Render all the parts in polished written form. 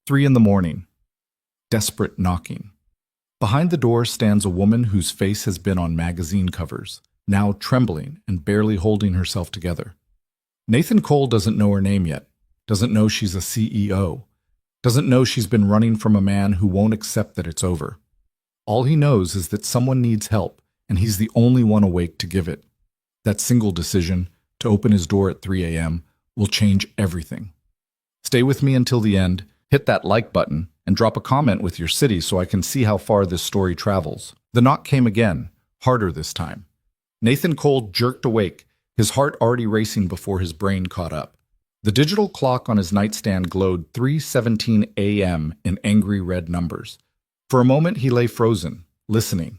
3 in the morning. Desperate knocking. Behind the door stands a woman whose face has been on magazine covers, now trembling and barely holding herself together. Nathan Cole doesn't know her name yet, doesn't know she's a CEO, doesn't know she's been running from a man who won't accept that it's over. All he knows is that someone needs help, and he's the only one awake to give it. That single decision, to open his door at 3 a.m., will change everything. Stay with me until the end, hit that like button, and drop a comment with your city so I can see how far this story travels. The knock came again, harder this time. Nathan Cole jerked awake, his heart already racing before his brain caught up. The digital clock on his nightstand glowed 3:17 a.m. in angry red numbers. For a moment he lay frozen, listening.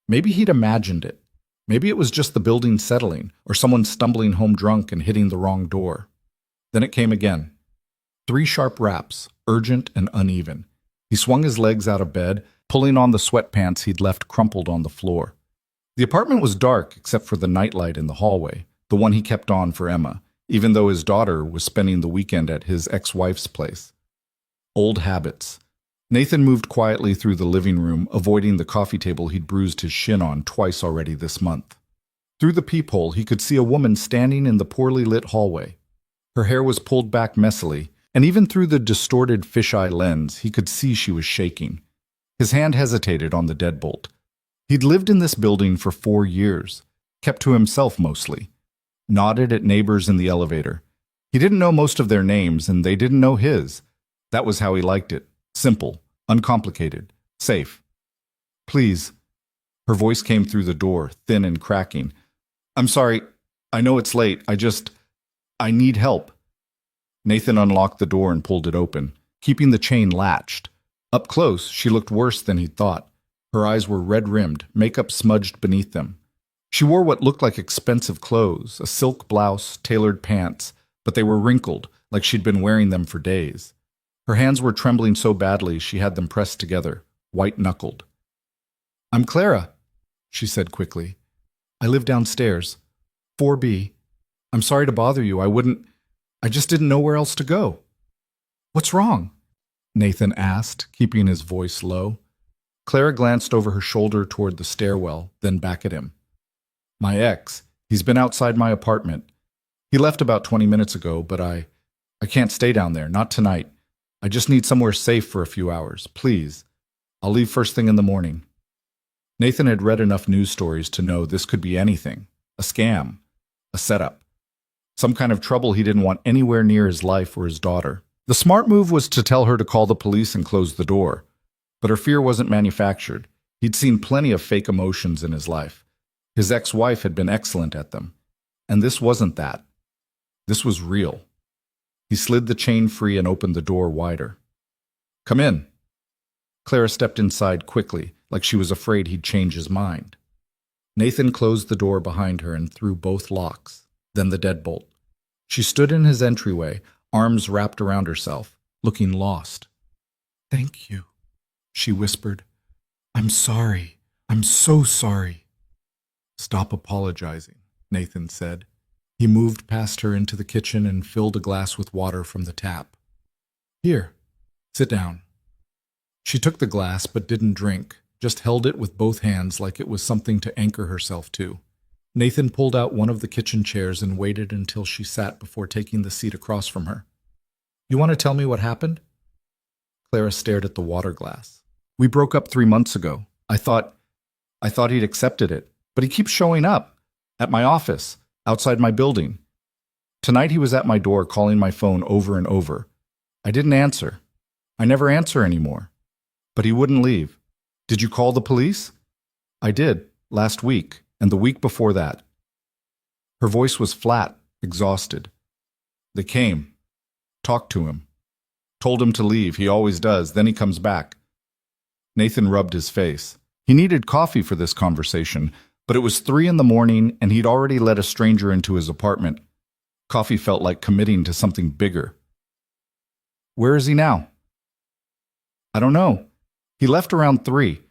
Maybe he'd imagined it. Maybe it was just the building settling, or someone stumbling home drunk and hitting the wrong door. Then it came again. 3 sharp raps, urgent and uneven. He swung his legs out of bed, pulling on the sweatpants he'd left crumpled on the floor. The apartment was dark except for the nightlight in the hallway, the one he kept on for Emma, even though his daughter was spending the weekend at his ex-wife's place. Old habits. Nathan moved quietly through the living room, avoiding the coffee table he'd bruised his shin on twice already this month. Through the peephole, he could see a woman standing in the poorly lit hallway. Her hair was pulled back messily, and even through the distorted fisheye lens, he could see she was shaking. His hand hesitated on the deadbolt. He'd lived in this building for 4 years, kept to himself mostly, nodded at neighbors in the elevator. He didn't know most of their names, and they didn't know his. That was how he liked it. Simple, uncomplicated, safe. Please. Her voice came through the door, thin and cracking. I'm sorry. I know it's late. I need help. Nathan unlocked the door and pulled it open, keeping the chain latched. Up close, she looked worse than he'd thought. Her eyes were red-rimmed, makeup smudged beneath them. She wore what looked like expensive clothes, a silk blouse, tailored pants, but they were wrinkled, like she'd been wearing them for days. Her hands were trembling so badly she had them pressed together, white-knuckled. I'm Clara, she said quickly. I live downstairs. 4B. I'm sorry to bother you. I just didn't know where else to go. What's wrong? Nathan asked, keeping his voice low. Clara glanced over her shoulder toward the stairwell, then back at him. My ex. He's been outside my apartment. He left about 20 minutes ago, but I can't stay down there, not tonight. I just need somewhere safe for a few hours, please. I'll leave first thing in the morning. Nathan had read enough news stories to know this could be anything. A scam. A setup. Some kind of trouble he didn't want anywhere near his life or his daughter. The smart move was to tell her to call the police and close the door. But her fear wasn't manufactured. He'd seen plenty of fake emotions in his life. His ex-wife had been excellent at them. And this wasn't that. This was real. He slid the chain free and opened the door wider. Come in. Clara stepped inside quickly, like she was afraid he'd change his mind. Nathan closed the door behind her and threw both locks, then the deadbolt. She stood in his entryway, arms wrapped around herself, looking lost. Thank you, she whispered. I'm sorry. I'm so sorry. Stop apologizing, Nathan said. He moved past her into the kitchen and filled a glass with water from the tap. Here, sit down. She took the glass but didn't drink, just held it with both hands like it was something to anchor herself to. Nathan pulled out one of the kitchen chairs and waited until she sat before taking the seat across from her. You want to tell me what happened? Clara stared at the water glass. We broke up 3 months ago. I thought he'd accepted it, but he keeps showing up. At my office. Outside my building. Tonight he was at my door calling my phone over and over. I didn't answer. I never answer anymore. But he wouldn't leave. Did you call the police? I did, last week, and the week before that. Her voice was flat, exhausted. They came. Talked to him. Told him to leave, he always does, then he comes back. Nathan rubbed his face. He needed coffee for this conversation, but it was 3 in the morning and he'd already let a stranger into his apartment. Coffee felt like committing to something bigger. Where is he now? I don't know. He left around 3.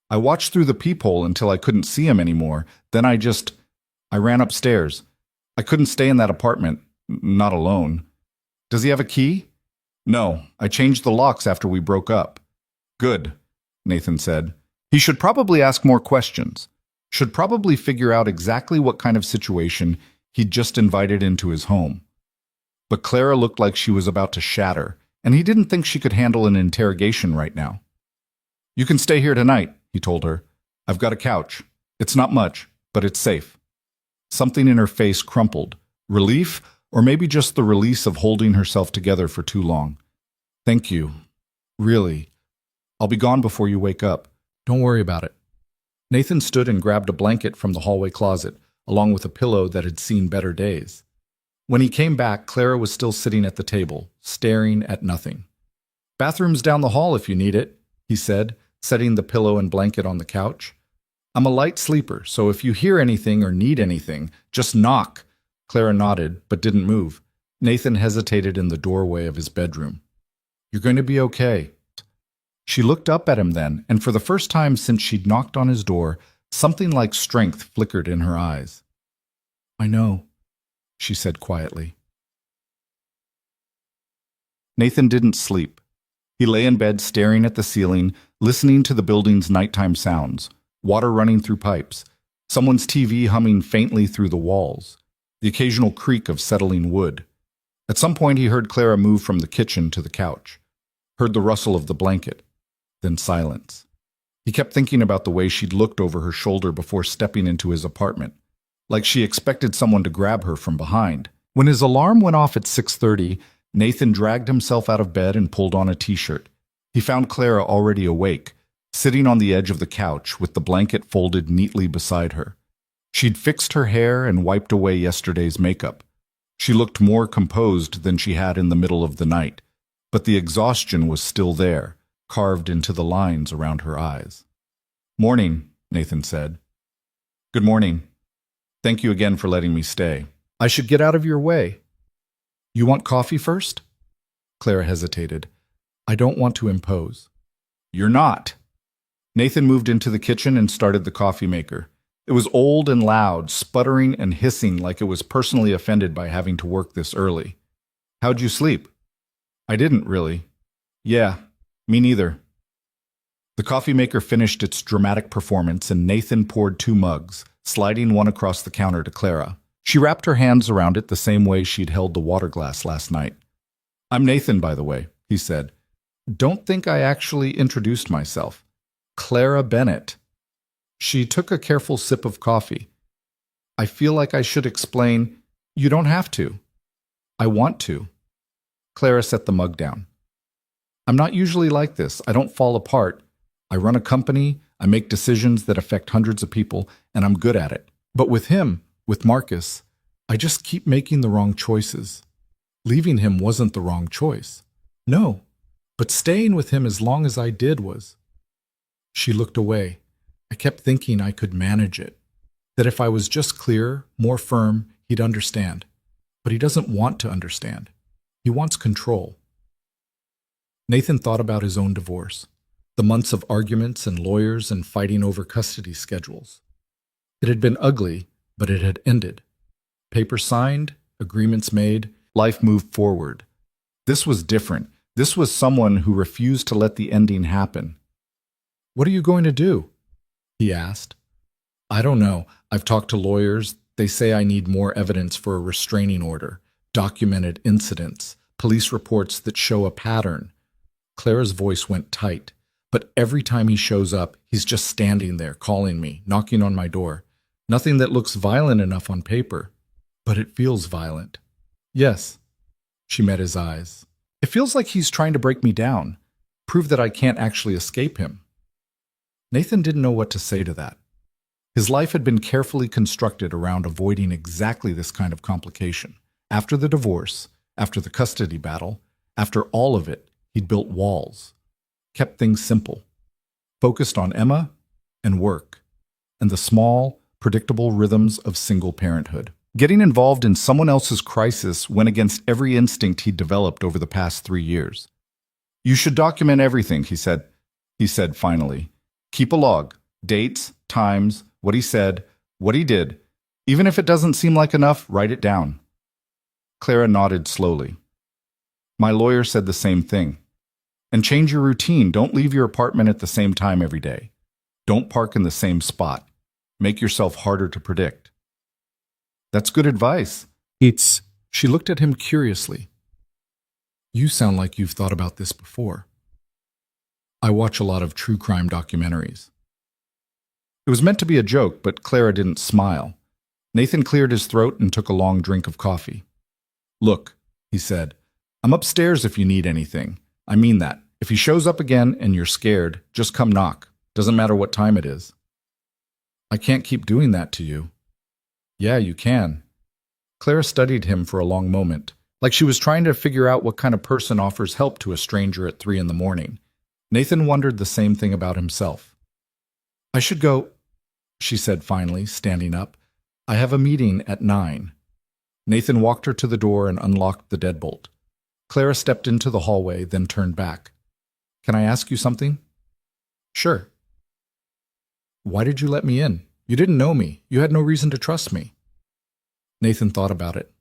I watched through the peephole until I couldn't see him anymore. Then I ran upstairs. I couldn't stay in that apartment, not alone. Does he have a key? No, I changed the locks after we broke up. Good, Nathan said. He should probably ask more questions. Should probably figure out exactly what kind of situation he'd just invited into his home. But Clara looked like she was about to shatter, and he didn't think she could handle an interrogation right now. You can stay here tonight, he told her. I've got a couch. It's not much, but it's safe. Something in her face crumpled. Relief, or maybe just the release of holding herself together for too long. Thank you. Really. I'll be gone before you wake up. Don't worry about it. Nathan stood and grabbed a blanket from the hallway closet, along with a pillow that had seen better days. When he came back, Clara was still sitting at the table, staring at nothing. Bathroom's down the hall if you need it, he said, setting the pillow and blanket on the couch. I'm a light sleeper, so if you hear anything or need anything, just knock. Clara nodded, but didn't move. Nathan hesitated in the doorway of his bedroom. You're going to be okay. She looked up at him then, and for the first time since she'd knocked on his door, something like strength flickered in her eyes. I know, she said quietly. Nathan didn't sleep. He lay in bed staring at the ceiling, listening to the building's nighttime sounds, water running through pipes, someone's TV humming faintly through the walls, the occasional creak of settling wood. At some point he heard Clara move from the kitchen to the couch, heard the rustle of the blanket, then silence. He kept thinking about the way she'd looked over her shoulder before stepping into his apartment, like she expected someone to grab her from behind. When his alarm went off at 6:30, Nathan dragged himself out of bed and pulled on a t-shirt. He found Clara already awake, sitting on the edge of the couch with the blanket folded neatly beside her. She'd fixed her hair and wiped away yesterday's makeup. She looked more composed than she had in the middle of the night, but the exhaustion was still there, carved into the lines around her eyes. Morning, Nathan said. Good morning. Thank you again for letting me stay. I should get out of your way. You want coffee first? Clara hesitated. I don't want to impose. You're not. Nathan moved into the kitchen and started the coffee maker. It was old and loud, sputtering and hissing like it was personally offended by having to work this early. How'd you sleep? I didn't really. Yeah, me neither. The coffee maker finished its dramatic performance and Nathan poured 2 mugs, sliding one across the counter to Clara. She wrapped her hands around it the same way she'd held the water glass last night. I'm Nathan, by the way, he said. Don't think I actually introduced myself. Clara Bennett. She took a careful sip of coffee. I feel like I should explain. You don't have to. I want to. Clara set the mug down. I'm not usually like this. I don't fall apart. I run a company, I make decisions that affect hundreds of people, and I'm good at it. But with him, with Marcus, I just keep making the wrong choices. Leaving him wasn't the wrong choice. No, but staying with him as long as I did was. She looked away. I kept thinking I could manage it, that if I was just clearer, more firm, he'd understand. But he doesn't want to understand. He wants control. Nathan thought about his own divorce, the months of arguments and lawyers and fighting over custody schedules. It had been ugly, but it had ended. Papers signed, agreements made, life moved forward. This was different. This was someone who refused to let the ending happen. What are you going to do? He asked. I don't know. I've talked to lawyers. They say I need more evidence for a restraining order, documented incidents, police reports that show a pattern. Clara's voice went tight, but every time he shows up, he's just standing there, calling me, knocking on my door. Nothing that looks violent enough on paper, but it feels violent. Yes, she met his eyes. It feels like he's trying to break me down, prove that I can't actually escape him. Nathan didn't know what to say to that. His life had been carefully constructed around avoiding exactly this kind of complication. After the divorce, after the custody battle, after all of it, he'd built walls, kept things simple, focused on Emma and work, and the small, predictable rhythms of single parenthood. Getting involved in someone else's crisis went against every instinct he'd developed over the past 3 years. You should document everything, he said finally. Keep a log, dates, times, what he said, what he did. Even if it doesn't seem like enough, write it down. Clara nodded slowly. My lawyer said the same thing. And change your routine. Don't leave your apartment at the same time every day. Don't park in the same spot. Make yourself harder to predict. That's good advice. She looked at him curiously. You sound like you've thought about this before. I watch a lot of true crime documentaries. It was meant to be a joke, but Clara didn't smile. Nathan cleared his throat and took a long drink of coffee. Look, he said, I'm upstairs if you need anything. I mean that. If he shows up again and you're scared, just come knock. Doesn't matter what time it is. I can't keep doing that to you. Yeah, you can. Clara studied him for a long moment, like she was trying to figure out what kind of person offers help to a stranger at 3 a.m. Nathan wondered the same thing about himself. I should go, she said finally, standing up. I have a meeting at 9. Nathan walked her to the door and unlocked the deadbolt. Clara stepped into the hallway, then turned back. Can I ask you something? Sure. Why did you let me in? You didn't know me. You had no reason to trust me. Nathan thought about it.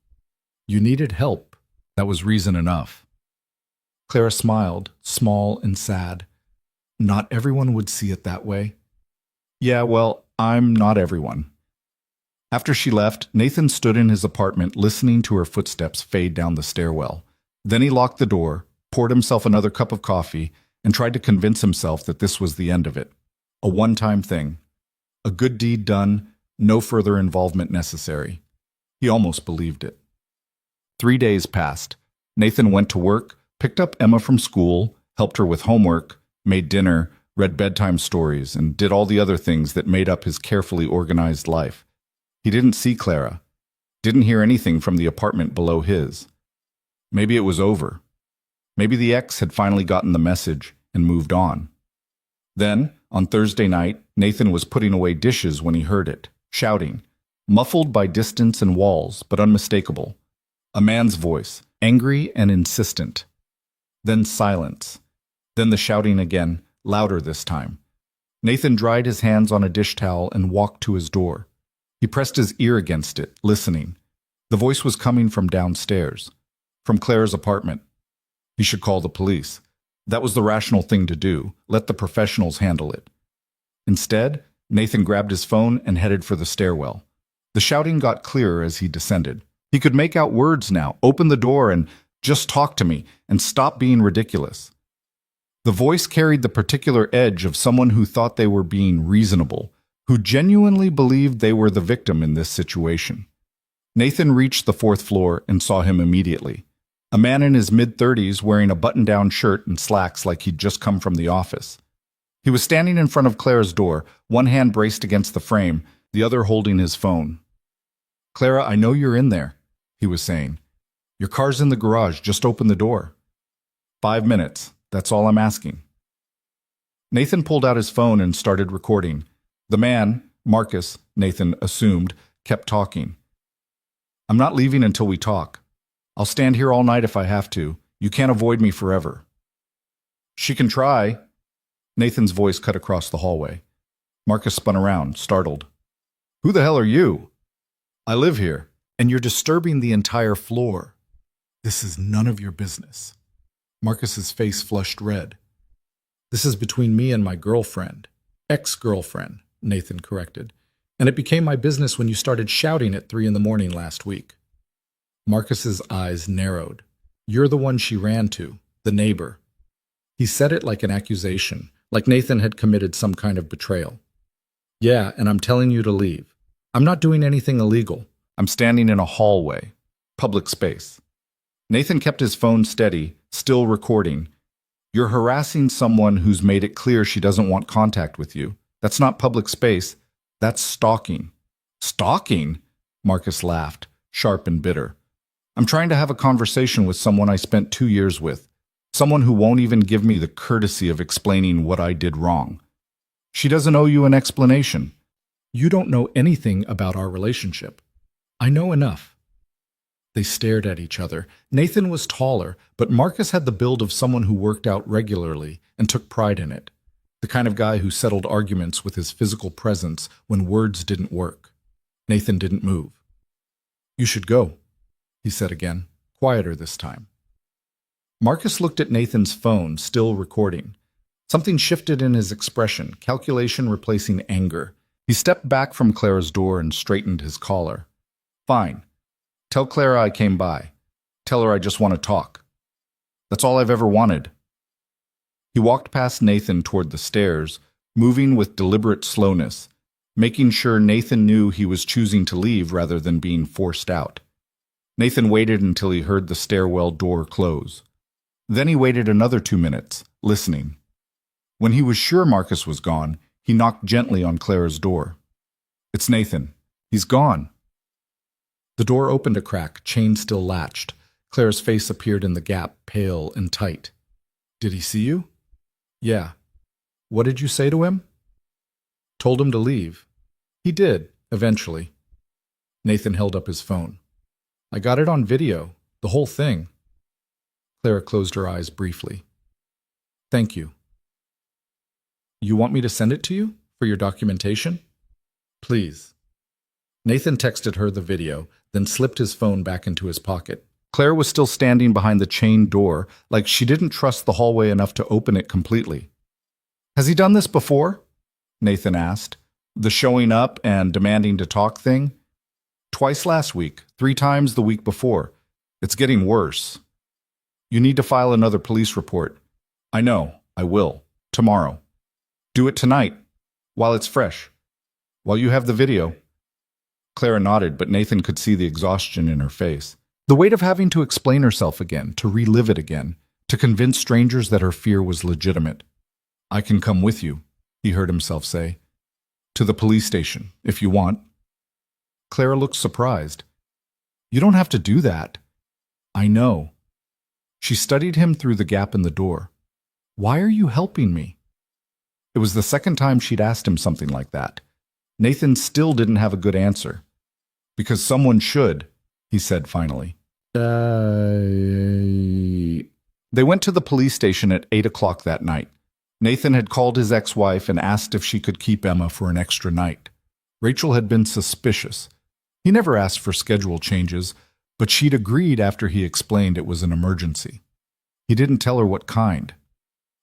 You needed help. That was reason enough. Clara smiled, small and sad. Not everyone would see it that way. Yeah, well, I'm not everyone. After she left, Nathan stood in his apartment listening to her footsteps fade down the stairwell. Then he locked the door, poured himself another cup of coffee, and tried to convince himself that this was the end of it. A one-time thing. A good deed done, no further involvement necessary. He almost believed it. 3 days passed. Nathan went to work, picked up Emma from school, helped her with homework, made dinner, read bedtime stories, and did all the other things that made up his carefully organized life. He didn't see Clara. Didn't hear anything from the apartment below his. Maybe it was over. Maybe the ex had finally gotten the message and moved on. Then, on Thursday night, Nathan was putting away dishes when he heard it, shouting, muffled by distance and walls, but unmistakable. A man's voice, angry and insistent. Then silence. Then the shouting again, louder this time. Nathan dried his hands on a dish towel and walked to his door. He pressed his ear against it, listening. The voice was coming from downstairs, from Clara's apartment. He should call the police. That was the rational thing to do. Let the professionals handle it. Instead, Nathan grabbed his phone and headed for the stairwell. The shouting got clearer as he descended. He could make out words now. Open the door and just talk to me and stop being ridiculous. The voice carried the particular edge of someone who thought they were being reasonable, who genuinely believed they were the victim in this situation. Nathan reached the 4th floor and saw him immediately. A man in his mid-30s wearing a button-down shirt and slacks like he'd just come from the office. He was standing in front of Clara's door, one hand braced against the frame, the other holding his phone. Clara, I know you're in there, he was saying. Your car's in the garage, just open the door. 5 minutes, that's all I'm asking. Nathan pulled out his phone and started recording. The man, Marcus, Nathan assumed, kept talking. I'm not leaving until we talk. I'll stand here all night if I have to. You can't avoid me forever. She can try. Nathan's voice cut across the hallway. Marcus spun around, startled. Who the hell are you? I live here, and you're disturbing the entire floor. This is none of your business. Marcus's face flushed red. This is between me and my girlfriend. Ex-girlfriend, Nathan corrected. And it became my business when you started shouting at 3 a.m. last week. Marcus's eyes narrowed. You're the one she ran to, the neighbor. He said it like an accusation, like Nathan had committed some kind of betrayal. Yeah, and I'm telling you to leave. I'm not doing anything illegal. I'm standing in a hallway, public space. Nathan kept his phone steady, still recording. You're harassing someone who's made it clear she doesn't want contact with you. That's not public space. That's stalking. Stalking? Marcus laughed, sharp and bitter. I'm trying to have a conversation with someone I spent 2 years with, someone who won't even give me the courtesy of explaining what I did wrong. She doesn't owe you an explanation. You don't know anything about our relationship. I know enough. They stared at each other. Nathan was taller, but Marcus had the build of someone who worked out regularly and took pride in it. The kind of guy who settled arguments with his physical presence when words didn't work. Nathan didn't move. You should go, he said again, quieter this time. Marcus looked at Nathan's phone, still recording. Something shifted in his expression, calculation replacing anger. He stepped back from Clara's door and straightened his collar. Fine. Tell Clara I came by. Tell her I just want to talk. That's all I've ever wanted. He walked past Nathan toward the stairs, moving with deliberate slowness, making sure Nathan knew he was choosing to leave rather than being forced out. Nathan waited until he heard the stairwell door close. Then he waited another 2 minutes, listening. When he was sure Marcus was gone, he knocked gently on Clara's door. It's Nathan. He's gone. The door opened a crack, chain still latched. Clara's face appeared in the gap, pale and tight. Did he see you? Yeah. What did you say to him? Told him to leave. He did, eventually. Nathan held up his phone. I got it on video, the whole thing. Clara closed her eyes briefly. Thank you. You want me to send it to you for your documentation? Please. Nathan texted her the video, then slipped his phone back into his pocket. Claire was still standing behind the chained door, like she didn't trust the hallway enough to open it completely. Has he done this before? Nathan asked. The showing up and demanding to talk thing? Twice last week, 3 times the week before. It's getting worse. You need to file another police report. I know, I will. Tomorrow. Do it tonight, while it's fresh. While you have the video. Clara nodded, but Nathan could see the exhaustion in her face. The weight of having to explain herself again, to relive it again, to convince strangers that her fear was legitimate. I can come with you, he heard himself say. To the police station, if you want. Clara looked surprised. You don't have to do that. I know. She studied him through the gap in the door. Why are you helping me? It was the second time she'd asked him something like that. Nathan still didn't have a good answer. Because someone should, he said finally. They went to the police station at 8 o'clock that night. Nathan had called his ex-wife and asked if she could keep Emma for an extra night. Rachel had been suspicious. He never asked for schedule changes, but she'd agreed after he explained it was an emergency. He didn't tell her what kind.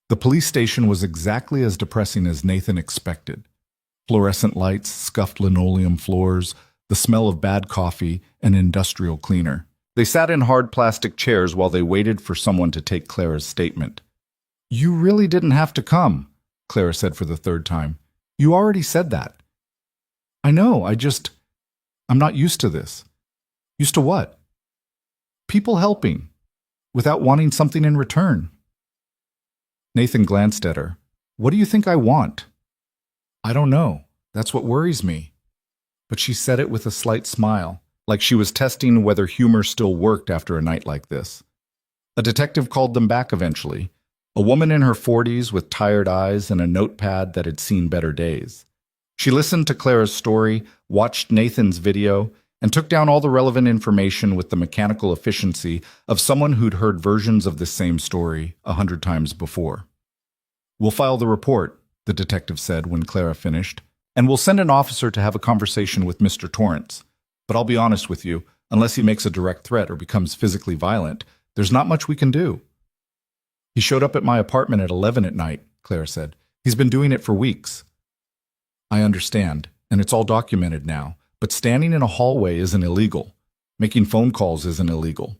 The police station was exactly as depressing as Nathan expected. Fluorescent lights, scuffed linoleum floors, the smell of bad coffee, and industrial cleaner. They sat in hard plastic chairs while they waited for someone to take Clara's statement. You really didn't have to come, Clara said for the 3rd time. You already said that. I know, I'm not used to this. Used to what? People helping, without wanting something in return. Nathan glanced at her. What do you think I want? I don't know. That's what worries me. But she said it with a slight smile, like she was testing whether humor still worked after a night like this. A detective called them back eventually, a woman in her 40s with tired eyes and a notepad that had seen better days. She listened to Clara's story, watched Nathan's video, and took down all the relevant information with the mechanical efficiency of someone who'd heard versions of this same story 100 times before. We'll file the report, the detective said when Clara finished, and we'll send an officer to have a conversation with Mr. Torrance. But I'll be honest with you, unless he makes a direct threat or becomes physically violent, there's not much we can do. He showed up at my apartment at 11 at night, Clara said. He's been doing it for weeks. I understand, and it's all documented now. But standing in a hallway isn't illegal. Making phone calls isn't illegal.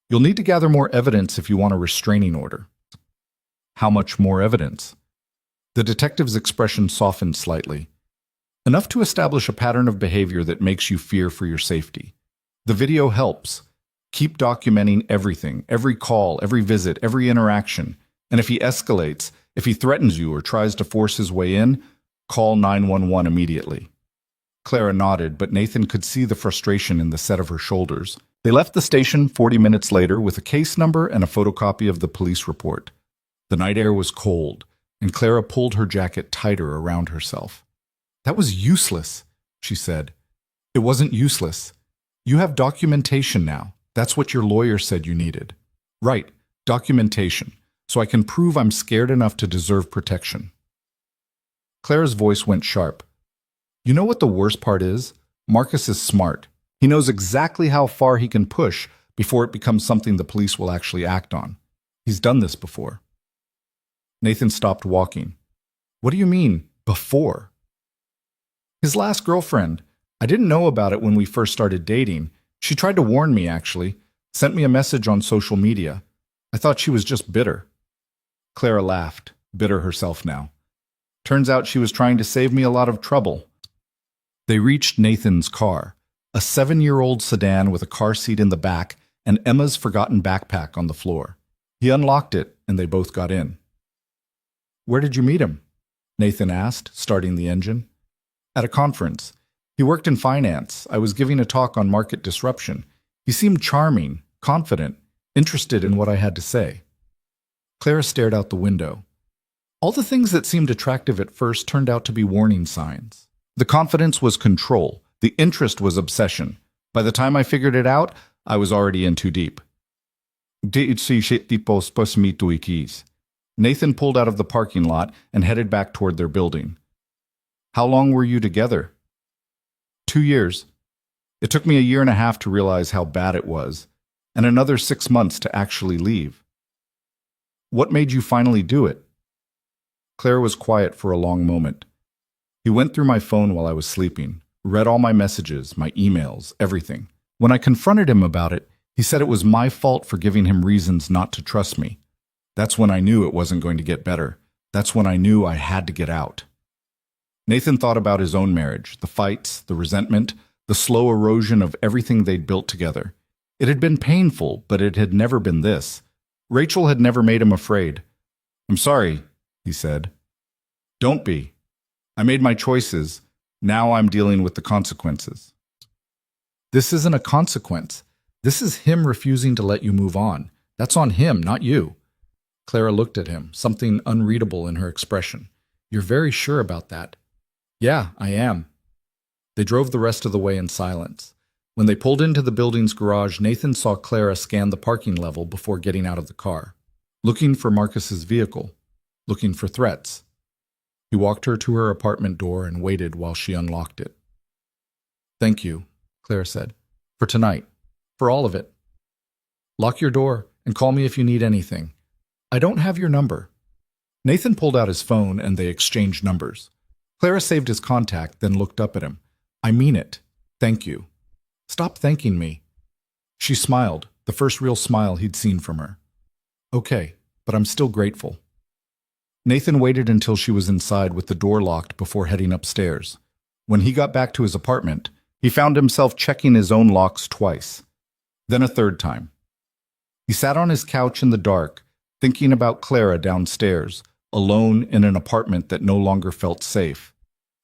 You'll need to gather more evidence if you want a restraining order. How much more evidence? The detective's expression softened slightly. Enough to establish a pattern of behavior that makes you fear for your safety. The video helps. Keep documenting everything, every call, every visit, every interaction. And if he escalates, if he threatens you or tries to force his way in, call 911 immediately. Clara nodded, but Nathan could see the frustration in the set of her shoulders. They left the station 40 minutes later with a case number and a photocopy of the police report. The night air was cold, and Clara pulled her jacket tighter around herself. That was useless, she said. It wasn't useless. You have documentation now. That's what your lawyer said you needed. Right, documentation, so I can prove I'm scared enough to deserve protection. Clara's voice went sharp. You know what the worst part is? Marcus is smart. He knows exactly how far he can push before it becomes something the police will actually act on. He's done this before. Nathan stopped walking. What do you mean, before? His last girlfriend. I didn't know about it when we first started dating. She tried to warn me, actually. Sent me a message on social media. I thought she was just bitter. Clara laughed, bitter herself now. Turns out she was trying to save me a lot of trouble. They reached Nathan's car, a 7-year-old sedan with a car seat in the back and Emma's forgotten backpack on the floor. He unlocked it, and they both got in. Where did you meet him? Nathan asked, starting the engine. At a conference. He worked in finance. I was giving a talk on market disruption. He seemed charming, confident, interested in what I had to say. Clara stared out the window. All the things that seemed attractive at first turned out to be warning signs. The confidence was control. The interest was obsession. By the time I figured it out, I was already in too deep. Nathan pulled out of the parking lot and headed back toward their building. How long were you together? 2 years. It took me a year and a half to realize how bad it was, and another 6 months to actually leave. What made you finally do it? Claire was quiet for a long moment. He went through my phone while I was sleeping, read all my messages, my emails, everything. When I confronted him about it, he said it was my fault for giving him reasons not to trust me. That's when I knew it wasn't going to get better. That's when I knew I had to get out. Nathan thought about his own marriage, the fights, the resentment, the slow erosion of everything they'd built together. It had been painful, but it had never been this. Rachel had never made him afraid. I'm sorry, he said. Don't be. I made my choices. Now I'm dealing with the consequences. This isn't a consequence. This is him refusing to let you move on. That's on him, not you. Clara looked at him, something unreadable in her expression. You're very sure about that. Yeah, I am. They drove the rest of the way in silence. When they pulled into the building's garage, Nathan saw Clara scan the parking level before getting out of the car, looking for Marcus's vehicle, looking for threats. He walked her to her apartment door and waited while she unlocked it. Thank you, Clara said, for tonight, for all of it. Lock your door and call me if you need anything. I don't have your number. Nathan pulled out his phone and they exchanged numbers. Clara saved his contact, then looked up at him. I mean it. Thank you. Stop thanking me. She smiled, the first real smile he'd seen from her. Okay, but I'm still grateful. Nathan waited until she was inside with the door locked before heading upstairs. When he got back to his apartment, he found himself checking his own locks twice, then a third time. He sat on his couch in the dark, thinking about Clara downstairs, alone in an apartment that no longer felt safe.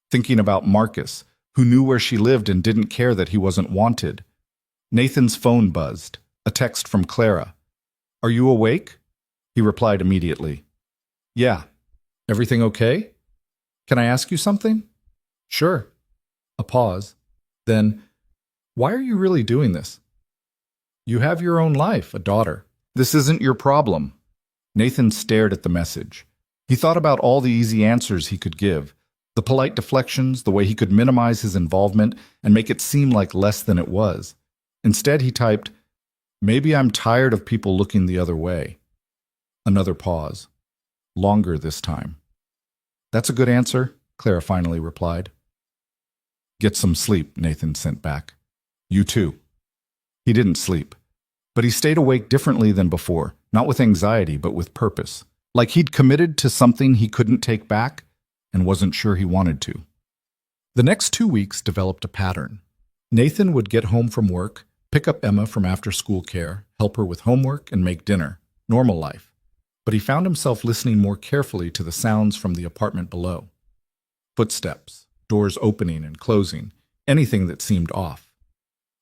Thinking about Marcus, who knew where she lived and didn't care that he wasn't wanted. Nathan's phone buzzed, a text from Clara. Are you awake? He replied immediately. Yeah. Everything okay? Can I ask you something? Sure. A pause. Then, why are you really doing this? You have your own life, a daughter. This isn't your problem. Nathan stared at the message. He thought about all the easy answers he could give, the polite deflections, the way he could minimize his involvement and make it seem like less than it was. Instead, he typed, maybe I'm tired of people looking the other way. Another pause. Longer this time. That's a good answer, Clara finally replied. Get some sleep, Nathan sent back. You too. He didn't sleep, but he stayed awake differently than before, not with anxiety, but with purpose. Like he'd committed to something he couldn't take back and wasn't sure he wanted to. The next 2 weeks developed a pattern. Nathan would get home from work, pick up Emma from after-school care, help her with homework, and make dinner. Normal life. But he found himself listening more carefully to the sounds from the apartment below. Footsteps, doors opening and closing, anything that seemed off.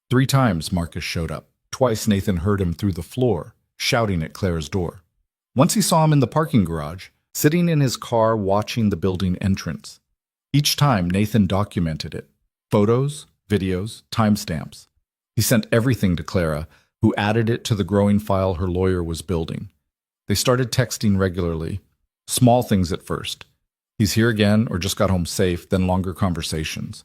3 times Marcus showed up. Twice Nathan heard him through the floor, shouting at Clara's door. Once he saw him in the parking garage, sitting in his car watching the building entrance. Each time Nathan documented it. Photos, videos, timestamps. He sent everything to Clara, who added it to the growing file her lawyer was building. They started texting regularly. Small things at first. He's here again or just got home safe, then longer conversations.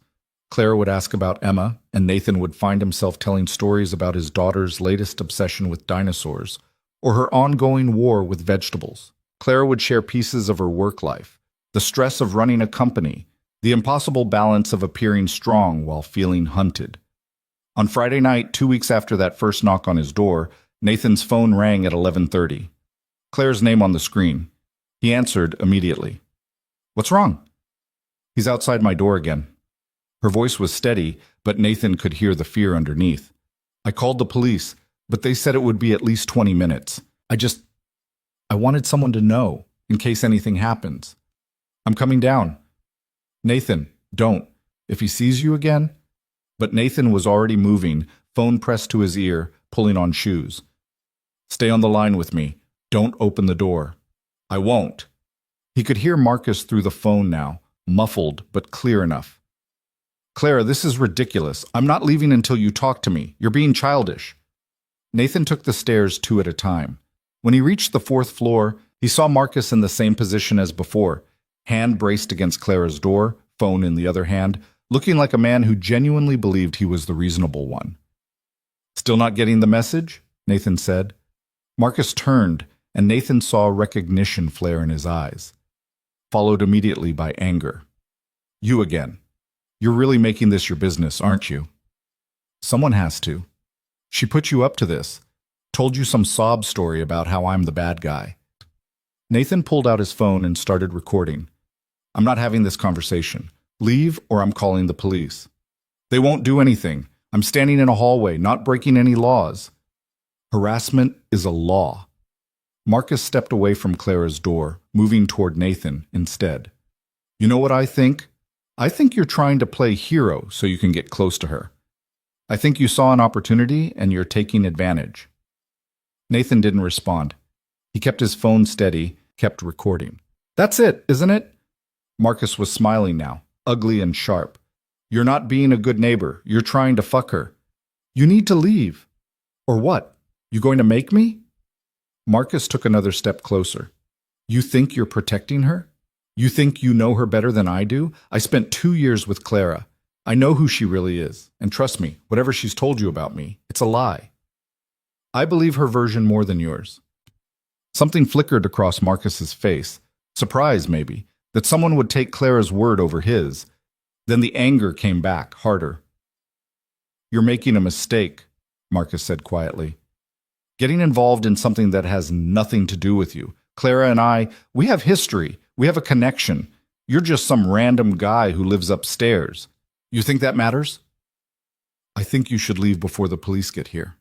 Clara would ask about Emma, and Nathan would find himself telling stories about his daughter's latest obsession with dinosaurs, or her ongoing war with vegetables. Clara would share pieces of her work life, the stress of running a company, the impossible balance of appearing strong while feeling hunted. On Friday night, 2 weeks after that first knock on his door, Nathan's phone rang at 11:30. Claire's name on the screen. He answered immediately. "What's wrong?" "He's outside my door again." Her voice was steady, but Nathan could hear the fear underneath. "I called the police, but they said it would be at least 20 minutes. I wanted someone to know, in case anything happens. I'm coming down." "Nathan, don't. If he sees you again." But Nathan was already moving, phone pressed to his ear, pulling on shoes. "Stay on the line with me. Don't open the door." "I won't." He could hear Marcus through the phone now, muffled but clear enough. "Clara, this is ridiculous. I'm not leaving until you talk to me. You're being childish." Nathan took the stairs 2 at a time. When he reached the 4th floor, he saw Marcus in the same position as before, hand braced against Clara's door, phone in the other hand, looking like a man who genuinely believed he was the reasonable one. "Still not getting the message?" Nathan said. Marcus turned, and Nathan saw recognition flare in his eyes, followed immediately by anger. "You again. You're really making this your business, aren't you?" "Someone has to. She put you up to this, told you some sob story about how I'm the bad guy." Nathan pulled out his phone and started recording. "I'm not having this conversation. Leave or I'm calling the police." "They won't do anything. I'm standing in a hallway, not breaking any laws." "Harassment is a law." Marcus stepped away from Clara's door, moving toward Nathan instead. "You know what I think? I think you're trying to play hero so you can get close to her. I think you saw an opportunity and you're taking advantage." Nathan didn't respond. He kept his phone steady, kept recording. "That's it, isn't it?" Marcus was smiling now, ugly and sharp. "You're not being a good neighbor. You're trying to fuck her. You need to leave." "Or what? You going to make me?" Marcus took another step closer. "You think you're protecting her? You think you know her better than I do? I spent 2 years with Clara. I know who she really is, and trust me, whatever she's told you about me, it's a lie. I believe her version more than yours." Something flickered across Marcus's face, surprise maybe, that someone would take Clara's word over his. Then the anger came back, harder. "You're making a mistake," Marcus said quietly. "Getting involved in something that has nothing to do with you. Clara and I, we have history, we have a connection. You're just some random guy who lives upstairs. You think that matters?" "I think you should leave before the police get here."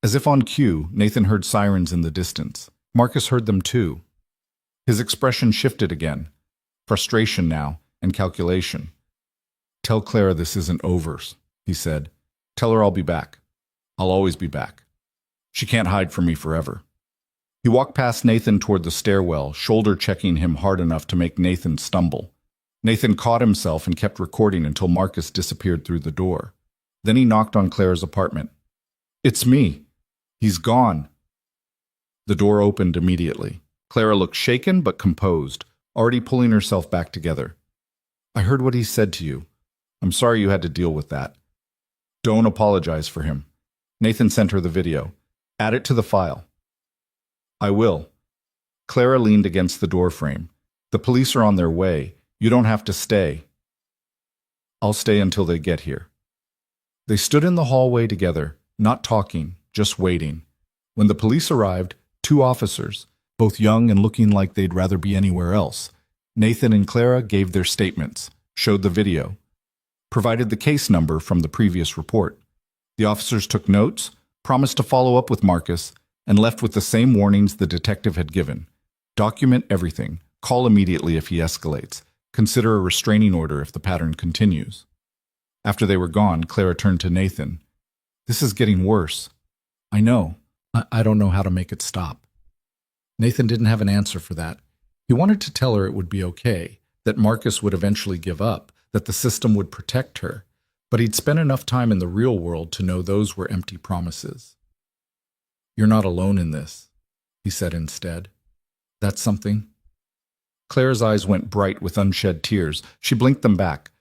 As if on cue, Nathan heard sirens in the distance. Marcus heard them too. His expression shifted again, frustration now and calculation. "Tell Clara this isn't over," he said. "Tell her I'll be back. I'll always be back. She can't hide from me forever." He walked past Nathan toward the stairwell, shoulder-checking him hard enough to make Nathan stumble. Nathan caught himself and kept recording until Marcus disappeared through the door. Then he knocked on Clara's apartment. "It's me. He's gone." The door opened immediately. Clara looked shaken but composed, already pulling herself back together. "I heard what he said to you. I'm sorry you had to deal with that. Don't apologize for him." Nathan sent her the video. "Add it to the file." "I will." Clara leaned against the doorframe. "The police are on their way. You don't have to stay." "I'll stay until they get here." They stood in the hallway together, not talking, just waiting. When the police arrived, 2 officers, both young and looking like they'd rather be anywhere else, Nathan and Clara gave their statements, showed the video, provided the case number from the previous report. The officers took notes, promised to follow up with Marcus, and left with the same warnings the detective had given. Document everything. Call immediately if he escalates. Consider a restraining order if the pattern continues. After they were gone, Clara turned to Nathan. "This is getting worse." "I know. I don't know how to make it stop." Nathan didn't have an answer for that. He wanted to tell her it would be okay, that Marcus would eventually give up, that the system would protect her, but he'd spent enough time in the real world to know those were empty promises. "You're not alone in this," he said instead. "That's something." Claire's eyes went bright with unshed tears. She blinked them back.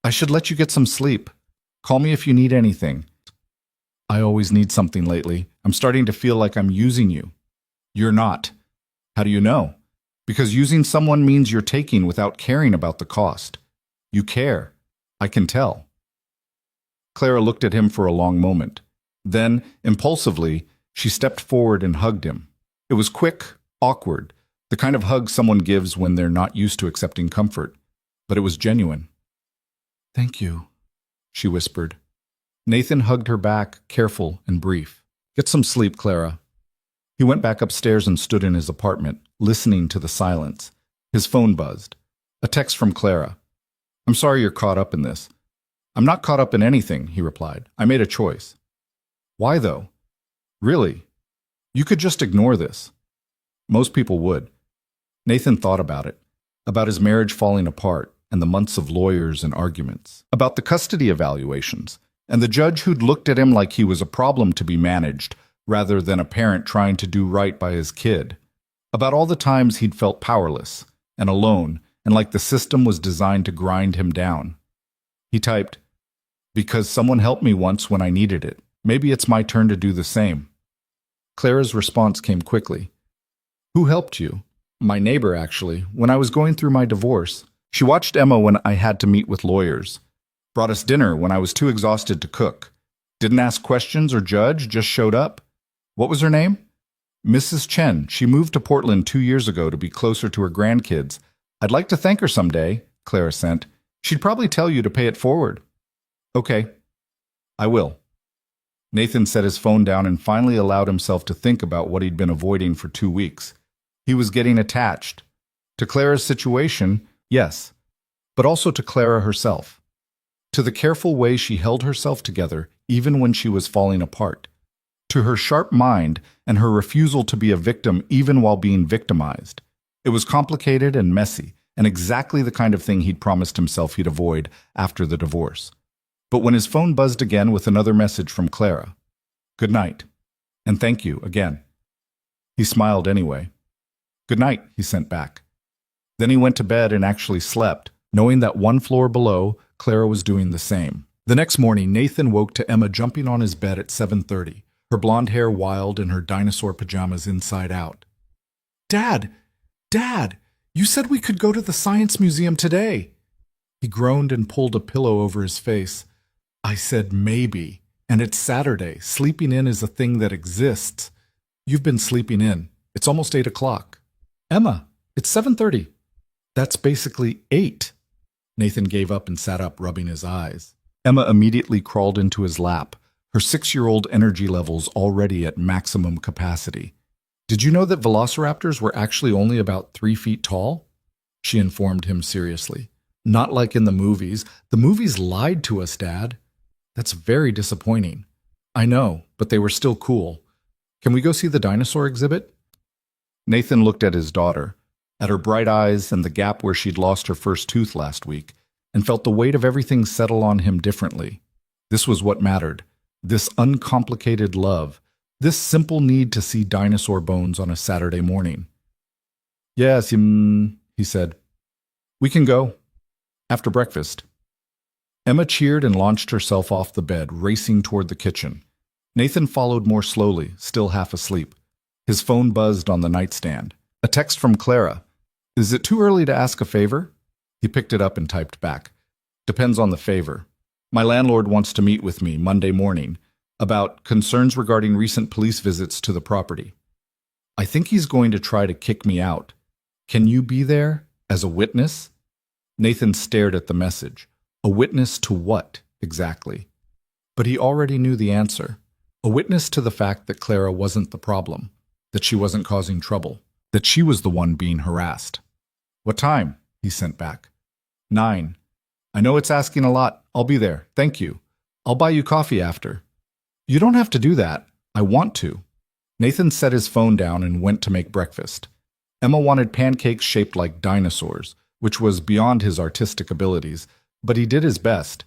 "I should let you get some sleep. Call me if you need anything." "I always need something lately. I'm starting to feel like I'm using you." You're not. How do you know? Because using someone means you're taking without caring about the cost. You care. I can tell. Clara looked at him for a long moment. Then, impulsively, she stepped forward and hugged him. It was quick, awkward, the kind of hug someone gives when they're not used to accepting comfort. But it was genuine. Thank you, she whispered. Nathan hugged her back, careful and brief. Get some sleep, Clara. He went back upstairs and stood in his apartment, listening to the silence. His phone buzzed. A text from Clara. I'm sorry you're caught up in this. I'm not caught up in anything, he replied. I made a choice. Why, though? Really? You could just ignore this. Most people would. Nathan thought about his marriage falling apart and the months of lawyers and arguments, about the custody evaluations, and the judge who'd looked at him like he was a problem to be managed rather than a parent trying to do right by his kid, about all the times he'd felt powerless and alone and like the system was designed to grind him down. He typed, because someone helped me once when I needed it. Maybe it's my turn to do the same. Clara's response came quickly. Who helped you? My neighbor, actually, when I was going through my divorce. She watched Emma when I had to meet with lawyers. Brought us dinner when I was too exhausted to cook. Didn't ask questions or judge, just showed up. What was her name? Mrs. Chen. She moved to Portland 2 years ago to be closer to her grandkids. I'd like to thank her someday, Clara sent. She'd probably tell you to pay it forward. Okay, I will. Nathan set his phone down and finally allowed himself to think about what he'd been avoiding for 2 weeks. He was getting attached. To Clara's situation, yes, but also to Clara herself. To the careful way she held herself together even when she was falling apart. To her sharp mind and her refusal to be a victim even while being victimized. It was complicated and messy, and exactly the kind of thing he'd promised himself he'd avoid after the divorce. But when his phone buzzed again with another message from Clara, good night, and thank you again. He smiled anyway. Good night, he sent back. Then he went to bed and actually slept, knowing that one floor below, Clara was doing the same. The next morning, Nathan woke to Emma jumping on his bed at 7:30, her blonde hair wild and her dinosaur pajamas inside out. Dad! Dad! You said we could go to the Science Museum today! He groaned and pulled a pillow over his face. I said maybe, and it's Saturday. Sleeping in is a thing that exists. You've been sleeping in. It's almost 8 o'clock. Emma, it's 7:30. That's basically 8. Nathan gave up and sat up, rubbing his eyes. Emma immediately crawled into his lap, her 6-year-old energy levels already at maximum capacity. Did you know that velociraptors were actually only about 3 feet tall? She informed him seriously. Not like in the movies. The movies lied to us, Dad. That's very disappointing. I know, but they were still cool. Can we go see the dinosaur exhibit? Nathan looked at his daughter, at her bright eyes and the gap where she'd lost her first tooth last week, and felt the weight of everything settle on him differently. This was what mattered. This uncomplicated love. This simple need to see dinosaur bones on a Saturday morning. Yes, he said. We can go. After breakfast. Emma cheered and launched herself off the bed, racing toward the kitchen. Nathan followed more slowly, still half asleep. His phone buzzed on the nightstand. A text from Clara. Is it too early to ask a favor? He picked it up and typed back. Depends on the favor. My landlord wants to meet with me Monday morning about concerns regarding recent police visits to the property. I think he's going to try to kick me out. Can you be there as a witness? Nathan stared at the message. A witness to what, exactly? But he already knew the answer. A witness to the fact that Clara wasn't the problem, that she wasn't causing trouble, that she was the one being harassed. What time? He sent back. 9. I know it's asking a lot. I'll be there. Thank you. I'll buy you coffee after. You don't have to do that. I want to. Nathan set his phone down and went to make breakfast. Emma wanted pancakes shaped like dinosaurs, which was beyond his artistic abilities, but he did his best.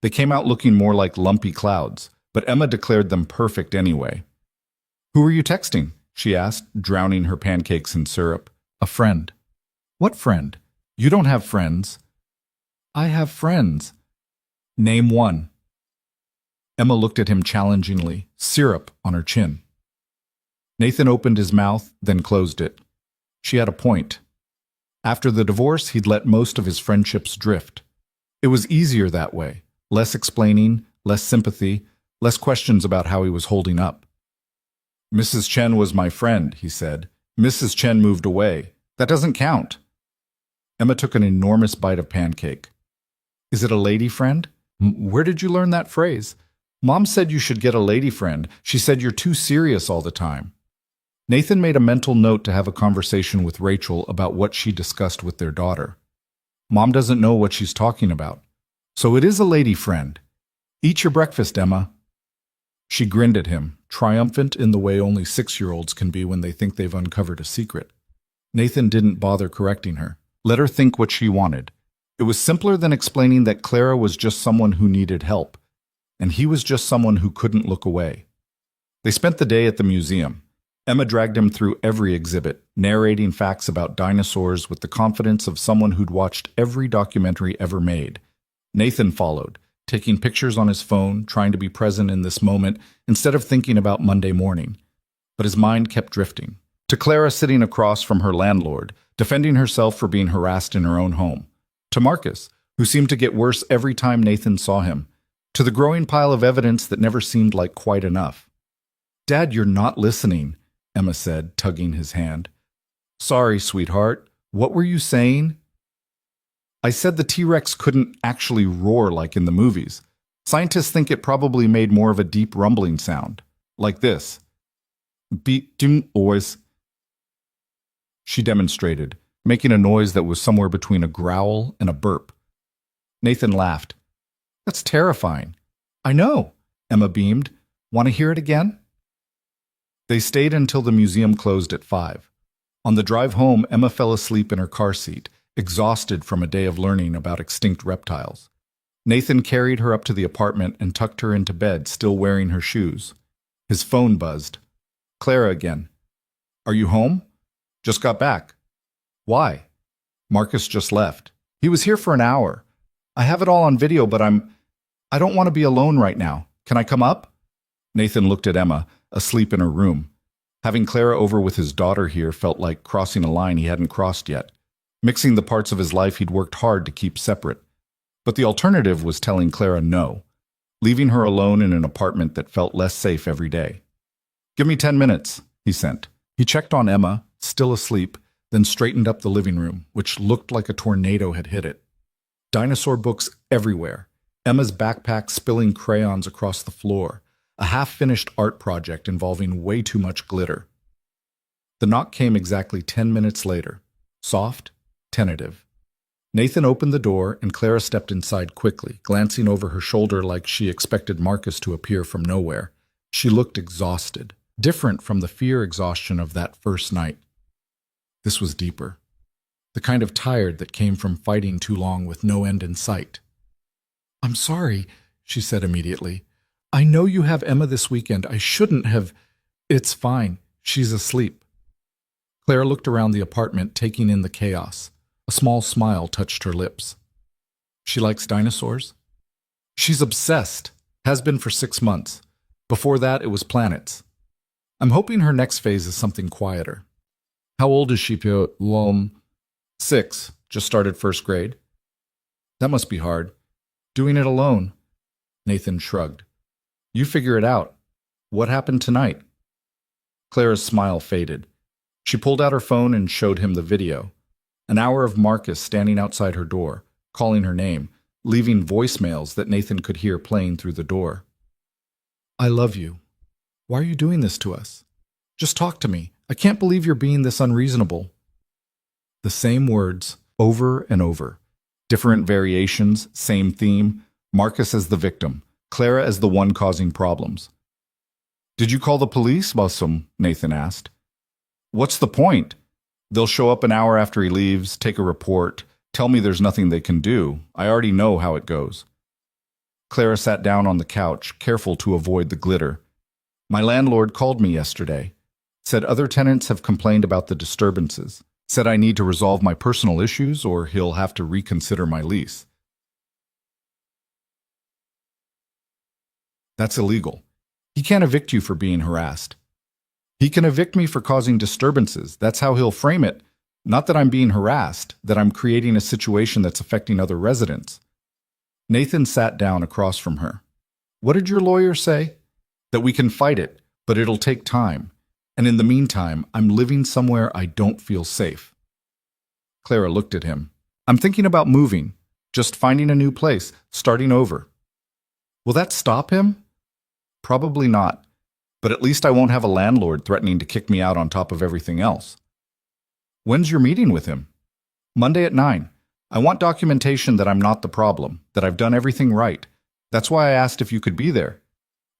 They came out looking more like lumpy clouds, but Emma declared them perfect anyway. Who are you texting? She asked, drowning her pancakes in syrup. A friend. What friend? You don't have friends. I have friends. Name one. Emma looked at him challengingly, syrup on her chin. Nathan opened his mouth, then closed it. She had a point. After the divorce, he'd let most of his friendships drift. It was easier that way. Less explaining, less sympathy, less questions about how he was holding up. Mrs. Chen was my friend, he said. Mrs. Chen moved away. That doesn't count. Emma took an enormous bite of pancake. Is it a lady friend? Where did you learn that phrase? Mom said you should get a lady friend. She said you're too serious all the time. Nathan made a mental note to have a conversation with Rachel about what she discussed with their daughter. Mom doesn't know what she's talking about. So it is a lady friend. Eat your breakfast, Emma. She grinned at him, triumphant in the way only 6-year-olds can be when they think they've uncovered a secret. Nathan didn't bother correcting her. Let her think what she wanted. It was simpler than explaining that Clara was just someone who needed help, and he was just someone who couldn't look away. They spent the day at the museum. Emma dragged him through every exhibit, narrating facts about dinosaurs with the confidence of someone who'd watched every documentary ever made. Nathan followed, taking pictures on his phone, trying to be present in this moment instead of thinking about Monday morning. But his mind kept drifting. To Clara sitting across from her landlord, defending herself for being harassed in her own home. To Marcus, who seemed to get worse every time Nathan saw him. To the growing pile of evidence that never seemed like quite enough. Dad, you're not listening, Emma said, tugging his hand. Sorry, sweetheart. What were you saying? I said the T-Rex couldn't actually roar like in the movies. Scientists think it probably made more of a deep rumbling sound. Like this. Beat ding always. She demonstrated, making a noise that was somewhere between a growl and a burp. Nathan laughed. That's terrifying. I know, Emma beamed. Want to hear it again? They stayed until the museum closed at 5. On the drive home, Emma fell asleep in her car seat, exhausted from a day of learning about extinct reptiles. Nathan carried her up to the apartment and tucked her into bed, still wearing her shoes. His phone buzzed. Clara again. Are you home? Just got back. Why? Marcus just left. He was here for an hour. I have it all on video, but I don't want to be alone right now. Can I come up? Nathan looked at Emma, asleep in her room. Having Clara over with his daughter here felt like crossing a line he hadn't crossed yet, mixing the parts of his life he'd worked hard to keep separate. But the alternative was telling Clara no, leaving her alone in an apartment that felt less safe every day. Give me 10 minutes, he sent. He checked on Emma, still asleep, then straightened up the living room, which looked like a tornado had hit it. Dinosaur books everywhere, Emma's backpack spilling crayons across the floor, a half-finished art project involving way too much glitter. The knock came exactly 10 minutes later, soft, tentative. Nathan opened the door and Clara stepped inside quickly, glancing over her shoulder like she expected Marcus to appear from nowhere. She looked exhausted, different from the fear exhaustion of that first night. This was deeper. The kind of tired that came from fighting too long with no end in sight. I'm sorry, she said immediately. I know you have Emma this weekend. I shouldn't have. It's fine. She's asleep. Clara looked around the apartment, taking in the chaos. A small smile touched her lips. She likes dinosaurs? She's obsessed. Has been for 6 months. Before that, it was planets. I'm hoping her next phase is something quieter. How old is she, Pio? 6. Just started first grade. That must be hard. Doing it alone. Nathan shrugged. You figure it out. What happened tonight? Clara's smile faded. She pulled out her phone and showed him the video. An hour of Marcus standing outside her door, calling her name, leaving voicemails that Nathan could hear playing through the door. I love you. Why are you doing this to us? Just talk to me. I can't believe you're being this unreasonable. The same words, over and over. Different variations, same theme. Marcus as the victim, Clara as the one causing problems. Did you call the police, Bassam? Nathan asked. What's the point? They'll show up an hour after he leaves, take a report, tell me there's nothing they can do. I already know how it goes. Clara sat down on the couch, careful to avoid the glitter. My landlord called me yesterday. Said other tenants have complained about the disturbances. Said I need to resolve my personal issues or he'll have to reconsider my lease. That's illegal. He can't evict you for being harassed. He can evict me for causing disturbances. That's how he'll frame it. Not that I'm being harassed, that I'm creating a situation that's affecting other residents. Nathan sat down across from her. What did your lawyer say? That we can fight it, but it'll take time. And in the meantime, I'm living somewhere I don't feel safe. Clara looked at him. I'm thinking about moving, just finding a new place, starting over. Will that stop him? Probably not, but at least I won't have a landlord threatening to kick me out on top of everything else. When's your meeting with him? Monday at 9. I want documentation that I'm not the problem, that I've done everything right. That's why I asked if you could be there.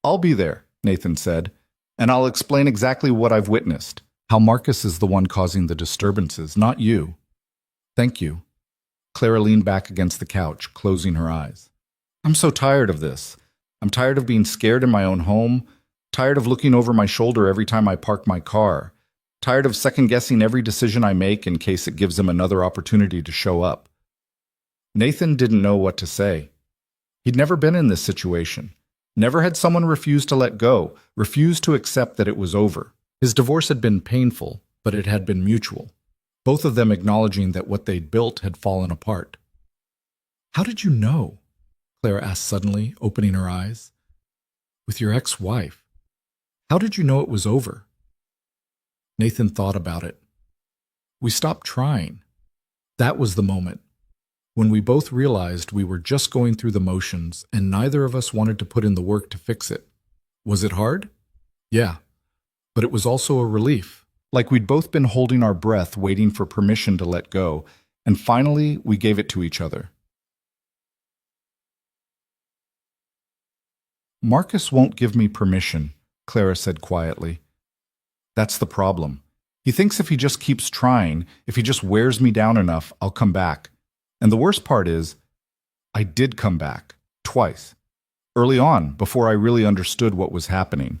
I'll be there, Nathan said, and I'll explain exactly what I've witnessed, how Marcus is the one causing the disturbances, not you. Thank you. Clara leaned back against the couch, closing her eyes. I'm so tired of this. I'm tired of being scared in my own home, tired of looking over my shoulder every time I park my car, tired of second-guessing every decision I make in case it gives him another opportunity to show up. Nathan didn't know what to say. He'd never been in this situation. Never had someone refused to let go, refused to accept that it was over. His divorce had been painful, but it had been mutual. Both of them acknowledging that what they'd built had fallen apart. How did you know? Clara asked suddenly, opening her eyes. With your ex-wife. How did you know it was over? Nathan thought about it. We stopped trying. That was the moment, when we both realized we were just going through the motions and neither of us wanted to put in the work to fix it. Was it hard? Yeah, but it was also a relief. Like we'd both been holding our breath waiting for permission to let go, and finally we gave it to each other. Marcus won't give me permission, Clara said quietly. That's the problem. He thinks if he just keeps trying, if he just wears me down enough, I'll come back. And the worst part is, I did come back, twice. Early on, before I really understood what was happening.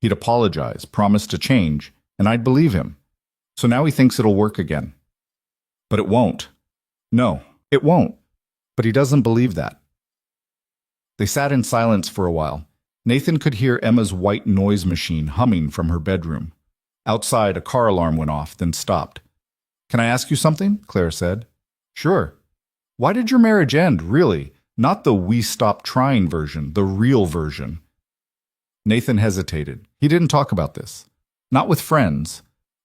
He'd apologize, promise to change, and I'd believe him. So now he thinks it'll work again. But it won't. No, it won't. But he doesn't believe that. They sat in silence for a while. Nathan could hear Emma's white noise machine humming from her bedroom. Outside, a car alarm went off, then stopped. Can I ask you something? Claire said. Sure. Why did your marriage end, really? Not the we stopped trying version, the real version. Nathan hesitated. He didn't talk about this. Not with friends,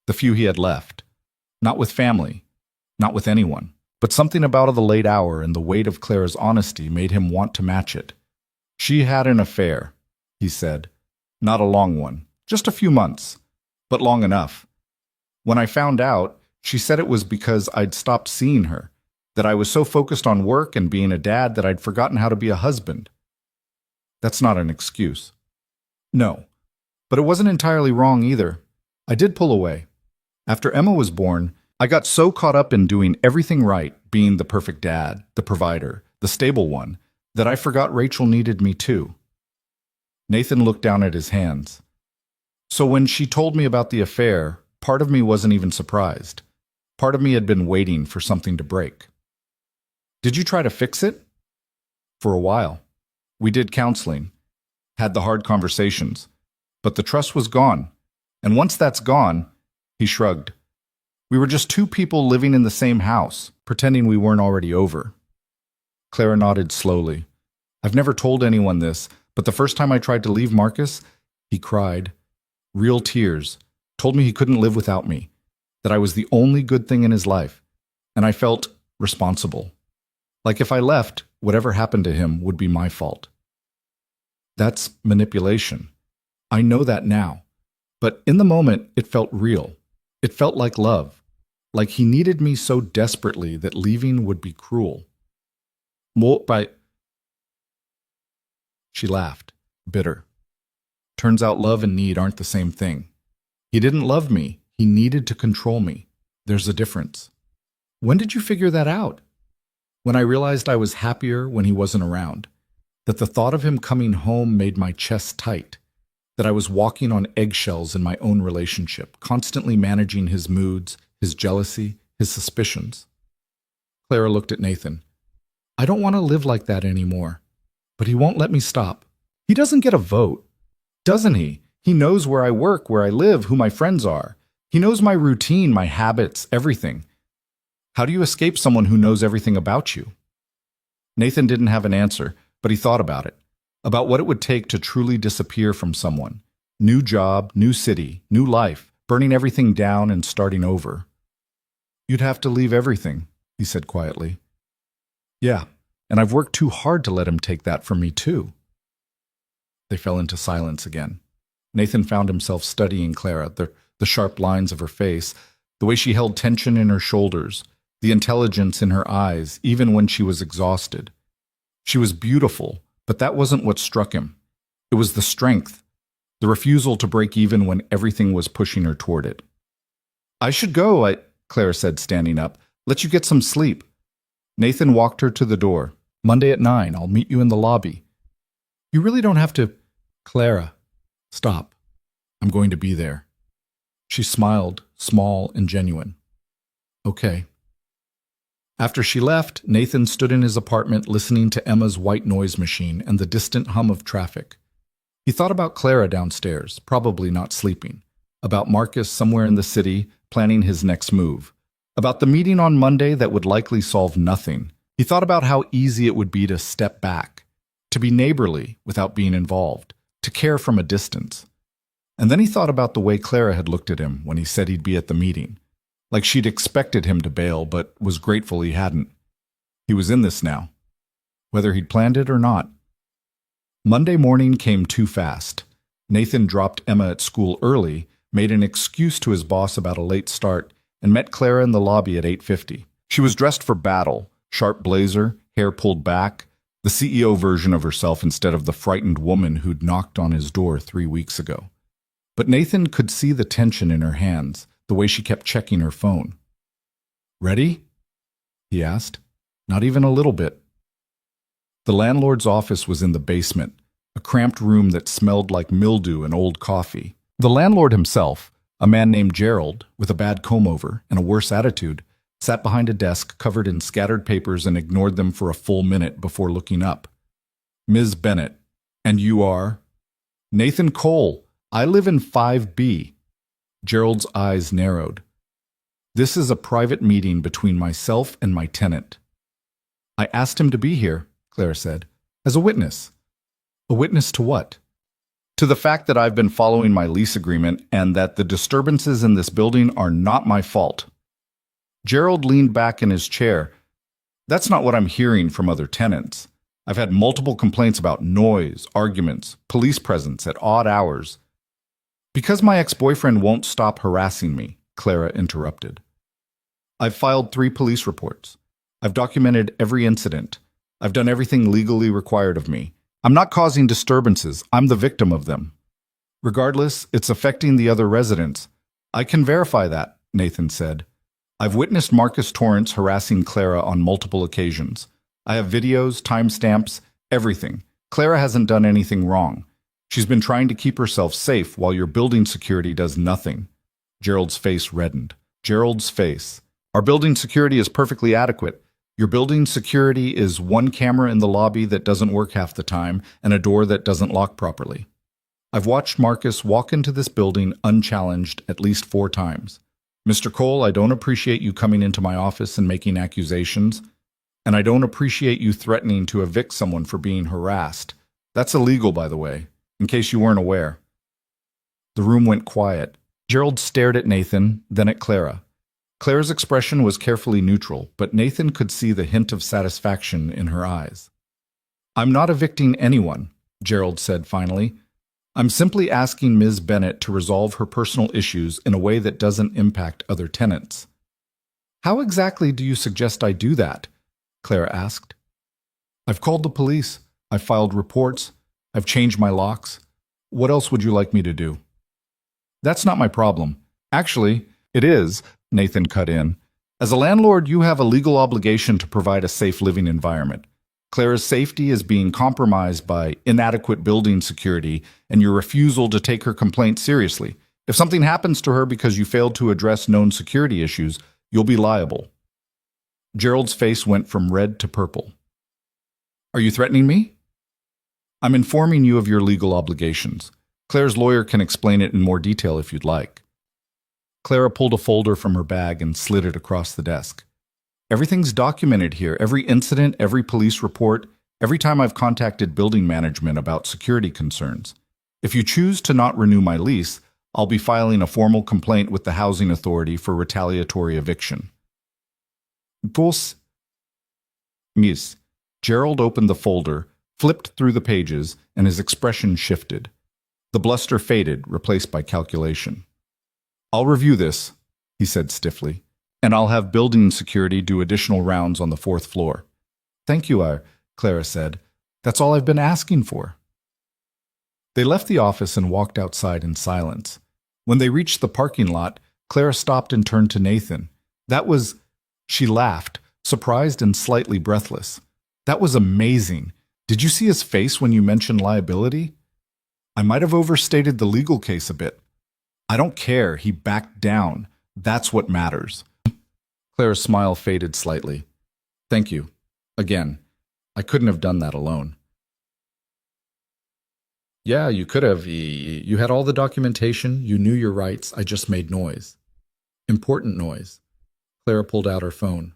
the few he had left. Not with family. Not with anyone. But something about the late hour and the weight of Clara's honesty made him want to match it. She had an affair, he said. Not a long one. Just a few months. But long enough. When I found out, she said it was because I'd stopped seeing her, that I was so focused on work and being a dad that I'd forgotten how to be a husband. That's not an excuse. No, but it wasn't entirely wrong either. I did pull away. After Emma was born, I got so caught up in doing everything right, being the perfect dad, the provider, the stable one, that I forgot Rachel needed me too. Nathan looked down at his hands. So when she told me about the affair, part of me wasn't even surprised. Part of me had been waiting for something to break. Did you try to fix it? For a while. We did counseling, had the hard conversations, but the trust was gone. And once that's gone, he shrugged. We were just two people living in the same house, pretending we weren't already over. Clara nodded slowly. I've never told anyone this, but the first time I tried to leave Marcus, he cried. Real tears. Told me he couldn't live without me, that I was the only good thing in his life, and I felt responsible. Like if I left, whatever happened to him would be my fault. That's manipulation. I know that now. But in the moment, it felt real. It felt like love. Like he needed me so desperately that leaving would be cruel. She laughed, bitter. Turns out love and need aren't the same thing. He didn't love me. He needed to control me. There's a difference. When did you figure that out? When I realized I was happier when he wasn't around. That the thought of him coming home made my chest tight. That I was walking on eggshells in my own relationship, constantly managing his moods, his jealousy, his suspicions. Clara looked at Nathan. I don't want to live like that anymore. But he won't let me stop. He doesn't get a vote. Doesn't he? He knows where I work, where I live, who my friends are. He knows my routine, my habits, everything. How do you escape someone who knows everything about you? Nathan didn't have an answer, but he thought about it, about what it would take to truly disappear from someone. New job, new city, new life, burning everything down and starting over. You'd have to leave everything, he said quietly. Yeah, and I've worked too hard to let him take that from me too. They fell into silence again. Nathan found himself studying Clara, the sharp lines of her face, the way she held tension in her shoulders, the intelligence in her eyes, even when she was exhausted. She was beautiful, but that wasn't what struck him. It was the strength, the refusal to break even when everything was pushing her toward it. I should go, Clara said, standing up. Let you get some sleep. Nathan walked her to the door. Monday at 9, I'll meet you in the lobby. You really don't have to. Clara, stop. I'm going to be there. She smiled, small and genuine. Okay. After she left, Nathan stood in his apartment listening to Emma's white noise machine and the distant hum of traffic. He thought about Clara downstairs, probably not sleeping, about Marcus somewhere in the city, planning his next move, about the meeting on Monday that would likely solve nothing. He thought about how easy it would be to step back, to be neighborly without being involved, to care from a distance. And then he thought about the way Clara had looked at him when he said he'd be at the meeting, like she'd expected him to bail but was grateful he hadn't. He was in this now, whether he'd planned it or not. Monday morning came too fast. Nathan dropped Emma at school early, made an excuse to his boss about a late start, and met Clara in the lobby at 8:50. She was dressed for battle, sharp blazer, hair pulled back, the CEO version of herself instead of the frightened woman who'd knocked on his door 3 weeks ago. But Nathan could see the tension in her hands, the way she kept checking her phone. Ready? He asked. Not even a little bit. The landlord's office was in the basement, a cramped room that smelled like mildew and old coffee. The landlord himself, a man named Gerald, with a bad comb-over and a worse attitude, sat behind a desk covered in scattered papers and ignored them for a full minute before looking up. Ms. Bennett, and you are? Nathan Cole. I live in 5B. Gerald's eyes narrowed. This is a private meeting between myself and my tenant. I asked him to be here, Clara said, as a witness. A witness to what? To the fact that I've been following my lease agreement and that the disturbances in this building are not my fault. Gerald leaned back in his chair. That's not what I'm hearing from other tenants. I've had multiple complaints about noise, arguments, police presence at odd hours. Because my ex-boyfriend won't stop harassing me, Clara interrupted. I've filed 3 police reports. I've documented every incident. I've done everything legally required of me. I'm not causing disturbances. I'm the victim of them. Regardless, it's affecting the other residents. I can verify that, Nathan said. I've witnessed Marcus Torrance harassing Clara on multiple occasions. I have videos, timestamps, everything. Clara hasn't done anything wrong. She's been trying to keep herself safe while your building security does nothing. Gerald's face reddened. Gerald's face. Our building security is perfectly adequate. Your building security is 1 camera in the lobby that doesn't work half the time and a door that doesn't lock properly. I've watched Marcus walk into this building unchallenged at least 4 times. Mr. Cole, I don't appreciate you coming into my office and making accusations, and I don't appreciate you threatening to evict someone for being harassed. That's illegal, by the way, in case you weren't aware. The room went quiet. Gerald stared at Nathan, then at Clara. Clara's expression was carefully neutral, but Nathan could see the hint of satisfaction in her eyes. I'm not evicting anyone, Gerald said finally. I'm simply asking Ms. Bennett to resolve her personal issues in a way that doesn't impact other tenants. How exactly do you suggest I do that? Clara asked. I've called the police. I've filed reports. I've changed my locks. What else would you like me to do? That's not my problem. Actually, it is, Nathan cut in. As a landlord, you have a legal obligation to provide a safe living environment. Clara's safety is being compromised by inadequate building security and your refusal to take her complaint seriously. If something happens to her because you failed to address known security issues, you'll be liable. Gerald's face went from red to purple. Are you threatening me? I'm informing you of your legal obligations. Claire's lawyer can explain it in more detail if you'd like. Clara pulled a folder from her bag and slid it across the desk. Everything's documented here, every incident, every police report, every time I've contacted building management about security concerns. If you choose to not renew my lease, I'll be filing a formal complaint with the housing authority for retaliatory eviction. Boss, Miss. Gerald opened the folder, flipped through the pages, and his expression shifted. The bluster faded, replaced by calculation. I'll review this, he said stiffly, and I'll have building security do additional rounds on the 4th floor. Thank you, Clara said. That's all I've been asking for. They left the office and walked outside in silence. When they reached the parking lot, Clara stopped and turned to Nathan. She laughed, surprised and slightly breathless. That was amazing. Did you see his face when you mentioned liability? I might have overstated the legal case a bit. I don't care. He backed down. That's what matters. Clara's smile faded slightly. Thank you. Again, I couldn't have done that alone. Yeah, you could have. You had all the documentation. You knew your rights. I just made noise. Important noise. Clara pulled out her phone.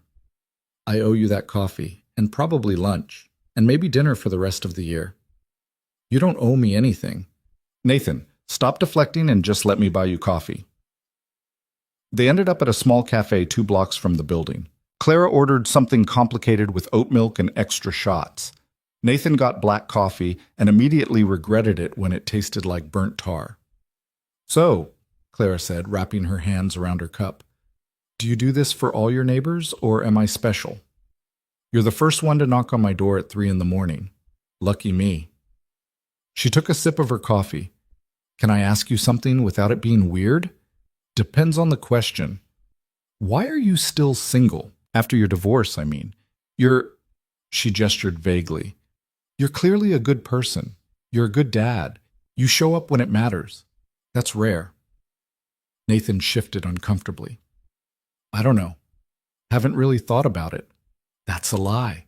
I owe you that coffee, and probably lunch, and maybe dinner for the rest of the year. You don't owe me anything. Nathan, stop deflecting and just let me buy you coffee. They ended up at a small cafe 2 blocks from the building. Clara ordered something complicated with oat milk and extra shots. Nathan got black coffee and immediately regretted it when it tasted like burnt tar. So, Clara said, wrapping her hands around her cup, do you do this for all your neighbors, or am I special? You're the first one to knock on my door at 3 a.m. Lucky me. She took a sip of her coffee. Can I ask you something without it being weird? Depends on the question. Why are you still single? After your divorce, I mean. She gestured vaguely. You're clearly a good person. You're a good dad. You show up when it matters. That's rare. Nathan shifted uncomfortably. I don't know. Haven't really thought about it. That's a lie.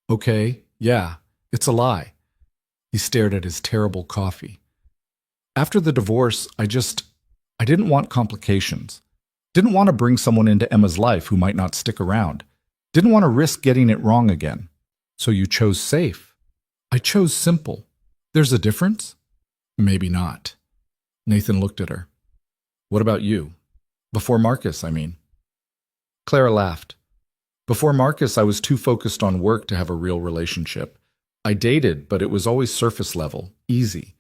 Okay, yeah, it's a lie. He stared at his terrible coffee. After the divorce, I didn't want complications. Didn't want to bring someone into Emma's life who might not stick around. Didn't want to risk getting it wrong again. So you chose safe. I chose simple. There's a difference? Maybe not. Nathan looked at her. What about you? Before Marcus, I mean. Clara laughed. Before Marcus, I was too focused on work to have a real relationship. I dated, but it was always surface level, easy.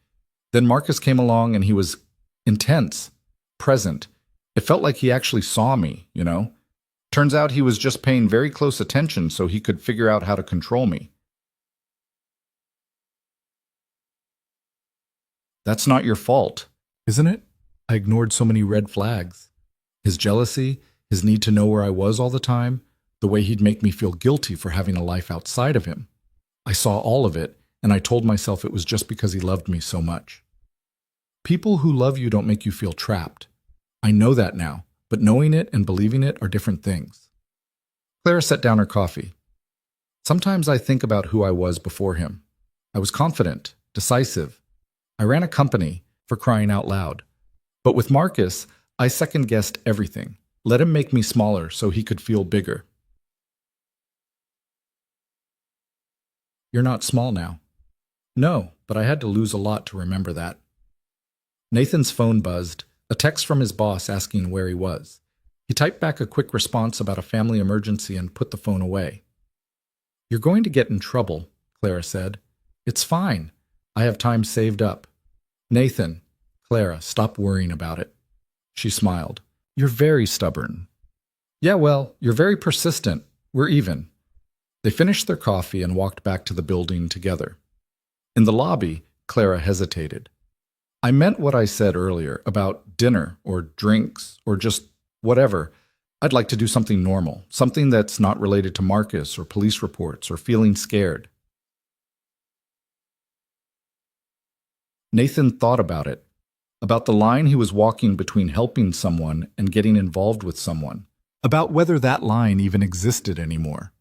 Then Marcus came along and he was intense, present. It felt like he actually saw me, you know? Turns out he was just paying very close attention so he could figure out how to control me. That's not your fault, isn't it? I ignored so many red flags. His jealousy, his need to know where I was all the time, the way he'd make me feel guilty for having a life outside of him. I saw all of it, and I told myself it was just because he loved me so much. People who love you don't make you feel trapped. I know that now, but knowing it and believing it are different things. Clara set down her coffee. Sometimes I think about who I was before him. I was confident, decisive. I ran a company, for crying out loud. But with Marcus, I second-guessed everything, let him make me smaller so he could feel bigger. You're not small now. No, but I had to lose a lot to remember that. Nathan's phone buzzed, a text from his boss asking where he was. He typed back a quick response about a family emergency and put the phone away. You're going to get in trouble, Clara said. It's fine. I have time saved up. Nathan, Clara, stop worrying about it. She smiled. You're very stubborn. Yeah, well, you're very persistent. We're even. They finished their coffee and walked back to the building together. In the lobby, Clara hesitated. I meant what I said earlier about dinner or drinks or just whatever. I'd like to do something normal, something that's not related to Marcus or police reports or feeling scared. Nathan thought about it, about the line he was walking between helping someone and getting involved with someone, about whether that line even existed anymore.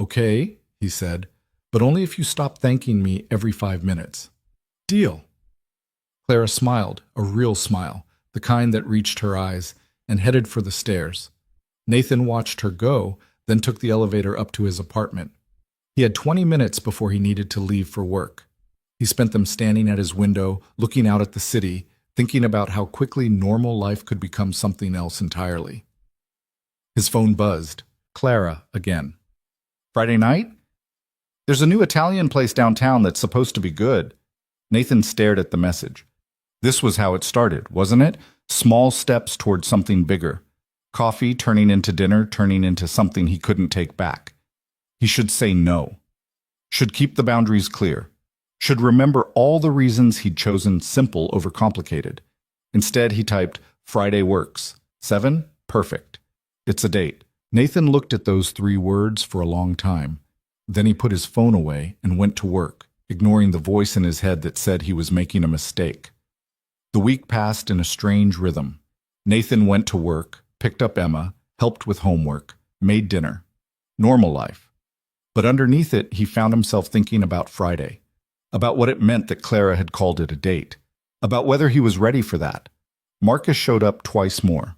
Okay, he said, but only if you stop thanking me every 5 minutes. Deal. Clara smiled, a real smile, the kind that reached her eyes, and headed for the stairs. Nathan watched her go, then took the elevator up to his apartment. He had 20 minutes before he needed to leave for work. He spent them standing at his window, looking out at the city, thinking about how quickly normal life could become something else entirely. His phone buzzed. Clara again. Friday night? There's a new Italian place downtown that's supposed to be good. Nathan stared at the message. This was how it started, wasn't it? Small steps toward something bigger. Coffee turning into dinner, turning into something he couldn't take back. He should say no. Should keep the boundaries clear. Should remember all the reasons he'd chosen simple over complicated. Instead, he typed, Friday works. 7? Perfect. It's a date. Nathan looked at those 3 words for a long time. Then he put his phone away and went to work, ignoring the voice in his head that said he was making a mistake. The week passed in a strange rhythm. Nathan went to work, picked up Emma, helped with homework, made dinner. Normal life. But underneath it, he found himself thinking about Friday, about what it meant that Clara had called it a date, about whether he was ready for that. Marcus showed up twice more.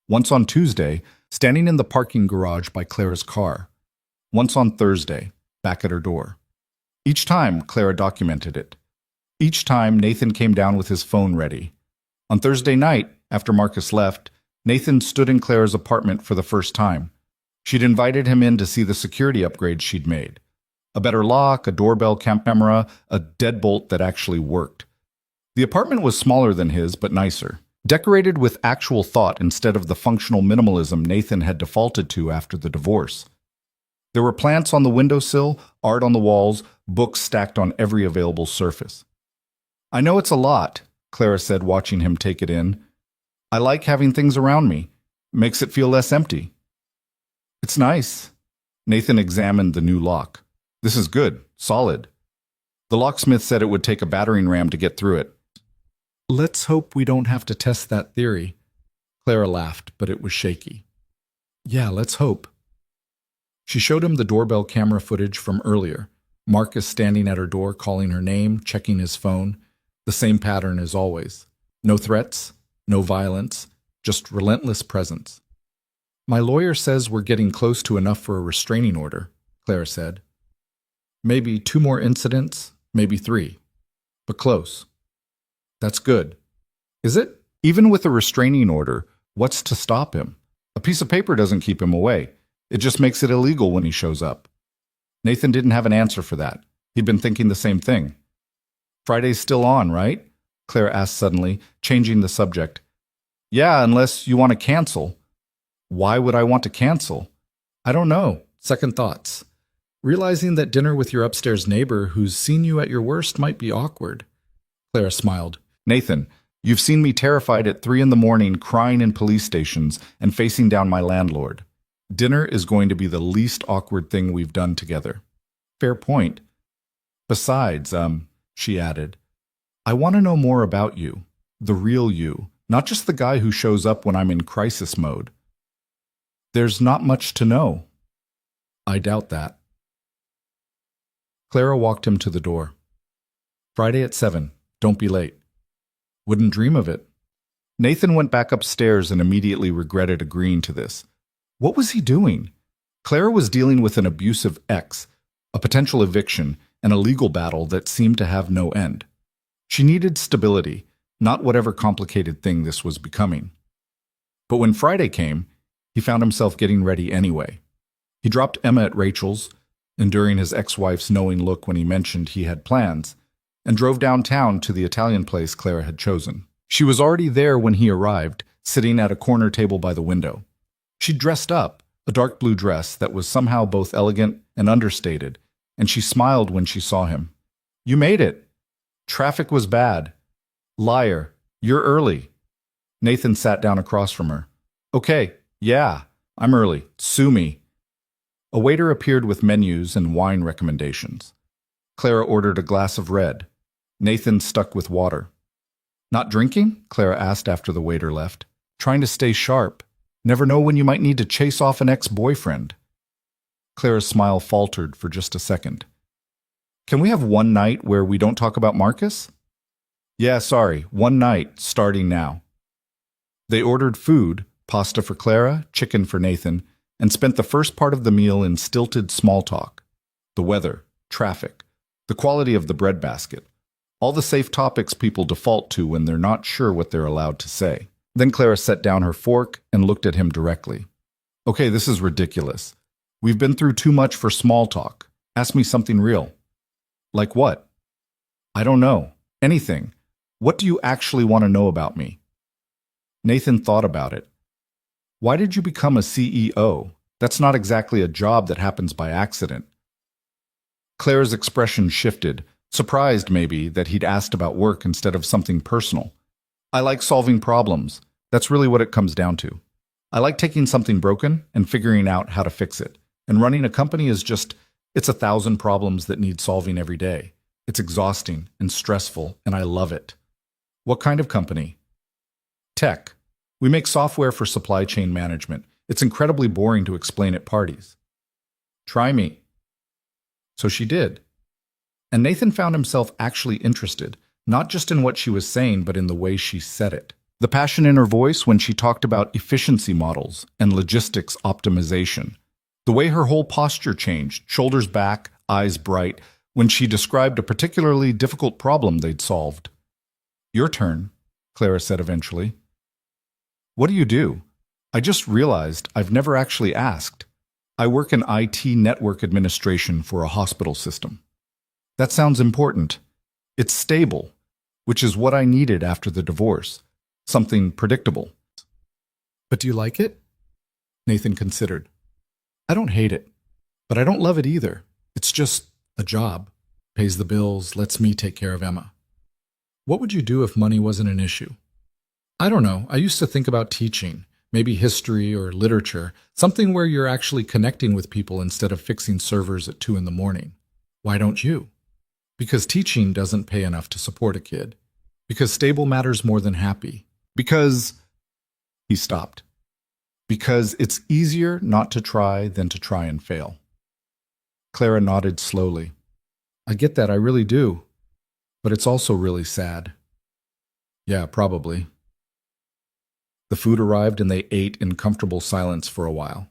Once on Tuesday, standing in the parking garage by Clara's car. Once on Thursday, back at her door. Each time, Clara documented it. Each time, Nathan came down with his phone ready. On Thursday night, after Marcus left, Nathan stood in Clara's apartment for the first time. She'd invited him in to see the security upgrades she'd made. A better lock, a doorbell camera, a deadbolt that actually worked. The apartment was smaller than his, but nicer. Decorated with actual thought instead of the functional minimalism Nathan had defaulted to after the divorce. There were plants on the windowsill, art on the walls, books stacked on every available surface. I know it's a lot, Clara said, watching him take it in. I like having things around me. Makes it feel less empty. It's nice. Nathan examined the new lock. This is good, solid. The locksmith said it would take a battering ram to get through it. Let's hope we don't have to test that theory. Clara laughed, but it was shaky. Yeah, let's hope. She showed him the doorbell camera footage from earlier. Marcus standing at her door, calling her name, checking his phone. The same pattern as always. No threats, no violence, just relentless presence. My lawyer says we're getting close to enough for a restraining order, Clara said. Maybe 2 more incidents, maybe 3. But close. That's good. Is it? Even with a restraining order, what's to stop him? A piece of paper doesn't keep him away. It just makes it illegal when he shows up. Nathan didn't have an answer for that. He'd been thinking the same thing. Friday's still on, right? Claire asked suddenly, changing the subject. Yeah, unless you want to cancel. Why would I want to cancel? I don't know. Second thoughts. Realizing that dinner with your upstairs neighbor who's seen you at your worst might be awkward. Clara smiled. Nathan, you've seen me terrified at 3 a.m, crying in police stations and facing down my landlord. Dinner is going to be the least awkward thing we've done together. Fair point. Besides, she added, I want to know more about you, the real you, not just the guy who shows up when I'm in crisis mode. There's not much to know. I doubt that. Clara walked him to the door. Friday at 7. Don't be late. Wouldn't dream of it. Nathan went back upstairs and immediately regretted agreeing to this. What was he doing? Clara was dealing with an abusive ex, a potential eviction, and a legal battle that seemed to have no end. She needed stability, not whatever complicated thing this was becoming. But when Friday came, he found himself getting ready anyway. He dropped Emma at Rachel's, enduring his ex-wife's knowing look when he mentioned he had plans, and drove downtown to the Italian place Clara had chosen. She was already there when he arrived, sitting at a corner table by the window. She'd dressed up, a dark blue dress that was somehow both elegant and understated, and she smiled when she saw him. You made it. Traffic was bad. Liar, you're early. Nathan sat down across from her. Okay, yeah, I'm early. Sue me. A waiter appeared with menus and wine recommendations. Clara ordered a glass of red. Nathan stuck with water. Not drinking? Clara asked after the waiter left. Trying to stay sharp. Never know when you might need to chase off an ex-boyfriend. Clara's smile faltered for just a second. Can we have one night where we don't talk about Marcus? Yeah, sorry, one night, starting now. They ordered food, pasta for Clara, chicken for Nathan, and spent the first part of the meal in stilted small talk. The weather, traffic, the quality of the breadbasket, all the safe topics people default to when they're not sure what they're allowed to say. Then Clara set down her fork and looked at him directly. Okay, this is ridiculous. We've been through too much for small talk. Ask me something real. Like what? I don't know. Anything. What do you actually want to know about me? Nathan thought about it. Why did you become a CEO? That's not exactly a job that happens by accident. Claire's expression shifted, surprised maybe that he'd asked about work instead of something personal. I like solving problems. That's really what it comes down to. I like taking something broken and figuring out how to fix it. And running a company is it's 1,000 problems that need solving every day. It's exhausting and stressful, and I love it. What kind of company? Tech. We make software for supply chain management. It's incredibly boring to explain at parties. Try me. So she did. And Nathan found himself actually interested, not just in what she was saying, but in the way she said it. The passion in her voice when she talked about efficiency models and logistics optimization. The way her whole posture changed, shoulders back, eyes bright, when she described a particularly difficult problem they'd solved. Your turn, Clara said eventually. What do you do? I just realized I've never actually asked. I work in IT network administration for a hospital system. That sounds important. It's stable, which is what I needed after the divorce. Something predictable. But do you like it? Nathan considered. I don't hate it, but I don't love it either. It's just a job. Pays the bills, lets me take care of Emma. What would you do if money wasn't an issue? I don't know. I used to think about teaching, maybe history or literature, something where you're actually connecting with people instead of fixing servers at 2 in the morning. Why don't you? Because teaching doesn't pay enough to support a kid. Because stable matters more than happy. Because... He stopped. Because it's easier not to try than to try and fail. Clara nodded slowly. I get that, I really do. But it's also really sad. Yeah, probably. The food arrived and they ate in comfortable silence for a while.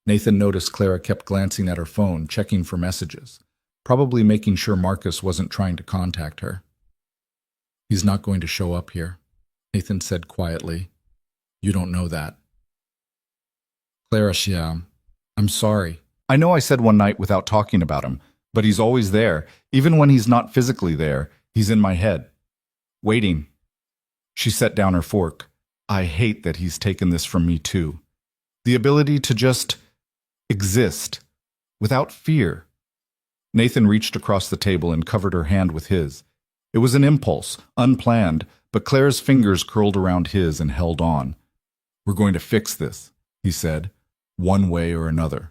Nathan noticed Clara kept glancing at her phone, checking for messages, probably making sure Marcus wasn't trying to contact her. He's not going to show up here, Nathan said quietly. You don't know that. Clara, I'm sorry. I know I said one night without talking about him, but he's always there. Even when he's not physically there, he's in my head. Waiting. She set down her fork. I hate that he's taken this from me too. The ability to just exist without fear. Nathan reached across the table and covered her hand with his. It was an impulse, unplanned, but Claire's fingers curled around his and held on. We're going to fix this, he said, one way or another.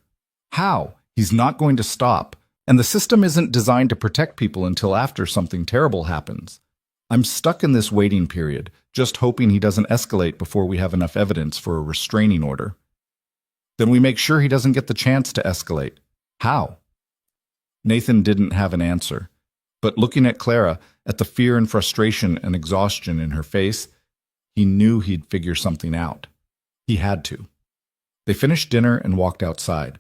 How? He's not going to stop, and the system isn't designed to protect people until after something terrible happens. I'm stuck in this waiting period, just hoping he doesn't escalate before we have enough evidence for a restraining order. Then we make sure he doesn't get the chance to escalate. How? Nathan didn't have an answer, but looking at Clara, at the fear and frustration and exhaustion in her face, he knew he'd figure something out. He had to. They finished dinner and walked outside.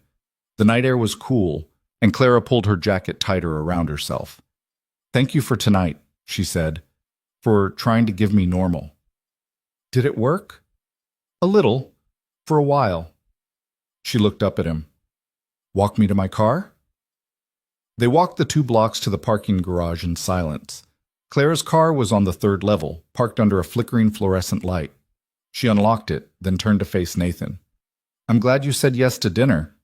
The night air was cool, and Clara pulled her jacket tighter around herself. Thank you for tonight, she said, for trying to give me normal. Did it work? A little, for a while. She looked up at him. Walk me to my car? They walked the 2 blocks to the parking garage in silence. Clara's car was on the 3rd level, parked under a flickering fluorescent light. She unlocked it, then turned to face Nathan. I'm glad you said yes to dinner.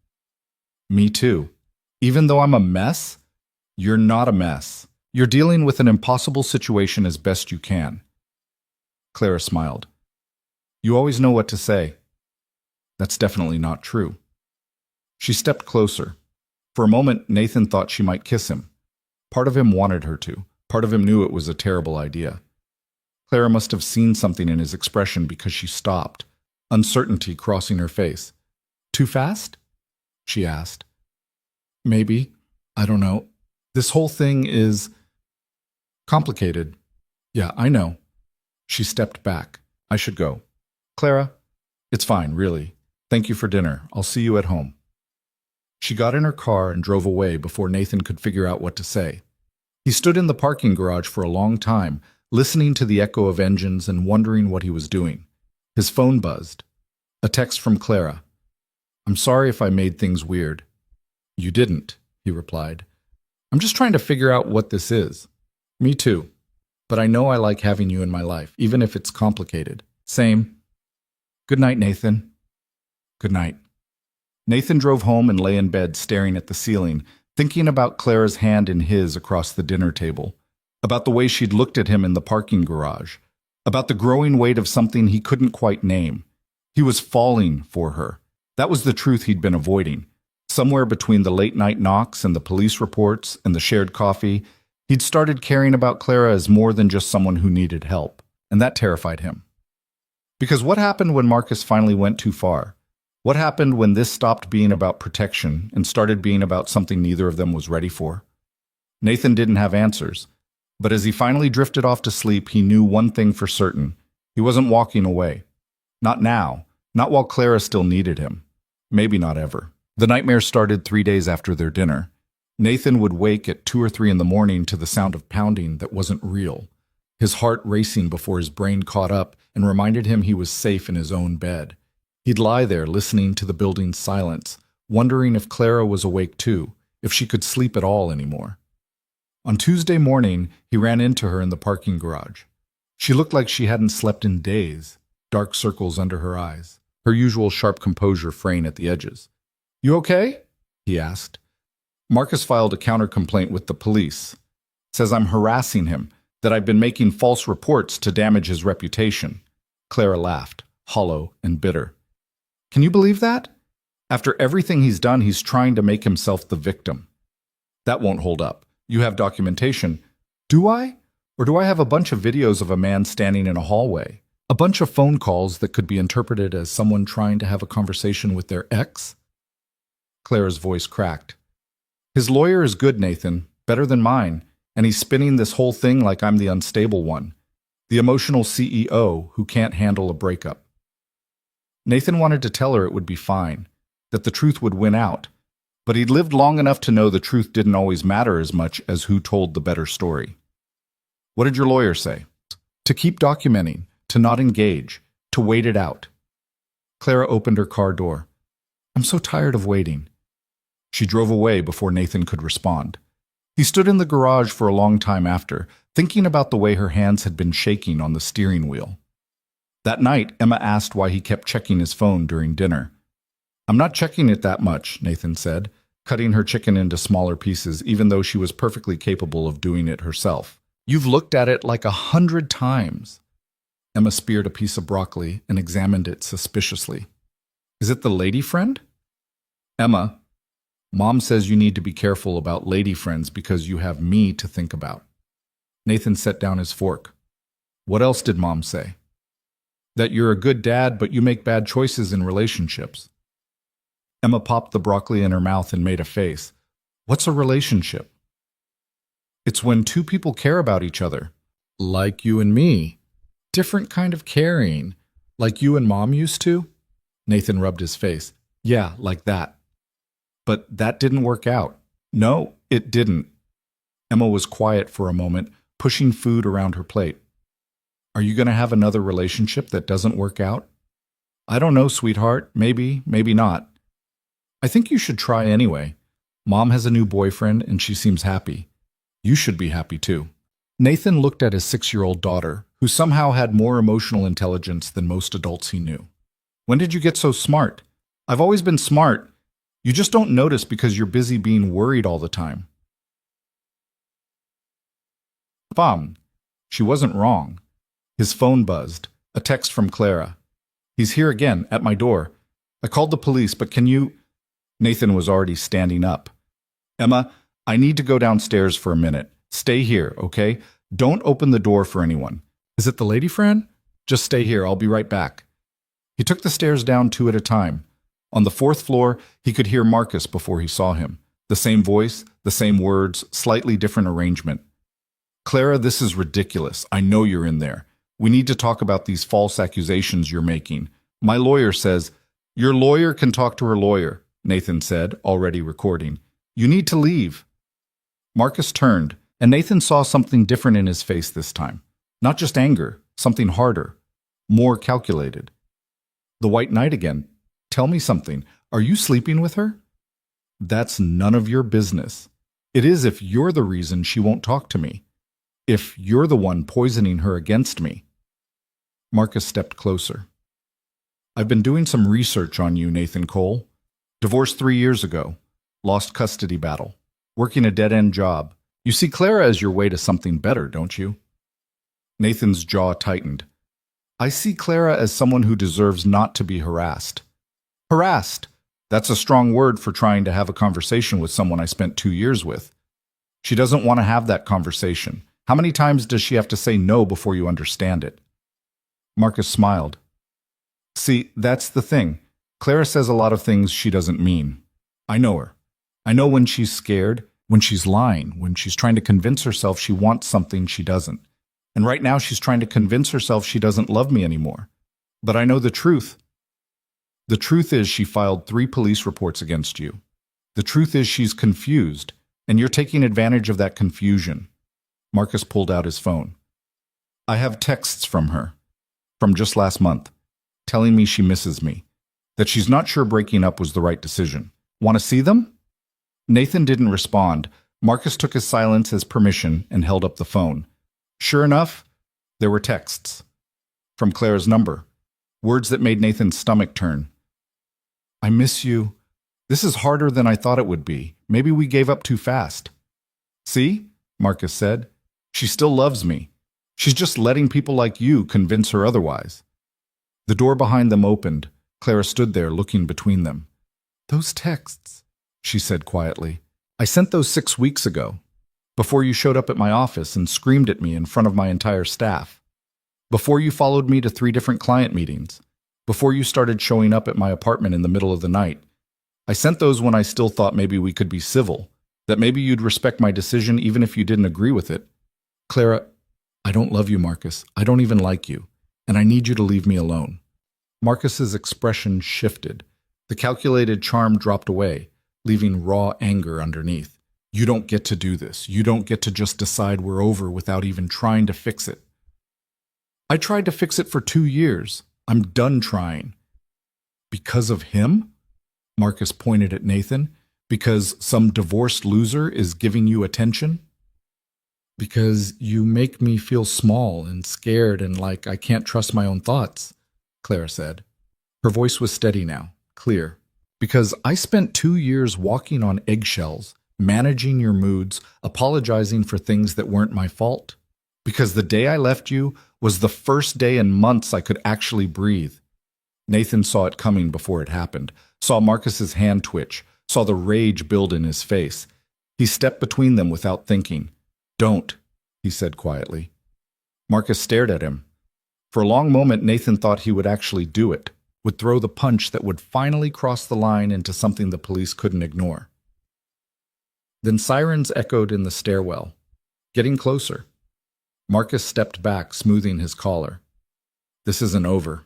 Me too. Even though I'm a mess? You're not a mess. You're dealing with an impossible situation as best you can. Clara smiled. You always know what to say. That's definitely not true. She stepped closer. For a moment, Nathan thought she might kiss him. Part of him wanted her to. Part of him knew it was a terrible idea. Clara must have seen something in his expression because she stopped, uncertainty crossing her face. Too fast? She asked. Maybe. I don't know. This whole thing is complicated. Yeah, I know. She stepped back. I should go. Clara? It's fine, really. Thank you for dinner. I'll see you at home. She got in her car and drove away before Nathan could figure out what to say. He stood in the parking garage for a long time, listening to the echo of engines and wondering what he was doing. His phone buzzed. A text from Clara. I'm sorry if I made things weird. You didn't, he replied. I'm just trying to figure out what this is. Me too. But I know I like having you in my life, even if it's complicated. Same. Good night, Nathan. Good night. Nathan drove home and lay in bed staring at the ceiling, thinking about Clara's hand in his across the dinner table, about the way she'd looked at him in the parking garage, about the growing weight of something he couldn't quite name. He was falling for her. That was the truth he'd been avoiding. Somewhere between the late-night knocks and the police reports and the shared coffee, he'd started caring about Clara as more than just someone who needed help, and that terrified him. Because what happened when Marcus finally went too far? What happened when this stopped being about protection and started being about something neither of them was ready for? Nathan didn't have answers, but as he finally drifted off to sleep, he knew one thing for certain. He wasn't walking away. Not now, not while Clara still needed him. Maybe not ever. The nightmare started 3 days after their dinner. Nathan would wake at 2 or 3 in the morning to the sound of pounding that wasn't real, his heart racing before his brain caught up and reminded him he was safe in his own bed. He'd lie there listening to the building's silence, wondering if Clara was awake too, if she could sleep at all anymore. On Tuesday morning, he ran into her in the parking garage. She looked like she hadn't slept in days, dark circles under her eyes, her usual sharp composure fraying at the edges. You okay? He asked. Marcus filed a counter-complaint with the police. Says I'm harassing him, that I've been making false reports to damage his reputation. Clara laughed, hollow and bitter. Can you believe that? After everything he's done, he's trying to make himself the victim. That won't hold up. You have documentation. Do I? Or do I have a bunch of videos of a man standing in a hallway? A bunch of phone calls that could be interpreted as someone trying to have a conversation with their ex? Clara's voice cracked. His lawyer is good, Nathan, better than mine, and he's spinning this whole thing like I'm the unstable one, the emotional CEO who can't handle a breakup. Nathan wanted to tell her it would be fine, that the truth would win out, but he'd lived long enough to know the truth didn't always matter as much as who told the better story. What did your lawyer say? To keep documenting, to not engage, to wait it out. Clara opened her car door. I'm so tired of waiting. She drove away before Nathan could respond. He stood in the garage for a long time after, thinking about the way her hands had been shaking on the steering wheel. That night, Emma asked why he kept checking his phone during dinner. I'm not checking it that much, Nathan said, cutting her chicken into smaller pieces even though she was perfectly capable of doing it herself. You've looked at it like 100 times. Emma speared a piece of broccoli and examined it suspiciously. Is it the lady friend? Emma, Mom says you need to be careful about lady friends because you have me to think about. Nathan set down his fork. What else did Mom say? That you're a good dad, but you make bad choices in relationships. Emma popped the broccoli in her mouth and made a face. What's a relationship? It's when two people care about each other. Like you and me. Different kind of caring. Like you and Mom used to? Nathan rubbed his face. Yeah, like that. But that didn't work out. No, it didn't. Emma was quiet for a moment, pushing food around her plate. Are you going to have another relationship that doesn't work out? I don't know, sweetheart. Maybe, maybe not. I think you should try anyway. Mom has a new boyfriend and she seems happy. You should be happy too. Nathan looked at his 6-year-old daughter, who somehow had more emotional intelligence than most adults he knew. When did you get so smart? I've always been smart. You just don't notice because you're busy being worried all the time. Mom, she wasn't wrong. His phone buzzed. A text from Clara. He's here again, at my door. I called the police, but can you... Nathan was already standing up. Emma, I need to go downstairs for a minute. Stay here, okay? Don't open the door for anyone. Is it the lady friend? Just stay here, I'll be right back. He took the stairs down 2 at a time. On the 4th floor, he could hear Marcus before he saw him. The same voice, the same words, slightly different arrangement. Clara, this is ridiculous. I know you're in there. We need to talk about these false accusations you're making. My lawyer says, your lawyer can talk to her lawyer, Nathan said, already recording. You need to leave. Marcus turned, and Nathan saw something different in his face this time. Not just anger, something harder, more calculated. The White Knight again. Tell me something. Are you sleeping with her? That's none of your business. It is if you're the reason she won't talk to me. If you're the one poisoning her against me. Marcus stepped closer. I've been doing some research on you, Nathan Cole. Divorced 3 years ago. Lost custody battle. Working a dead-end job. You see Clara as your way to something better, don't you? Nathan's jaw tightened. I see Clara as someone who deserves not to be harassed. Harassed? That's a strong word for trying to have a conversation with someone I spent 2 years with. She doesn't want to have that conversation. How many times does she have to say no before you understand it? Marcus smiled. See, that's the thing. Clara says a lot of things she doesn't mean. I know her. I know when she's scared, when she's lying, when she's trying to convince herself she wants something she doesn't. And right now she's trying to convince herself she doesn't love me anymore. But I know the truth. The truth is she filed 3 police reports against you. The truth is she's confused, and you're taking advantage of that confusion. Marcus pulled out his phone. I have texts from her, from just last month, telling me she misses me, that she's not sure breaking up was the right decision. Want to see them? Nathan didn't respond. Marcus took his silence as permission and held up the phone. Sure enough, there were texts. From Clara's number. Words that made Nathan's stomach turn. I miss you. This is harder than I thought it would be. Maybe we gave up too fast. See? Marcus said. She still loves me. She's just letting people like you convince her otherwise. The door behind them opened. Clara stood there looking between them. Those texts, she said quietly. I sent those 6 weeks ago, before you showed up at my office and screamed at me in front of my entire staff. Before you followed me to 3 different client meetings. Before you started showing up at my apartment in the middle of the night. I sent those when I still thought maybe we could be civil, that maybe you'd respect my decision even if you didn't agree with it. Clara, I don't love you, Marcus. I don't even like you, and I need you to leave me alone. Marcus's expression shifted. The calculated charm dropped away, leaving raw anger underneath. You don't get to do this. You don't get to just decide we're over without even trying to fix it. I tried to fix it for 2 years. I'm done trying. Because of him? Marcus pointed at Nathan. Because some divorced loser is giving you attention? Because you make me feel small and scared and like I can't trust my own thoughts, Clara said. Her voice was steady now, clear. Because I spent 2 years walking on eggshells, managing your moods, apologizing for things that weren't my fault. Because the day I left you was the first day in months I could actually breathe. Nathan saw it coming before it happened, saw Marcus's hand twitch, saw the rage build in his face. He stepped between them without thinking. Don't, he said quietly. Marcus stared at him. For a long moment, Nathan thought he would actually do it, would throw the punch that would finally cross the line into something the police couldn't ignore. Then sirens echoed in the stairwell, getting closer. Marcus stepped back, smoothing his collar. This isn't over.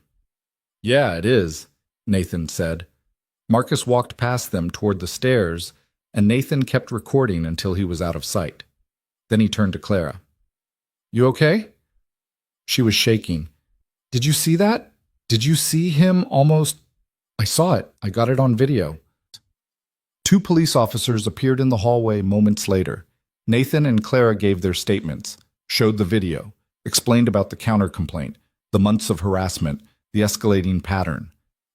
Yeah, it is, Nathan said. Marcus walked past them toward the stairs, and Nathan kept recording until he was out of sight. Then he turned to Clara. You okay? She was shaking. Did you see that? Did you see him almost... I saw it. I got it on video. 2 police officers appeared in the hallway moments later. Nathan and Clara gave their statements, showed the video, explained about the counter-complaint, the months of harassment, the escalating pattern.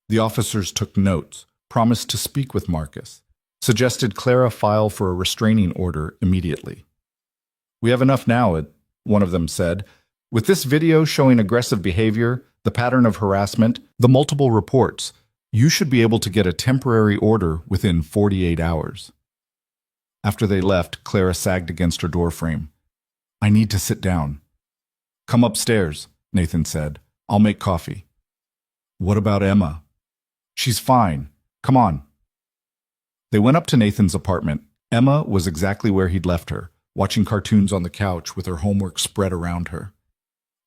The officers took notes, promised to speak with Marcus, suggested Clara file for a restraining order immediately. We have enough now, one of them said. With this video showing aggressive behavior, the pattern of harassment, the multiple reports, you should be able to get a temporary order within 48 hours. After they left, Clara sagged against her doorframe. I need to sit down. Come upstairs, Nathan said. I'll make coffee. What about Emma? She's fine. Come on. They went up to Nathan's apartment. Emma was exactly where he'd left her, watching cartoons on the couch with her homework spread around her.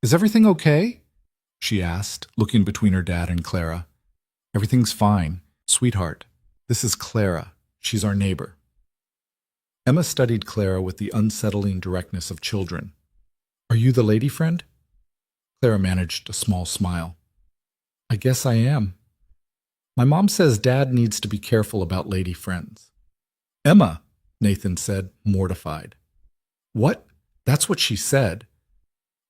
"Is everything okay?" she asked, looking between her dad and Clara. "Everything's fine, sweetheart. This is Clara. She's our neighbor." Emma studied Clara with the unsettling directness of children. "Are you the lady friend?" Clara managed a small smile. "I guess I am. My mom says Dad needs to be careful about lady friends." "Emma," Nathan said, mortified. "What? That's what she said."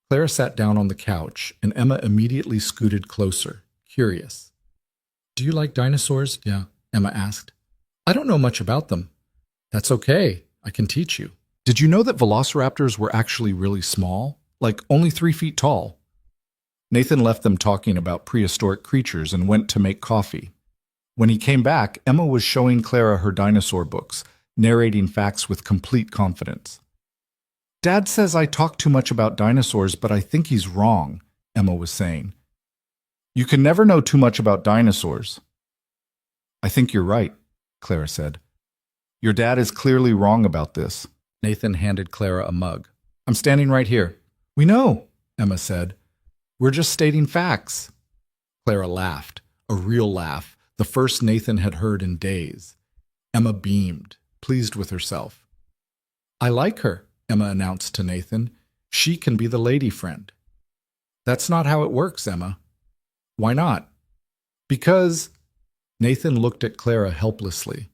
Clara sat down on the couch, and Emma immediately scooted closer, curious. "Do you like dinosaurs?" "Yeah," Emma asked. "I don't know much about them." "That's okay. I can teach you." "Did you know that velociraptors were actually really small? Like only 3 feet tall?" Nathan left them talking about prehistoric creatures and went to make coffee. When he came back, Emma was showing Clara her dinosaur books, narrating facts with complete confidence. "Dad says I talk too much about dinosaurs, but I think he's wrong," Emma was saying. "You can never know too much about dinosaurs." "I think you're right," Clara said. "Your dad is clearly wrong about this." Nathan handed Clara a mug. "I'm standing right here." "We know," Emma said. "We're just stating facts." Clara laughed, a real laugh, the first Nathan had heard in days. Emma beamed, pleased with herself. "I like her," Emma announced to Nathan. "She can be the lady friend." "That's not how it works, Emma." "Why not?" "Because—" Nathan looked at Clara helplessly.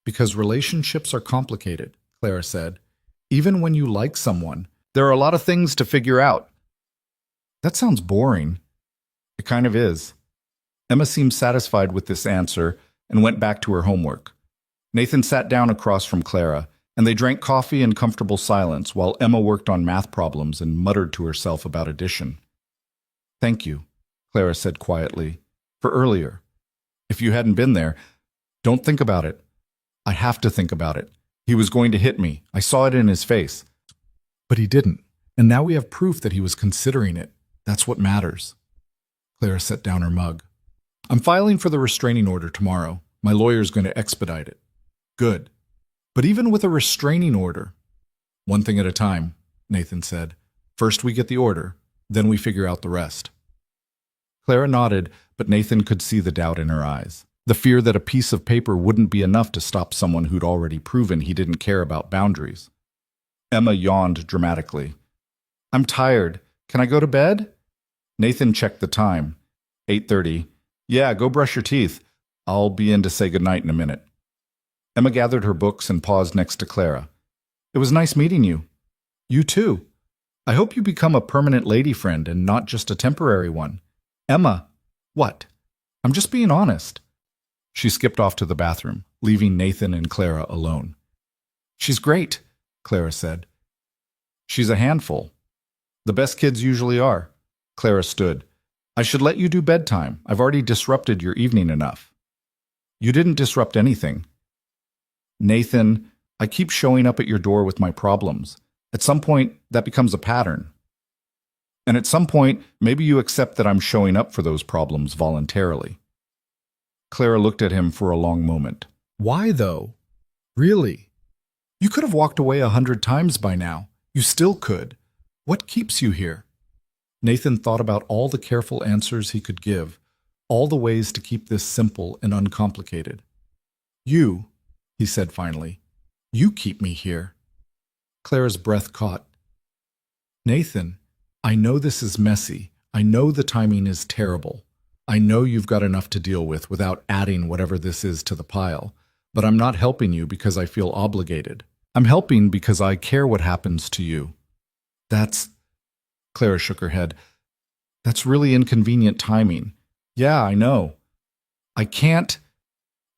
"Because relationships are complicated," Clara said. "Even when you like someone, there are a lot of things to figure out." "That sounds boring." "It kind of is." Emma seemed satisfied with this answer and went back to her homework. Nathan sat down across from Clara, and they drank coffee in comfortable silence while Emma worked on math problems and muttered to herself about addition. "Thank you," Clara said quietly, "for earlier. If you hadn't been there, don't think about it." "I have to think about it. He was going to hit me. I saw it in his face." "But he didn't, and now we have proof that he was considering it. That's what matters." Clara set down her mug. "I'm filing for the restraining order tomorrow. My lawyer's going to expedite it." "Good. But even with a restraining order—" "One thing at a time," Nathan said. "First we get the order, then we figure out the rest." Clara nodded, but Nathan could see the doubt in her eyes. The fear that a piece of paper wouldn't be enough to stop someone who'd already proven he didn't care about boundaries. Emma yawned dramatically. "I'm tired. Can I go to bed?" Nathan checked the time. 8:30. "Yeah, go brush your teeth. I'll be in to say goodnight in a minute." Emma gathered her books and paused next to Clara. "It was nice meeting you." "You too. I hope you become a permanent lady friend and not just a temporary one." "Emma." "What?" "I'm just being honest." She skipped off to the bathroom, leaving Nathan and Clara alone. "She's great," Clara said. "She's a handful. The best kids usually are." Clara stood. "I should let you do bedtime. I've already disrupted your evening enough." "You didn't disrupt anything." "Nathan, I keep showing up at your door with my problems. At some point, that becomes a pattern. And at some point, maybe you accept that I'm showing up for those problems voluntarily." Clara looked at him for a long moment. "Why, though? Really? You could have walked away 100 times by now. You still could. What keeps you here?" Nathan thought about all the careful answers he could give, all the ways to keep this simple and uncomplicated. "You," he said finally, "you keep me here." Clara's breath caught. "Nathan, I know this is messy. I know the timing is terrible. I know you've got enough to deal with without adding whatever this is to the pile, but I'm not helping you because I feel obligated. I'm helping because I care what happens to you." "That's—" Clara shook her head. "That's really inconvenient timing." "Yeah, I know. I can't.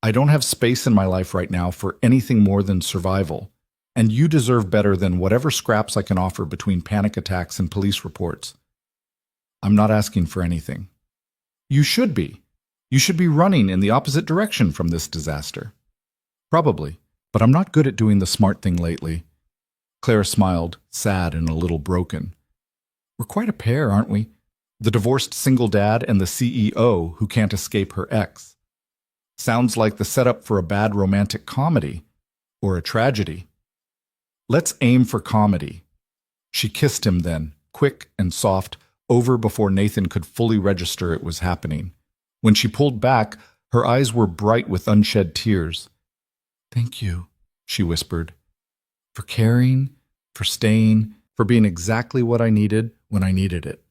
I don't have space in my life right now for anything more than survival. And you deserve better than whatever scraps I can offer between panic attacks and police reports. I'm not asking for anything." "You should be. You should be running in the opposite direction from this disaster." "Probably, but I'm not good at doing the smart thing lately." Clara smiled, sad and a little broken. "We're quite a pair, aren't we? The divorced single dad and the CEO who can't escape her ex. Sounds like the setup for a bad romantic comedy. Or a tragedy." Let's aim for comedy. She kissed him then, quick and soft, over before Nathan could fully register it was happening. When she pulled back, her eyes were bright with unshed tears. "Thank you," she whispered, "for caring, for staying, for being exactly what I needed when I needed it."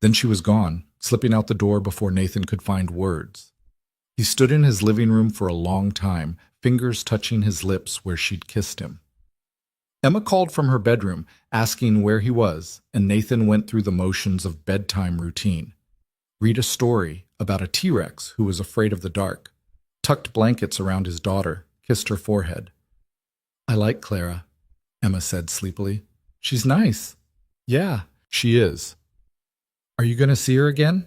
Then she was gone, slipping out the door before Nathan could find words. He stood in his living room for a long time, fingers touching his lips where she'd kissed him. Emma called from her bedroom, asking where he was, and Nathan went through the motions of bedtime routine. Read a story about a T-Rex who was afraid of the dark, tucked blankets around his daughter, kissed her forehead. "I like Clara," Emma said sleepily. "She's nice." "Yeah, she is." "Are you going to see her again?"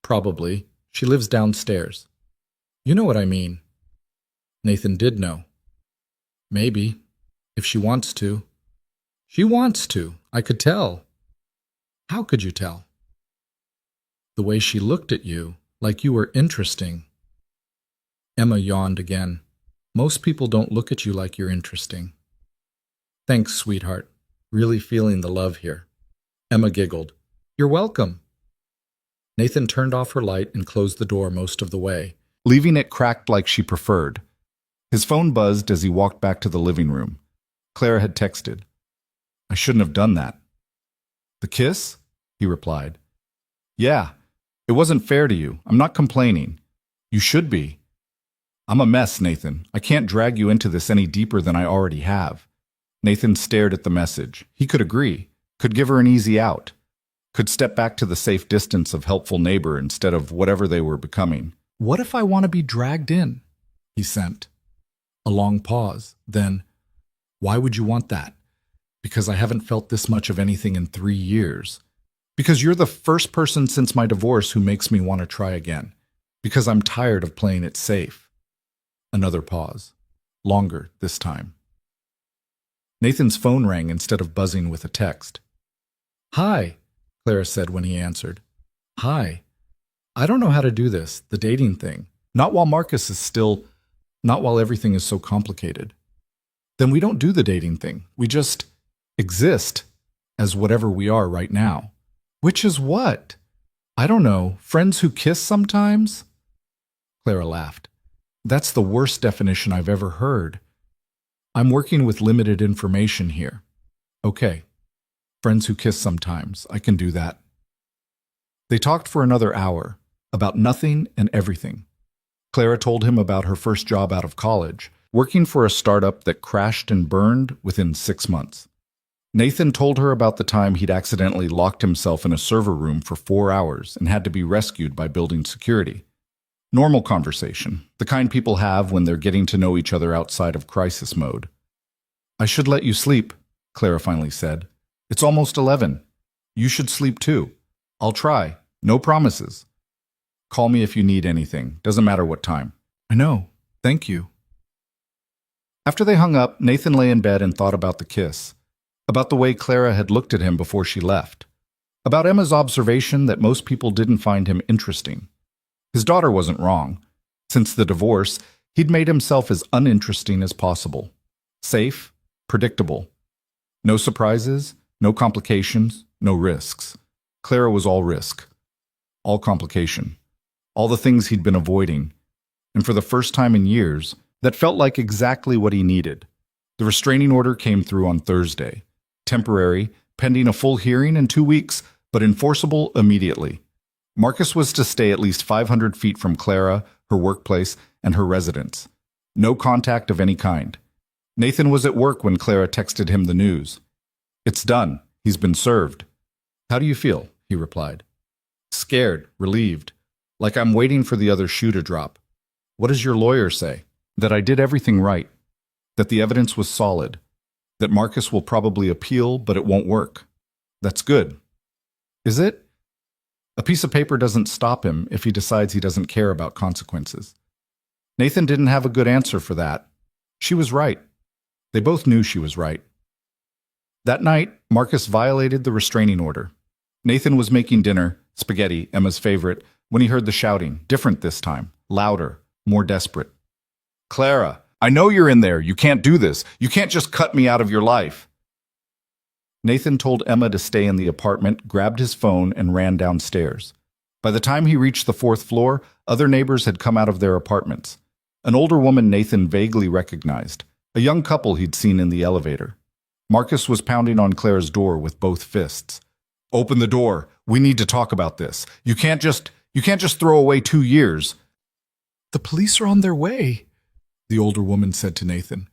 "Probably. She lives downstairs." "You know what I mean." Nathan did know. "Maybe. If she wants to." "She wants to. I could tell." "How could you tell?" "The way she looked at you, like you were interesting." Emma yawned again. "Most people don't look at you like you're interesting." "Thanks, sweetheart. Really feeling the love here." Emma giggled. "You're welcome." Nathan turned off her light and closed the door most of the way, leaving it cracked like she preferred. His phone buzzed as he walked back to the living room. Clara had texted. "I shouldn't have done that." "The kiss?" he replied. "Yeah, it wasn't fair to you. I'm not complaining. You should be." "I'm a mess, Nathan. I can't drag you into this any deeper than I already have." Nathan stared at the message. He could agree, could give her an easy out, could step back to the safe distance of helpful neighbor instead of whatever they were becoming. "What if I want to be dragged in?" he sent. A long pause, then, "Why would you want that?" "Because I haven't felt this much of anything in 3 years. Because you're the first person since my divorce who makes me want to try again. Because I'm tired of playing it safe." Another pause. Longer this time. Nathan's phone rang instead of buzzing with a text. "Hi," Clara said when he answered. "Hi. I don't know how to do this, the dating thing. Not while everything is so complicated." "Then we don't do the dating thing. We just exist as whatever we are right now." "Which is what?" "I don't know. Friends who kiss sometimes?" Clara laughed. "That's the worst definition I've ever heard." "I'm working with limited information here." "Okay. Friends who kiss sometimes. I can do that." They talked for another hour, about nothing and everything. Clara told him about her first job out of college, working for a startup that crashed and burned within 6 months. Nathan told her about the time he'd accidentally locked himself in a server room for 4 hours and had to be rescued by building security. Normal conversation, the kind people have when they're getting to know each other outside of crisis mode. "I should let you sleep," Clara finally said. "It's almost 11. You should sleep too. I'll try. No promises. Call me if you need anything. Doesn't matter what time." "I know. Thank you." After they hung up, Nathan lay in bed and thought about the kiss, about the way Clara had looked at him before she left, about Emma's observation that most people didn't find him interesting. His daughter wasn't wrong. Since the divorce, he'd made himself as uninteresting as possible. Safe, predictable. No surprises, no complications, no risks. Clara was all risk, all complication, all the things he'd been avoiding. And for the first time in years, that felt like exactly what he needed. The restraining order came through on Thursday. Temporary, pending a full hearing in 2 weeks, but enforceable immediately. Marcus was to stay at least 500 feet from Clara, her workplace, and her residence. No contact of any kind. Nathan was at work when Clara texted him the news. "It's done. He's been served." "How do you feel?" he replied. "Scared, relieved, like I'm waiting for the other shoe to drop." "What does your lawyer say?" "That I did everything right. That the evidence was solid. That Marcus will probably appeal, but it won't work." "That's good." "Is it?" "A piece of paper doesn't stop him if he decides he doesn't care about consequences." Nathan didn't have a good answer for that. She was right. They both knew she was right. That night, Marcus violated the restraining order. Nathan was making dinner, spaghetti, Emma's favorite, when he heard the shouting, different this time, louder, more desperate. "Clara, I know you're in there. You can't do this. You can't just cut me out of your life. Nathan told Emma to stay in the apartment, grabbed his phone, and ran downstairs. By the time he reached the fourth floor, other neighbors had come out of their apartments. An older woman Nathan vaguely recognized, a young couple he'd seen in the elevator. Marcus was pounding on Claire's door with both fists. Open the door. We need to talk about this. You can't just throw away 2 years. The police are on their way, the older woman said to Nathan.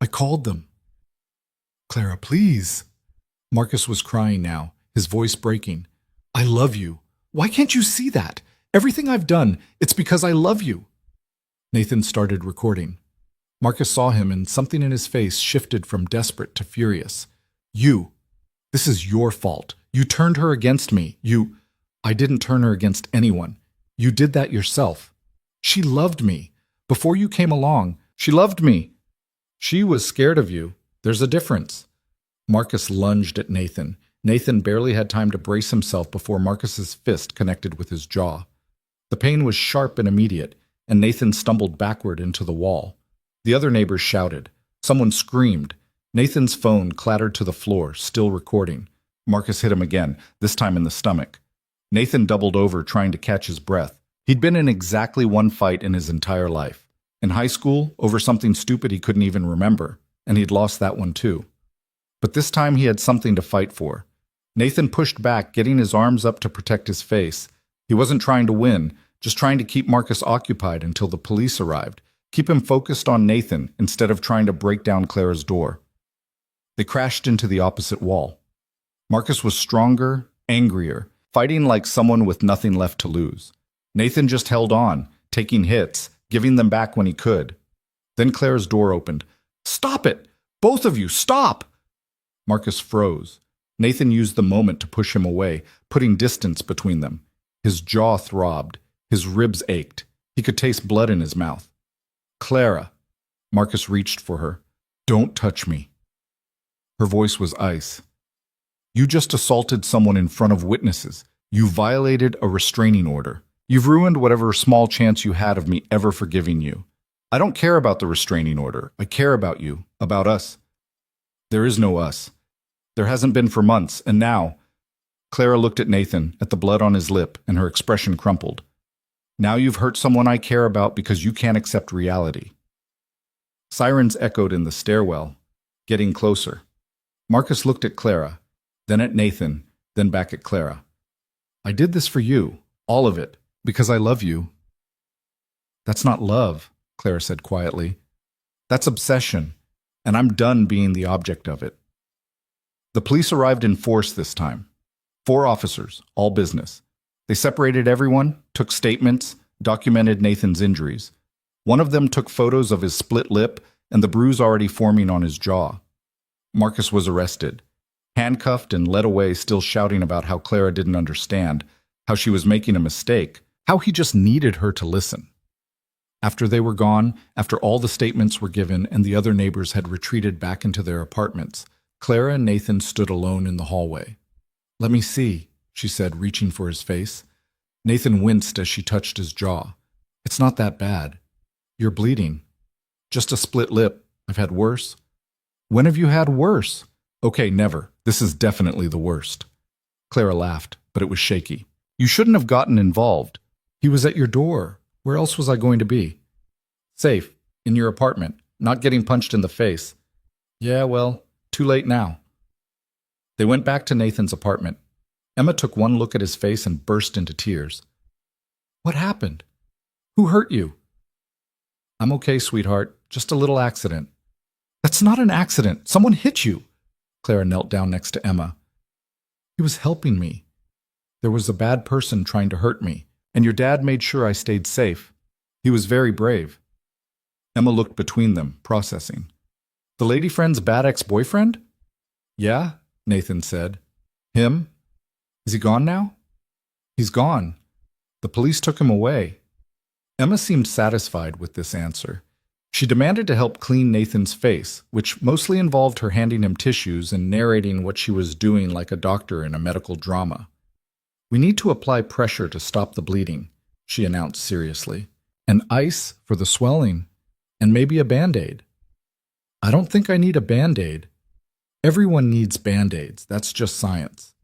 I called them. Clara, please. Marcus was crying now, his voice breaking. I love you. Why can't you see that? Everything I've done, it's because I love you. Nathan started recording. Marcus saw him and something in his face shifted from desperate to furious. This is your fault. You turned her against me. I didn't turn her against anyone. You did that yourself. She loved me. Before you came along, she loved me. She was scared of you. There's a difference. Marcus lunged at Nathan. Nathan barely had time to brace himself before Marcus's fist connected with his jaw. The pain was sharp and immediate, and Nathan stumbled backward into the wall. The other neighbors shouted. Someone screamed. Nathan's phone clattered to the floor, still recording. Marcus hit him again, this time in the stomach. Nathan doubled over, trying to catch his breath. He'd been in exactly one fight in his entire life. In high school, over something stupid he couldn't even remember, and he'd lost that one too. But this time he had something to fight for. Nathan pushed back, getting his arms up to protect his face. He wasn't trying to win, just trying to keep Marcus occupied until the police arrived. Keep him focused on Nathan instead of trying to break down Clara's door. They crashed into the opposite wall. Marcus was stronger, angrier, fighting like someone with nothing left to lose. Nathan just held on, taking hits, giving them back when he could. Then Clara's door opened. Stop it! Both of you, stop! Marcus froze. Nathan used the moment to push him away, putting distance between them. His jaw throbbed. His ribs ached. He could taste blood in his mouth. Clara. Marcus reached for her. Don't touch me. Her voice was ice. You just assaulted someone in front of witnesses. You violated a restraining order. You've ruined whatever small chance you had of me ever forgiving you. I don't care about the restraining order. I care about you, about us. There is no us. There hasn't been for months, and now... Clara looked at Nathan, at the blood on his lip, and her expression crumpled. Now you've hurt someone I care about because you can't accept reality. Sirens echoed in the stairwell, getting closer. Marcus looked at Clara, then at Nathan, then back at Clara. I did this for you, all of it, because I love you. That's not love, Clara said quietly. That's obsession, and I'm done being the object of it. The police arrived in force this time. 4 officers, all business. They separated everyone, took statements, documented Nathan's injuries. One of them took photos of his split lip and the bruise already forming on his jaw. Marcus was arrested, handcuffed and led away, still shouting about how Clara didn't understand, how she was making a mistake, how he just needed her to listen. After they were gone, after all the statements were given and the other neighbors had retreated back into their apartments, Clara and Nathan stood alone in the hallway. Let me see, she said, reaching for his face. Nathan winced as she touched his jaw. It's not that bad. You're bleeding. Just a split lip. I've had worse. When have you had worse? Okay, never. This is definitely the worst. Clara laughed, but it was shaky. You shouldn't have gotten involved. He was at your door. Where else was I going to be? Safe, in your apartment, not getting punched in the face. Yeah, well, too late now. They went back to Nathan's apartment. Emma took one look at his face and burst into tears. What happened? Who hurt you? I'm okay, sweetheart. Just a little accident. That's not an accident. Someone hit you. Clara knelt down next to Emma. He was helping me. There was a bad person trying to hurt me, and your dad made sure I stayed safe. He was very brave. Emma looked between them, processing. The lady friend's bad ex-boyfriend? Yeah, Nathan said. Him? Is he gone now? He's gone. The police took him away. Emma seemed satisfied with this answer. She demanded to help clean Nathan's face, which mostly involved her handing him tissues and narrating what she was doing like a doctor in a medical drama. We need to apply pressure to stop the bleeding, she announced seriously. And ice for the swelling. And maybe a Band-Aid. I don't think I need a Band-Aid. Everyone needs Band-Aids. That's just science.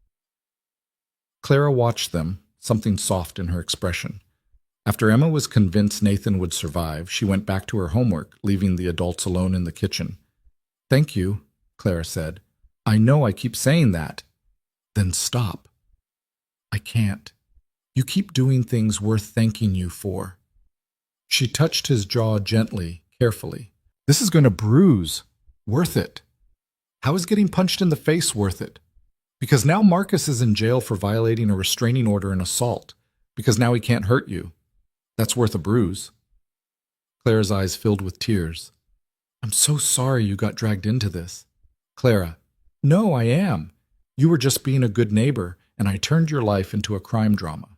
Clara watched them, something soft in her expression. After Emma was convinced Nathan would survive, she went back to her homework, leaving the adults alone in the kitchen. "Thank you," Clara said. "I know I keep saying that." "Then stop." "I can't. You keep doing things worth thanking you for." She touched his jaw gently, carefully. "This is going to bruise. Worth it." "How is getting punched in the face worth it?" "Because now Marcus is in jail for violating a restraining order and assault. Because now he can't hurt you. That's worth a bruise." Clara's eyes filled with tears. "I'm so sorry you got dragged into this." Clara: "No, I am. You were just being a good neighbor, and I turned your life into a crime drama."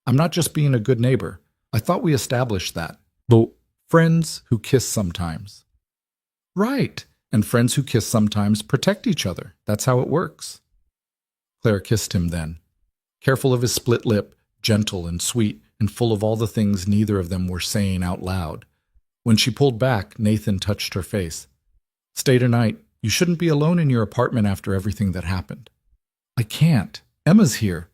"I'm not just being a good neighbor. I thought we established that. But friends who kiss sometimes." "Right. And friends who kiss sometimes protect each other. That's how it works." Clara kissed him then, careful of his split lip, gentle and sweet, and full of all the things neither of them were saying out loud. When she pulled back, Nathan touched her face. "Stay tonight. You shouldn't be alone in your apartment after everything that happened." "I can't. Emma's here.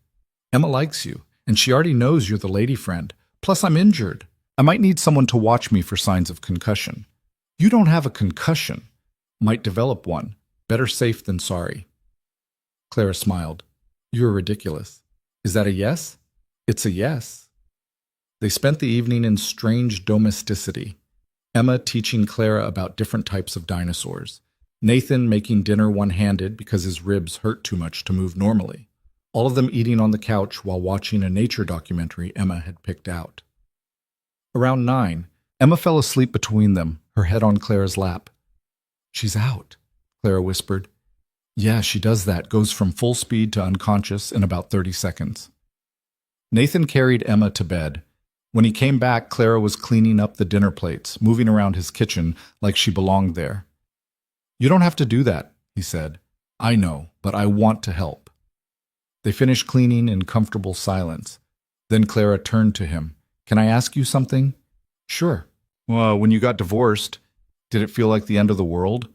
Emma likes you, and she already knows you're the lady friend. Plus, I'm injured. I might need someone to watch me for signs of concussion." "You don't have a concussion." "Might develop one. Better safe than sorry." Clara smiled. "You're ridiculous." "Is that a yes?" "It's a yes." They spent the evening in strange domesticity. Emma teaching Clara about different types of dinosaurs. Nathan making dinner one-handed because his ribs hurt too much to move normally. All of them eating on the couch while watching a nature documentary Emma had picked out. Around 9, Emma fell asleep between them, her head on Clara's lap. "She's out," Clara whispered. "Yeah, she does that, goes from full speed to unconscious in about 30 seconds. Nathan carried Emma to bed. When he came back, Clara was cleaning up the dinner plates, moving around his kitchen like she belonged there. "You don't have to do that," he said. "I know, but I want to help." They finished cleaning in comfortable silence. Then Clara turned to him. "Can I ask you something?" "Sure." "Well, when you got divorced, did it feel like the end of the world?"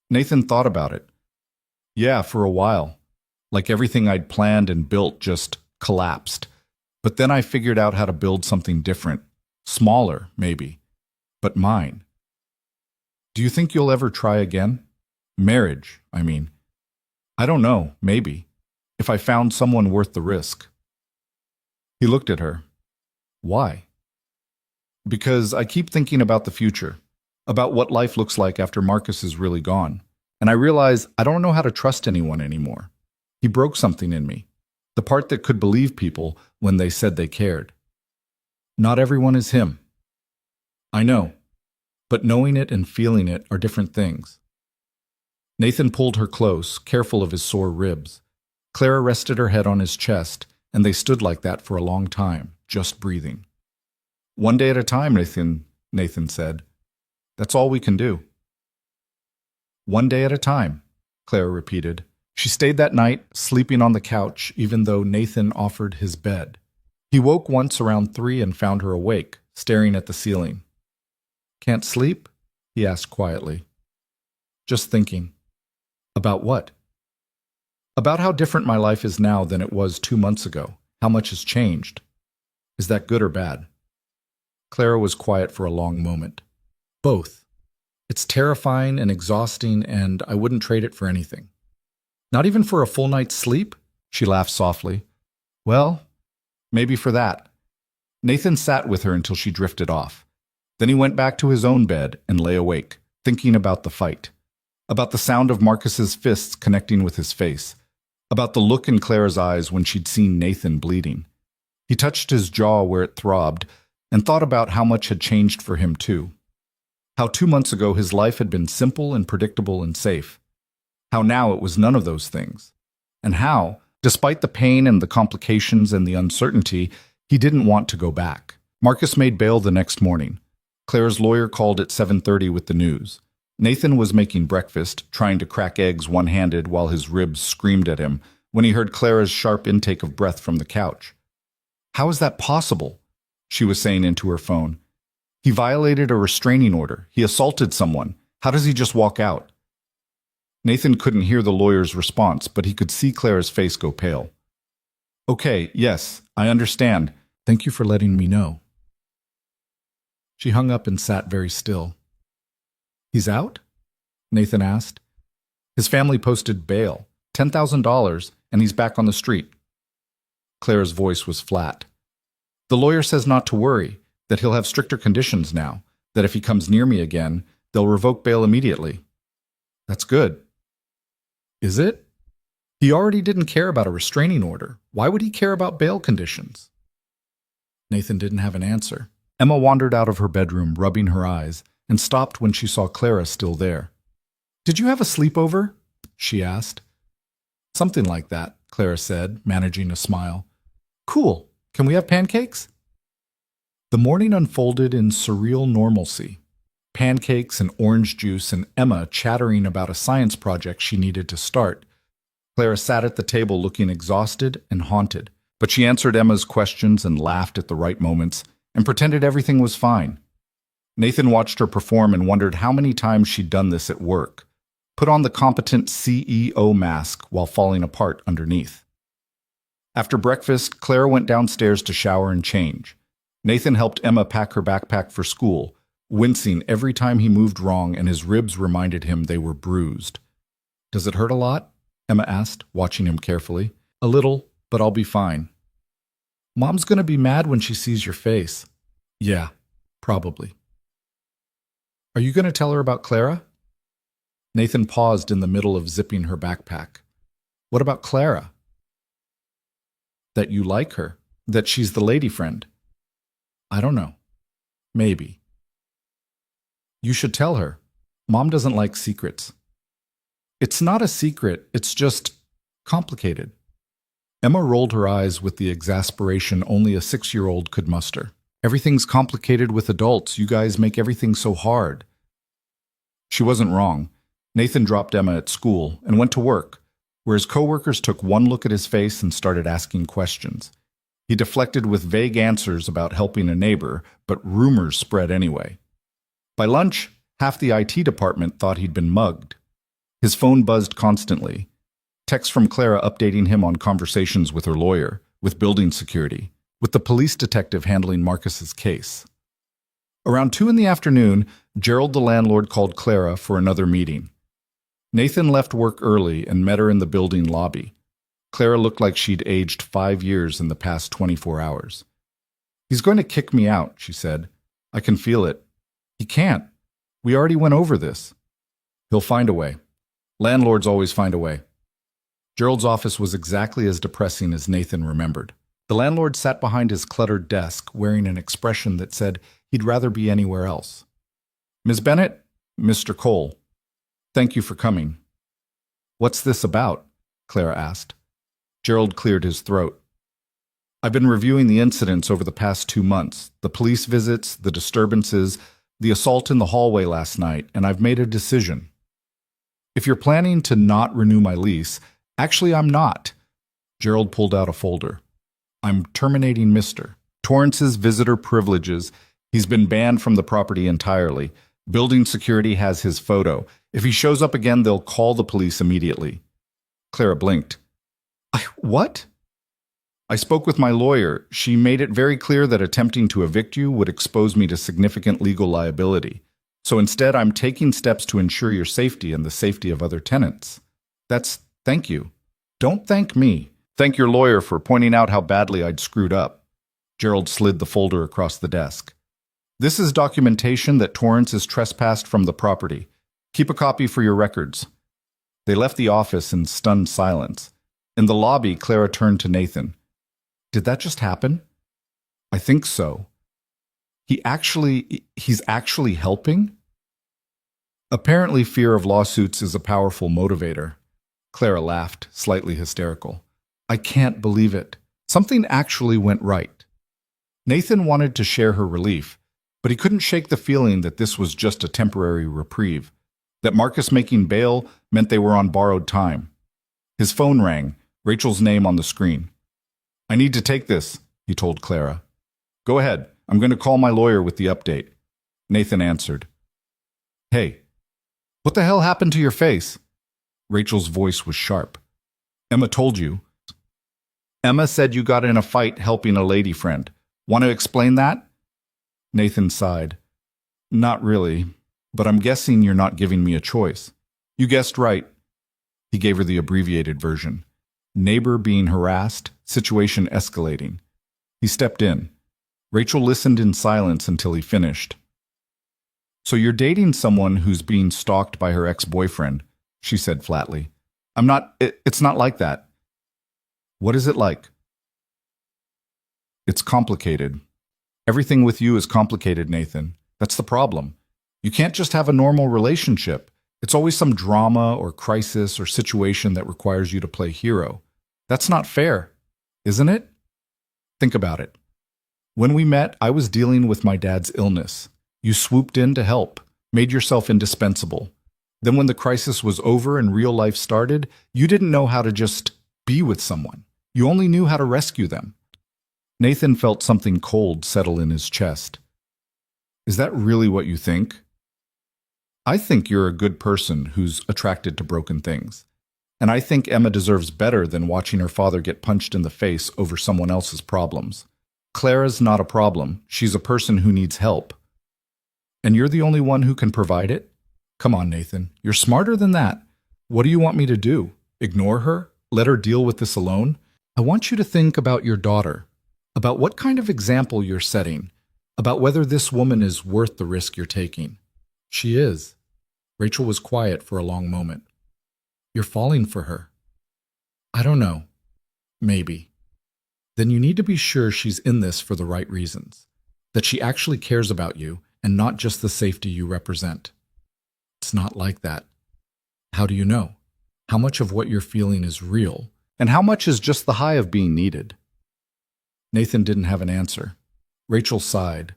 Nathan thought about it. "Yeah, for a while. Like everything I'd planned and built just collapsed. But then I figured out how to build something different. Smaller, maybe. But mine." "Do you think you'll ever try again? Marriage, I mean." "I don't know, maybe. If I found someone worth the risk." He looked at her. "Why?" "Because I keep thinking about the future. About what life looks like after Marcus is really gone. And I realize I don't know how to trust anyone anymore. He broke something in me. The part that could believe people when they said they cared. Not everyone is him." "I know. But knowing it and feeling it are different things." Nathan pulled her close, careful of his sore ribs. Clara rested her head on his chest, and they stood like that for a long time, just breathing. "One day at a time, Nathan said. "That's all we can do." "One day at a time," Clara repeated. She stayed that night, sleeping on the couch, even though Nathan offered his bed. He woke once around 3 and found her awake, staring at the ceiling. "Can't sleep?" he asked quietly. "Just thinking." "About what?" "About how different my life is now than it was 2 months ago. How much has changed." "Is that good or bad?" Clara was quiet for a long moment. "Both. It's terrifying and exhausting, and I wouldn't trade it for anything." "Not even for a full night's sleep?" She laughed softly. "Well, maybe for that." Nathan sat with her until she drifted off. Then he went back to his own bed and lay awake, thinking about the fight. About the sound of Marcus's fists connecting with his face. About the look in Clara's eyes when she'd seen Nathan bleeding. He touched his jaw where it throbbed and thought about how much had changed for him too. How 2 months ago his life had been simple and predictable and safe. How now it was none of those things. And how, despite the pain and the complications and the uncertainty, he didn't want to go back. Marcus made bail the next morning. Clara's lawyer called at 7:30 with the news. Nathan was making breakfast, trying to crack eggs one-handed while his ribs screamed at him, when he heard Clara's sharp intake of breath from the couch. "How is that possible?" she was saying into her phone. He violated a restraining order. He assaulted someone. How does he just walk out? Nathan couldn't hear the lawyer's response, but he could see Clara's face go pale. Okay, yes, I understand. Thank you for letting me know. She hung up and sat very still. He's out? Nathan asked. His family posted bail, $10,000, and he's back on the street. Clara's voice was flat. The lawyer says not to worry, that he'll have stricter conditions now, that if he comes near me again, they'll revoke bail immediately. That's good. Is it? He already didn't care about a restraining order. Why would he care about bail conditions? Nathan didn't have an answer. Emma wandered out of her bedroom, rubbing her eyes, and stopped when she saw Clara still there. Did you have a sleepover? She asked. Something like that, Clara said, managing a smile. Cool. Can we have pancakes? The morning unfolded in surreal normalcy. Pancakes and orange juice and Emma chattering about a science project she needed to start. Clara sat at the table looking exhausted and haunted, but she answered Emma's questions and laughed at the right moments and pretended everything was fine. Nathan watched her perform and wondered how many times she'd done this at work. Put on the competent CEO mask while falling apart underneath. After breakfast, Clara went downstairs to shower and change. Nathan helped Emma pack her backpack for school, wincing every time he moved wrong, and his ribs reminded him they were bruised. Does it hurt a lot? Emma asked, watching him carefully. A little, but I'll be fine. Mom's gonna be mad when she sees your face. Yeah, probably. Are you gonna tell her about Clara? Nathan paused in the middle of zipping her backpack. What about Clara? That you like her, that she's the lady friend. I don't know. Maybe. You should tell her. Mom doesn't like secrets. It's not a secret, it's just complicated. Emma rolled her eyes with the exasperation only a 6-year-old could muster. Everything's complicated with adults. You guys make everything so hard. She wasn't wrong. Nathan dropped Emma at school and went to work, where his coworkers took one look at his face and started asking questions. He deflected with vague answers about helping a neighbor, but rumors spread anyway. By lunch, half the IT department thought he'd been mugged. His phone buzzed constantly. Texts from Clara updating him on conversations with her lawyer, with building security, with the police detective handling Marcus's case. Around 2 in the afternoon, Gerald the landlord called Clara for another meeting. Nathan left work early and met her in the building lobby. Clara looked like she'd aged 5 years in the past 24 hours. He's going to kick me out, she said. I can feel it. He can't. We already went over this. He'll find a way. Landlords always find a way. Gerald's office was exactly as depressing as Nathan remembered. The landlord sat behind his cluttered desk, wearing an expression that said he'd rather be anywhere else. Ms. Bennett, Mr. Cole, thank you for coming. What's this about? Clara asked. Gerald cleared his throat. I've been reviewing the incidents over the past 2 months, the police visits, the disturbances, the assault in the hallway last night, and I've made a decision. If you're planning to not renew my lease, actually I'm not. Gerald pulled out a folder. I'm terminating Mr. Torrance's visitor privileges. He's been banned from the property entirely. Building security has his photo. If he shows up again, they'll call the police immediately. Clara blinked. What? I spoke with my lawyer. She made it very clear that attempting to evict you would expose me to significant legal liability. So instead, I'm taking steps to ensure your safety and the safety of other tenants. Thank you. Don't thank me. Thank your lawyer for pointing out how badly I'd screwed up. Gerald slid the folder across the desk. This is documentation that Torrance is trespassed from the property. Keep a copy for your records. They left the office in stunned silence. In the lobby, Clara turned to Nathan. Did that just happen? I think so. He's actually helping? Apparently, fear of lawsuits is a powerful motivator. Clara laughed, slightly hysterical. I can't believe it. Something actually went right. Nathan wanted to share her relief, but he couldn't shake the feeling that this was just a temporary reprieve, that Marcus making bail meant they were on borrowed time. His phone rang, Rachel's name on the screen. I need to take this, he told Clara. Go ahead. I'm going to call my lawyer with the update. Nathan answered. Hey, what the hell happened to your face? Rachel's voice was sharp. Emma told you. Emma said you got in a fight helping a lady friend. Want to explain that? Nathan sighed. Not really, but I'm guessing you're not giving me a choice. You guessed right. He gave her the abbreviated version. Neighbor being harassed, situation escalating. He stepped in. Rachel listened in silence until he finished. So you're dating someone who's being stalked by her ex-boyfriend, she said flatly. It's not like that. What is it like? It's complicated. Everything with you is complicated, Nathan. That's the problem. You can't just have a normal relationship. It's always some drama or crisis or situation that requires you to play hero. That's not fair, isn't it? Think about it. When we met, I was dealing with my dad's illness. You swooped in to help, made yourself indispensable. Then when the crisis was over and real life started, you didn't know how to just be with someone. You only knew how to rescue them. Nathan felt something cold settle in his chest. Is that really what you think? I think you're a good person who's attracted to broken things. And I think Emma deserves better than watching her father get punched in the face over someone else's problems. Clara's not a problem. She's a person who needs help. And you're the only one who can provide it? Come on, Nathan. You're smarter than that. What do you want me to do? Ignore her? Let her deal with this alone? I want you to think about your daughter, about what kind of example you're setting, about whether this woman is worth the risk you're taking. She is. Rachel was quiet for a long moment. You're falling for her. I don't know. Maybe. Then you need to be sure she's in this for the right reasons, that she actually cares about you and not just the safety you represent. It's not like that. How do you know? How much of what you're feeling is real, and how much is just the high of being needed? Nathan didn't have an answer. Rachel sighed.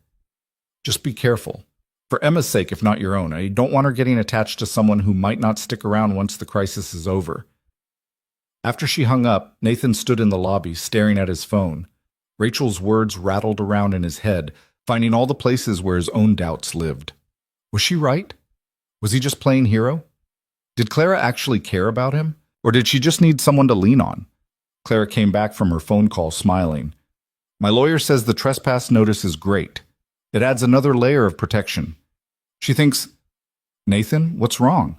Just be careful. For Emma's sake, if not your own. I don't want her getting attached to someone who might not stick around once the crisis is over. After she hung up, Nathan stood in the lobby, staring at his phone. Rachel's words rattled around in his head, finding all the places where his own doubts lived. Was she right? Was he just playing hero? Did Clara actually care about him? Or did she just need someone to lean on? Clara came back from her phone call smiling. My lawyer says the trespass notice is great. It adds another layer of protection. She thinks, Nathan, what's wrong?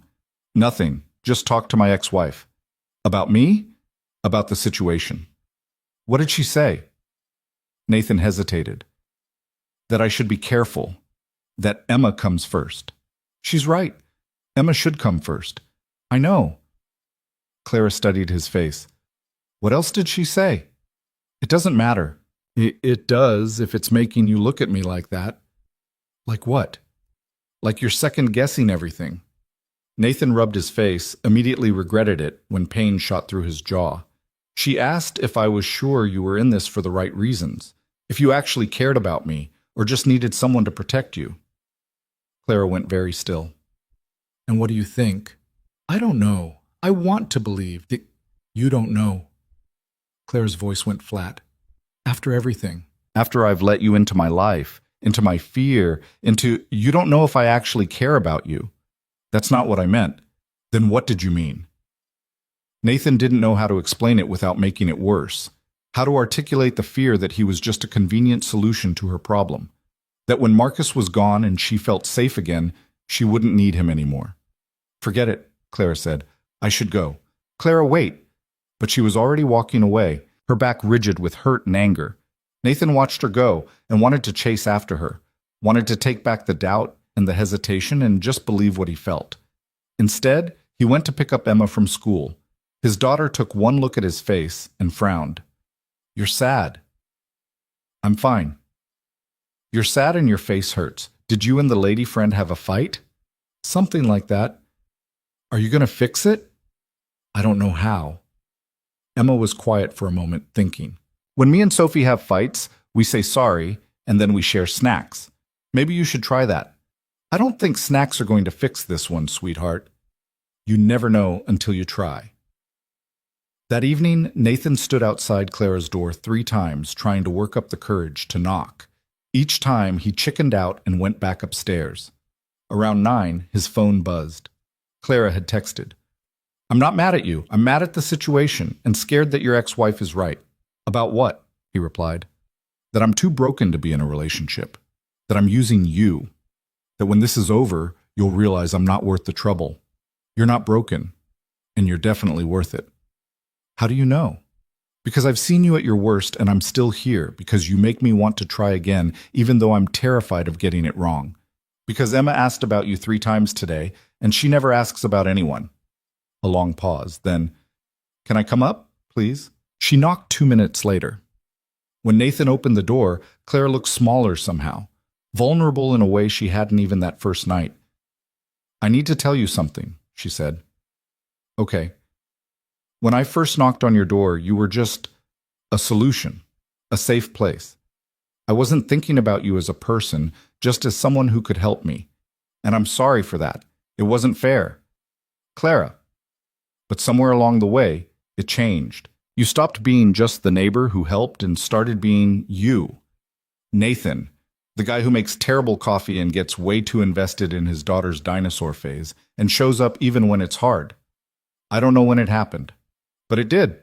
Nothing. Just talk to my ex-wife. About me? About the situation. What did she say? Nathan hesitated. That I should be careful. That Emma comes first. She's right. Emma should come first. I know. Clara studied his face. What else did she say? It doesn't matter. It does if it's making you look at me like that. Like what? Like you're second-guessing everything. Nathan rubbed his face, immediately regretted it when pain shot through his jaw. She asked if I was sure you were in this for the right reasons, if you actually cared about me, or just needed someone to protect you. Clara went very still. And what do you think? I don't know. I want to believe that you don't know. Clara's voice went flat. After everything. After I've let you into my life, into my fear, into you don't know if I actually care about you. That's not what I meant. Then what did you mean? Nathan didn't know how to explain it without making it worse. How to articulate the fear that he was just a convenient solution to her problem. That when Marcus was gone and she felt safe again, she wouldn't need him anymore. Forget it, Clara said. I should go. Clara, wait. But she was already walking away, her back rigid with hurt and anger. Nathan watched her go and wanted to chase after her, wanted to take back the doubt and the hesitation and just believe what he felt. Instead, he went to pick up Emma from school. His daughter took one look at his face and frowned. You're sad. I'm fine. You're sad and your face hurts. Did you and the lady friend have a fight? Something like that. Are you going to fix it? I don't know how. Emma was quiet for a moment, thinking. When me and Sophie have fights, we say sorry, and then we share snacks. Maybe you should try that. I don't think snacks are going to fix this one, sweetheart. You never know until you try. That evening, Nathan stood outside Clara's door 3 times, trying to work up the courage to knock. Each time, he chickened out and went back upstairs. Around 9, his phone buzzed. Clara had texted, "I'm not mad at you. I'm mad at the situation and scared that your ex-wife is right." "About what?" he replied. "That I'm too broken to be in a relationship. That I'm using you. That when this is over, you'll realize I'm not worth the trouble. You're not broken, and you're definitely worth it." "How do you know?" "Because I've seen you at your worst and I'm still here, because you make me want to try again even though I'm terrified of getting it wrong. Because Emma asked about you 3 times today, and she never asks about anyone." A long pause, then, "Can I come up, please?" She knocked 2 minutes later. When Nathan opened the door, Clara looked smaller somehow, vulnerable in a way she hadn't even that first night. "I need to tell you something," she said. "Okay. When I first knocked on your door, you were just a solution, a safe place. I wasn't thinking about you as a person, just as someone who could help me. And I'm sorry for that. It wasn't fair. Clara." But somewhere along the way, it changed. You stopped being just the neighbor who helped and started being you. Nathan, the guy who makes terrible coffee and gets way too invested in his daughter's dinosaur phase and shows up even when it's hard. I don't know when it happened, but it did.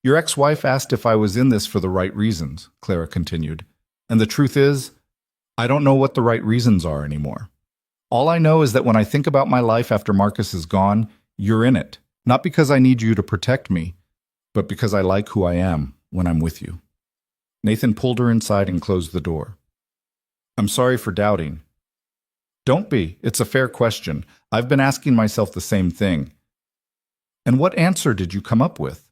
"Your ex-wife asked if I was in this for the right reasons," Clara continued. "And the truth is, I don't know what the right reasons are anymore. All I know is that when I think about my life after Marcus is gone, you're in it. Not because I need you to protect me, but because I like who I am when I'm with you." Nathan pulled her inside and closed the door. "I'm sorry for doubting." "Don't be. It's a fair question. I've been asking myself the same thing." "And what answer did you come up with?"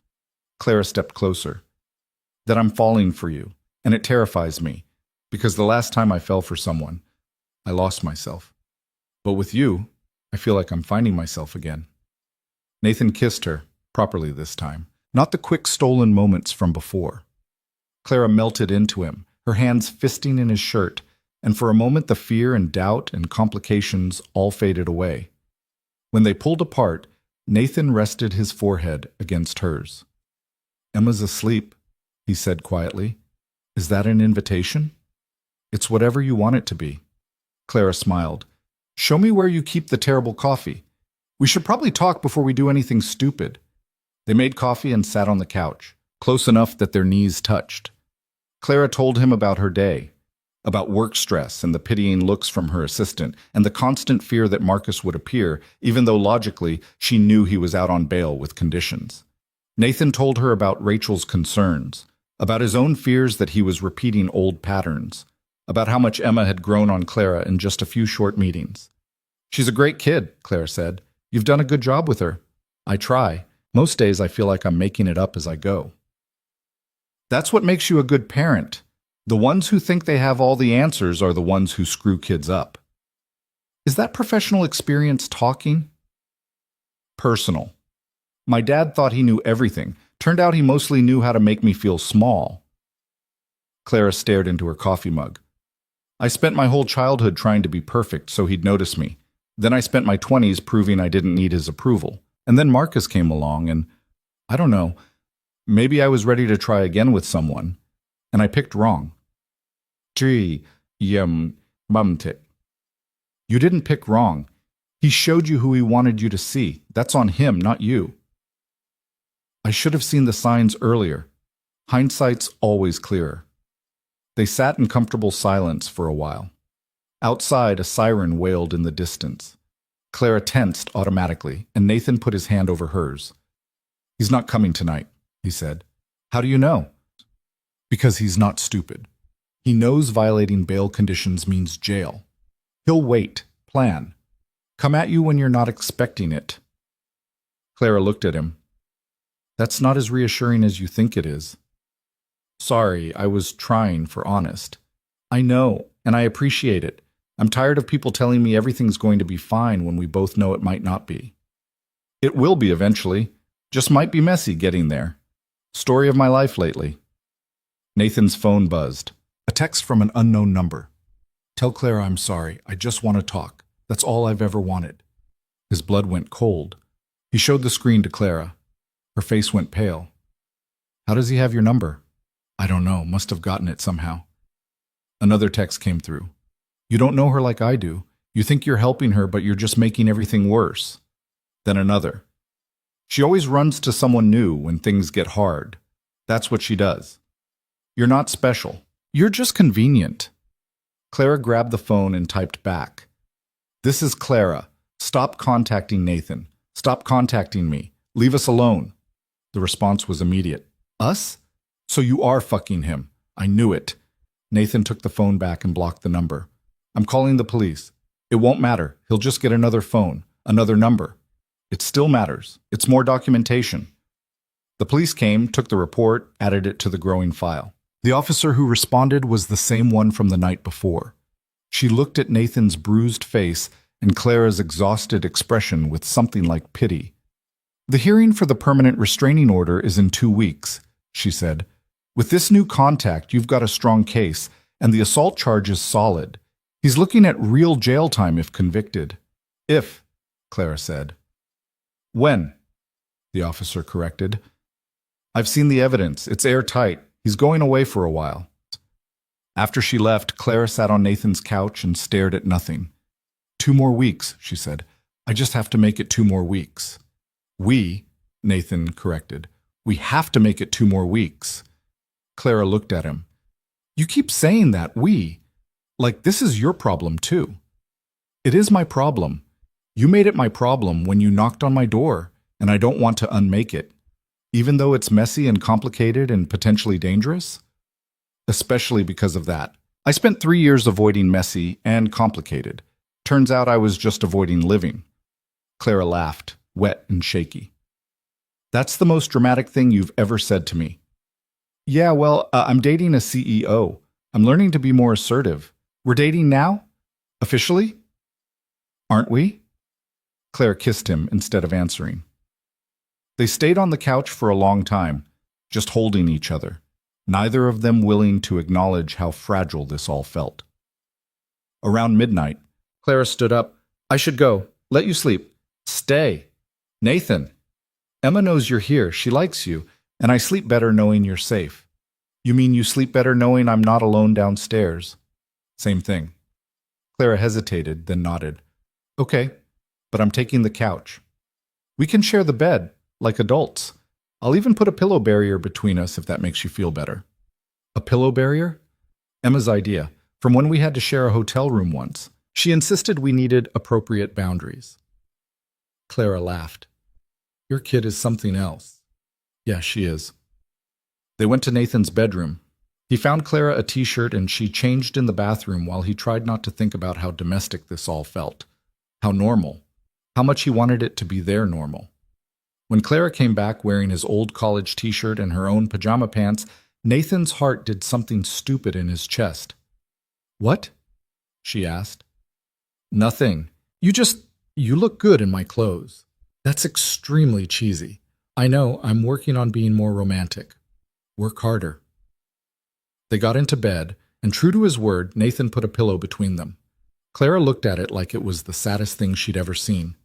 Clara stepped closer. "That I'm falling for you, and it terrifies me, because the last time I fell for someone, I lost myself. But with you, I feel like I'm finding myself again." Nathan kissed her, properly this time, not the quick stolen moments from before. Clara melted into him, her hands fisting in his shirt, and for a moment the fear and doubt and complications all faded away. When they pulled apart, Nathan rested his forehead against hers. "Emma's asleep," he said quietly. "Is that an invitation?" "It's whatever you want it to be." Clara smiled. "Show me where you keep the terrible coffee. We should probably talk before we do anything stupid." They made coffee and sat on the couch, close enough that their knees touched. Clara told him about her day, about work stress and the pitying looks from her assistant, and the constant fear that Marcus would appear, even though logically she knew he was out on bail with conditions. Nathan told her about Rachel's concerns, about his own fears that he was repeating old patterns, about how much Emma had grown on Clara in just a few short meetings. "She's a great kid," Clara said. "You've done a good job with her." "I try. Most days I feel like I'm making it up as I go." "That's what makes you a good parent. The ones who think they have all the answers are the ones who screw kids up." "Is that professional experience talking?" "Personal. My dad thought he knew everything. Turned out he mostly knew how to make me feel small." Clara stared into her coffee mug. "I spent my whole childhood trying to be perfect so he'd notice me. Then I spent my 20s proving I didn't need his approval. And then Marcus came along and, I don't know, maybe I was ready to try again with someone, and I picked wrong." "Gee, mumtik." "You didn't pick wrong. He showed you who he wanted you to see. That's on him, not you." "I should have seen the signs earlier. Hindsight's always clearer." They sat in comfortable silence for a while. Outside, a siren wailed in the distance. Clara tensed automatically, and Nathan put his hand over hers. "He's not coming tonight," he said. "How do you know?" "Because he's not stupid. He knows violating bail conditions means jail. He'll wait, plan, come at you when you're not expecting it." Clara looked at him. "That's not as reassuring as you think it is." "Sorry, I was trying for honest." "I know, and I appreciate it. I'm tired of people telling me everything's going to be fine when we both know it might not be." "It will be eventually. Just might be messy getting there. Story of my life lately." Nathan's phone buzzed. A text from an unknown number. "Tell Clara I'm sorry. I just want to talk. That's all I've ever wanted." His blood went cold. He showed the screen to Clara. Her face went pale. "How does he have your number?" "I don't know. Must have gotten it somehow." Another text came through. You don't know her like I do. You think you're helping her, but you're just making everything worse. Then another. She always runs to someone new when things get hard. That's what she does. You're not special. You're just convenient. Clara grabbed the phone and typed back. This is Clara. Stop contacting Nathan. Stop contacting me. Leave us alone. The response was immediate. Us? So you are fucking him. I knew it. Nathan took the phone back and blocked the number. I'm calling the police. It won't matter. He'll just get another phone, another number. It still matters. It's more documentation. The police came, took the report, added it to the growing file. The officer who responded was the same one from the night before. She looked at Nathan's bruised face and Clara's exhausted expression with something like pity. The hearing for the permanent restraining order is in 2 weeks, she said. With this new contact, you've got a strong case, and the assault charge is solid. He's looking at real jail time if convicted. If, Clara said. When? The officer corrected. I've seen the evidence. It's airtight. He's going away for a while. After she left, Clara sat on Nathan's couch and stared at nothing. 2 more weeks, she said. I just have to make it 2 more weeks. We, Nathan corrected. We have to make it 2 more weeks. Clara looked at him. You keep saying that, we. Like this is your problem too. It is my problem. You made it my problem when you knocked on my door, and I don't want to unmake it. Even though it's messy and complicated and potentially dangerous? Especially because of that. I spent 3 years avoiding messy and complicated. Turns out I was just avoiding living. Clara laughed, wet and shaky. That's the most dramatic thing you've ever said to me. Yeah, well, I'm dating a CEO. I'm learning to be more assertive. We're dating now? Officially? Aren't we? Claire kissed him instead of answering. They stayed on the couch for a long time, just holding each other, neither of them willing to acknowledge how fragile this all felt. Around midnight, Clara stood up. I should go. Let you sleep. Stay. Nathan. Emma knows you're here. She likes you, and I sleep better knowing you're safe. You mean you sleep better knowing I'm not alone downstairs? Same thing. Clara hesitated, then nodded. Okay, but I'm taking the couch. We can share the bed, like adults. I'll even put a pillow barrier between us if that makes you feel better. A pillow barrier? Emma's idea, from when we had to share a hotel room once. She insisted we needed appropriate boundaries. Clara laughed. Your kid is something else. Yeah, she is. They went to Nathan's bedroom. He found Clara a t-shirt and she changed in the bathroom while he tried not to think about how domestic this all felt. How normal. How much he wanted it to be their normal. When Clara came back wearing his old college t-shirt and her own pajama pants, Nathan's heart did something stupid in his chest. What? She asked. Nothing. You look good in my clothes. That's extremely cheesy. I know, I'm working on being more romantic. Work harder. They got into bed, and true to his word, Nathan put a pillow between them. Clara looked at it like it was the saddest thing she'd ever seen.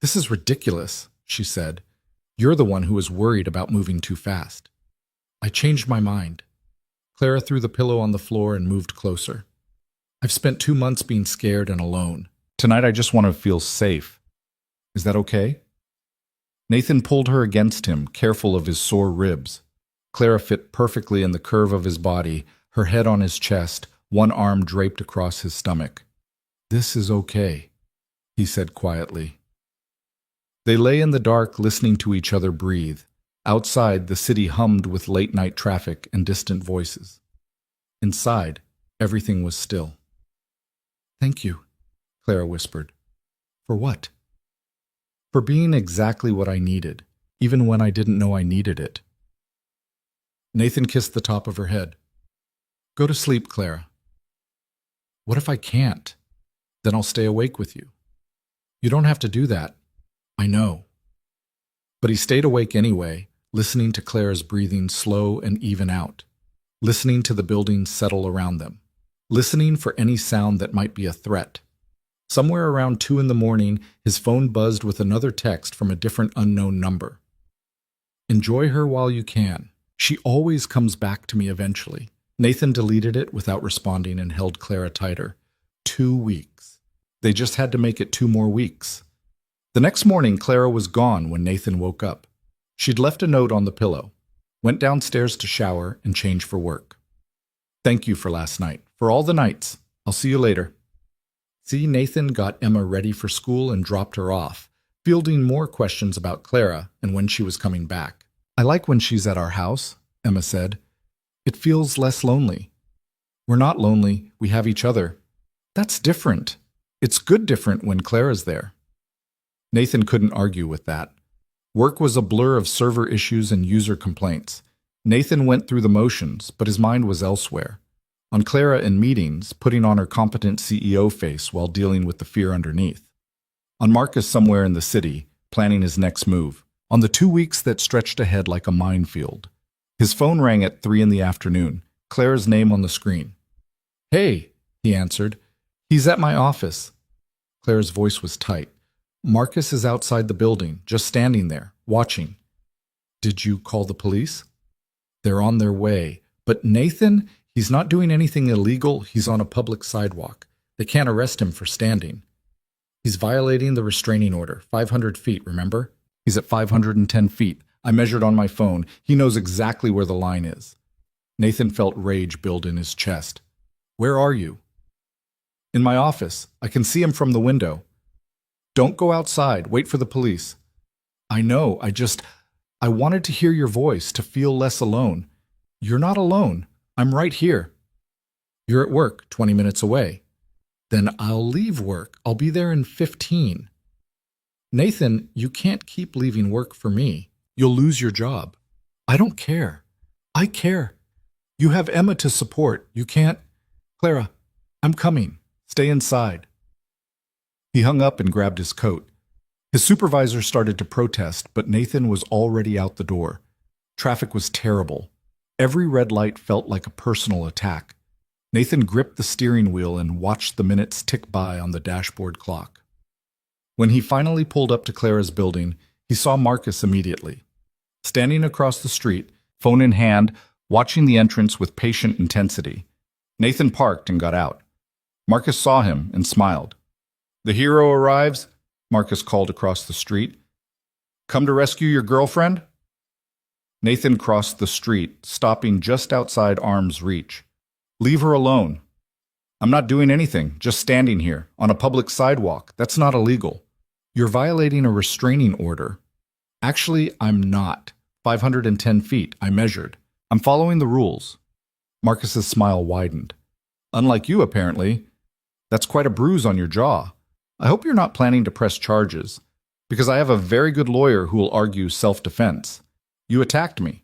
This is ridiculous, she said. You're the one who was worried about moving too fast. I changed my mind. Clara threw the pillow on the floor and moved closer. I've spent 2 months being scared and alone. Tonight I just want to feel safe. Is that okay? Nathan pulled her against him, careful of his sore ribs. Clara fit perfectly in the curve of his body, her head on his chest, one arm draped across his stomach. This is okay, he said quietly. They lay in the dark listening to each other breathe. Outside, the city hummed with late-night traffic and distant voices. Inside, everything was still. Thank you, Clara whispered. For what? For being exactly what I needed, even when I didn't know I needed it. Nathan kissed the top of her head. Go to sleep, Clara. What if I can't? Then I'll stay awake with you. You don't have to do that. I know. But he stayed awake anyway, listening to Clara's breathing slow and even out, listening to the buildings settle around them, listening for any sound that might be a threat. Somewhere around 2 a.m, his phone buzzed with another text from a different unknown number. Enjoy her while you can. She always comes back to me eventually. Nathan deleted it without responding and held Clara tighter. 2 weeks. They just had to make it 2 more weeks. The next morning, Clara was gone when Nathan woke up. She'd left a note on the pillow, went downstairs to shower and change for work. Thank you for last night, for all the nights. I'll see you later. See, Nathan got Emma ready for school and dropped her off, fielding more questions about Clara and when she was coming back. I like when she's at our house, Emma said. It feels less lonely. We're not lonely, we have each other. That's different. It's good different when Clara's there. Nathan couldn't argue with that. Work was a blur of server issues and user complaints. Nathan went through the motions, but his mind was elsewhere. On Clara in meetings, putting on her competent CEO face while dealing with the fear underneath. On Marcus somewhere in the city, planning his next move. On the 2 weeks that stretched ahead like a minefield. His phone rang at 3 in the afternoon, Clara's name on the screen. Hey, he answered. He's at my office. Clara's voice was tight. Marcus is outside the building, just standing there, watching. Did you call the police? They're on their way. But Nathan, he's not doing anything illegal. He's on a public sidewalk. They can't arrest him for standing. He's violating the restraining order, 500 feet, remember? He's at 510 feet. I measured on my phone. He knows exactly where the line is. Nathan felt rage build in his chest. Where are you? In my office. I can see him from the window. Don't go outside. Wait for the police. I know. I wanted to hear your voice, to feel less alone. You're not alone. I'm right here. You're at work, 20 minutes away. Then I'll leave work. I'll be there in 15. Nathan, you can't keep leaving work for me. You'll lose your job. I don't care. I care. You have Emma to support. You can't. Clara, I'm coming. Stay inside. He hung up and grabbed his coat. His supervisor started to protest, but Nathan was already out the door. Traffic was terrible. Every red light felt like a personal attack. Nathan gripped the steering wheel and watched the minutes tick by on the dashboard clock. When he finally pulled up to Clara's building, he saw Marcus immediately. Standing across the street, phone in hand, watching the entrance with patient intensity. Nathan parked and got out. Marcus saw him and smiled. The hero arrives, Marcus called across the street. Come to rescue your girlfriend? Nathan crossed the street, stopping just outside arm's reach. Leave her alone. I'm not doing anything, just standing here, on a public sidewalk. That's not illegal. You're violating a restraining order. Actually, I'm not. 510 feet, I measured. I'm following the rules. Marcus's smile widened. Unlike you, apparently. That's quite a bruise on your jaw. I hope you're not planning to press charges, because I have a very good lawyer who will argue self-defense. You attacked me.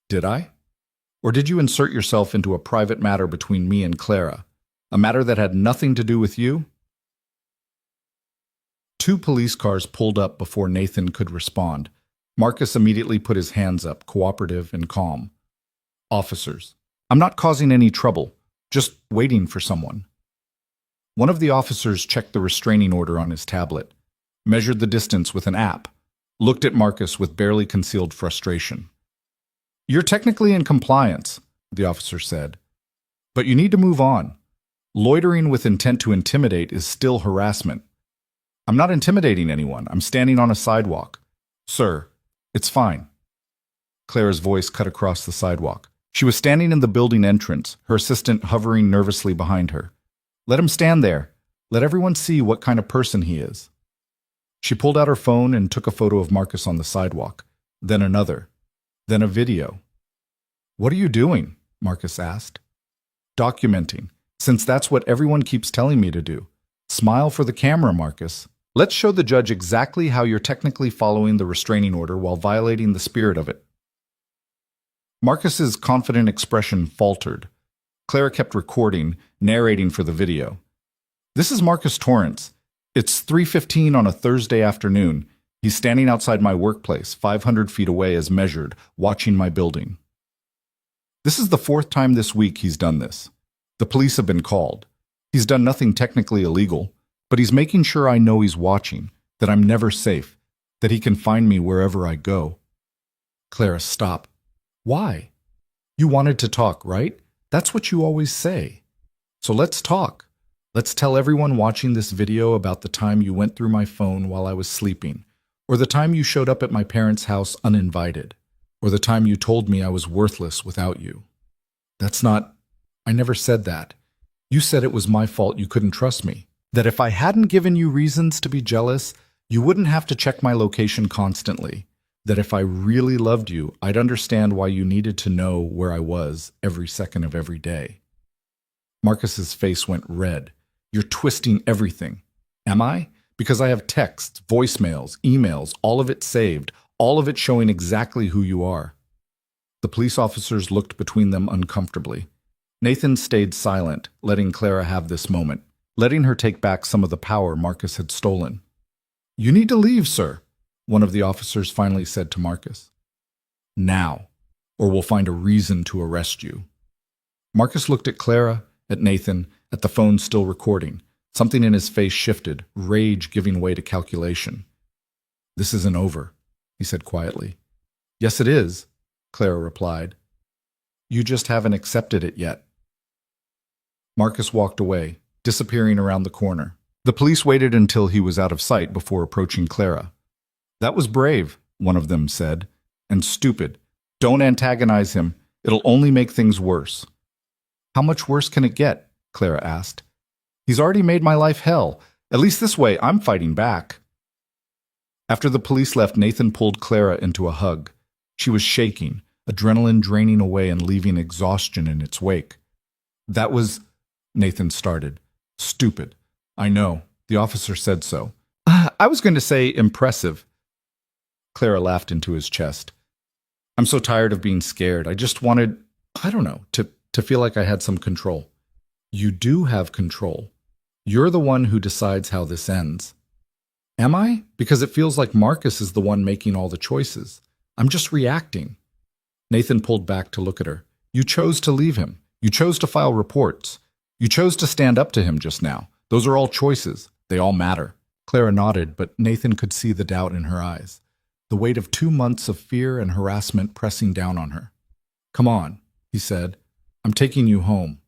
Did I? Or did you insert yourself into a private matter between me and Clara, a matter that had nothing to do with you? 2 police cars pulled up before Nathan could respond. Marcus immediately put his hands up, cooperative and calm. Officers, I'm not causing any trouble, just waiting for someone. One of the officers checked the restraining order on his tablet, measured the distance with an app, looked at Marcus with barely concealed frustration. You're technically in compliance, the officer said, but you need to move on. Loitering with intent to intimidate is still harassment. I'm not intimidating anyone. I'm standing on a sidewalk. Sir, it's fine. Clara's voice cut across the sidewalk. She was standing in the building entrance, her assistant hovering nervously behind her. Let him stand there. Let everyone see what kind of person he is. She pulled out her phone and took a photo of Marcus on the sidewalk, then another, then a video. What are you doing? Marcus asked. Documenting, since that's what everyone keeps telling me to do. Smile for the camera, Marcus. Let's show the judge exactly how you're technically following the restraining order while violating the spirit of it. Marcus's confident expression faltered. Clara kept recording, narrating for the video. This is Marcus Torrance. It's 3:15 on a Thursday afternoon. He's standing outside my workplace, 500 feet away as measured, watching my building. This is the 4th time this week he's done this. The police have been called. He's done nothing technically illegal, but he's making sure I know he's watching, that I'm never safe, that he can find me wherever I go. Clara, stop. Why? You wanted to talk, right? That's what you always say. So let's talk. Let's tell everyone watching this video about the time you went through my phone while I was sleeping, or the time you showed up at my parents' house uninvited, or the time you told me I was worthless without you. I never said that. You said it was my fault you couldn't trust me. That if I hadn't given you reasons to be jealous, you wouldn't have to check my location constantly. That if I really loved you, I'd understand why you needed to know where I was every second of every day. Marcus's face went red. You're twisting everything. Am I? Because I have texts, voicemails, emails, all of it saved, all of it showing exactly who you are. The police officers looked between them uncomfortably. Nathan stayed silent, letting Clara have this moment, letting her take back some of the power Marcus had stolen. You need to leave, sir, one of the officers finally said to Marcus. Now, or we'll find a reason to arrest you. Marcus looked at Clara, at Nathan, at the phone still recording. Something in his face shifted, rage giving way to calculation. This isn't over, he said quietly. Yes, it is, Clara replied. You just haven't accepted it yet. Marcus walked away, disappearing around the corner. The police waited until he was out of sight before approaching Clara. That was brave, one of them said, and stupid. Don't antagonize him. It'll only make things worse. How much worse can it get? Clara asked. He's already made my life hell. At least this way, I'm fighting back. After the police left, Nathan pulled Clara into a hug. She was shaking, adrenaline draining away and leaving exhaustion in its wake. That was, Nathan started. Stupid. I know. The officer said so. I was going to say impressive. Clara laughed into his chest. I'm so tired of being scared. I just wanted, to feel like I had some control. You do have control. You're the one who decides how this ends. Am I? Because it feels like Marcus is the one making all the choices. I'm just reacting. Nathan pulled back to look at her. You chose to leave him. You chose to file reports. You chose to stand up to him just now. Those are all choices. They all matter. Clara nodded, but Nathan could see the doubt in her eyes. The weight of 2 months of fear and harassment pressing down on her. Come on, he said. I'm taking you home.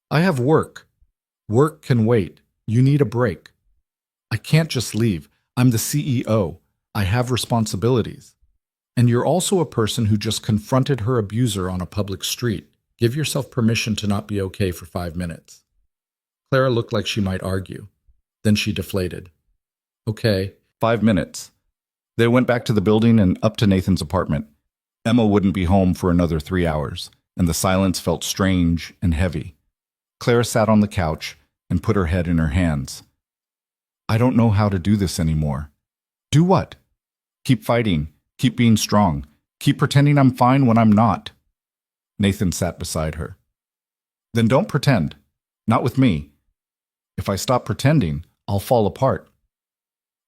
I have work. Work can wait. You need a break. I can't just leave. I'm the CEO. I have responsibilities. And you're also a person who just confronted her abuser on a public street. Give yourself permission to not be okay for 5 minutes. Clara looked like she might argue. Then she deflated. Okay, 5 minutes. They went back to the building and up to Nathan's apartment. Emma wouldn't be home for another 3 hours, and the silence felt strange and heavy. Clara sat on the couch and put her head in her hands. I don't know how to do this anymore. Do what? Keep fighting. Keep being strong. Keep pretending I'm fine when I'm not. Nathan sat beside her. Then don't pretend. Not with me. If I stop pretending, I'll fall apart.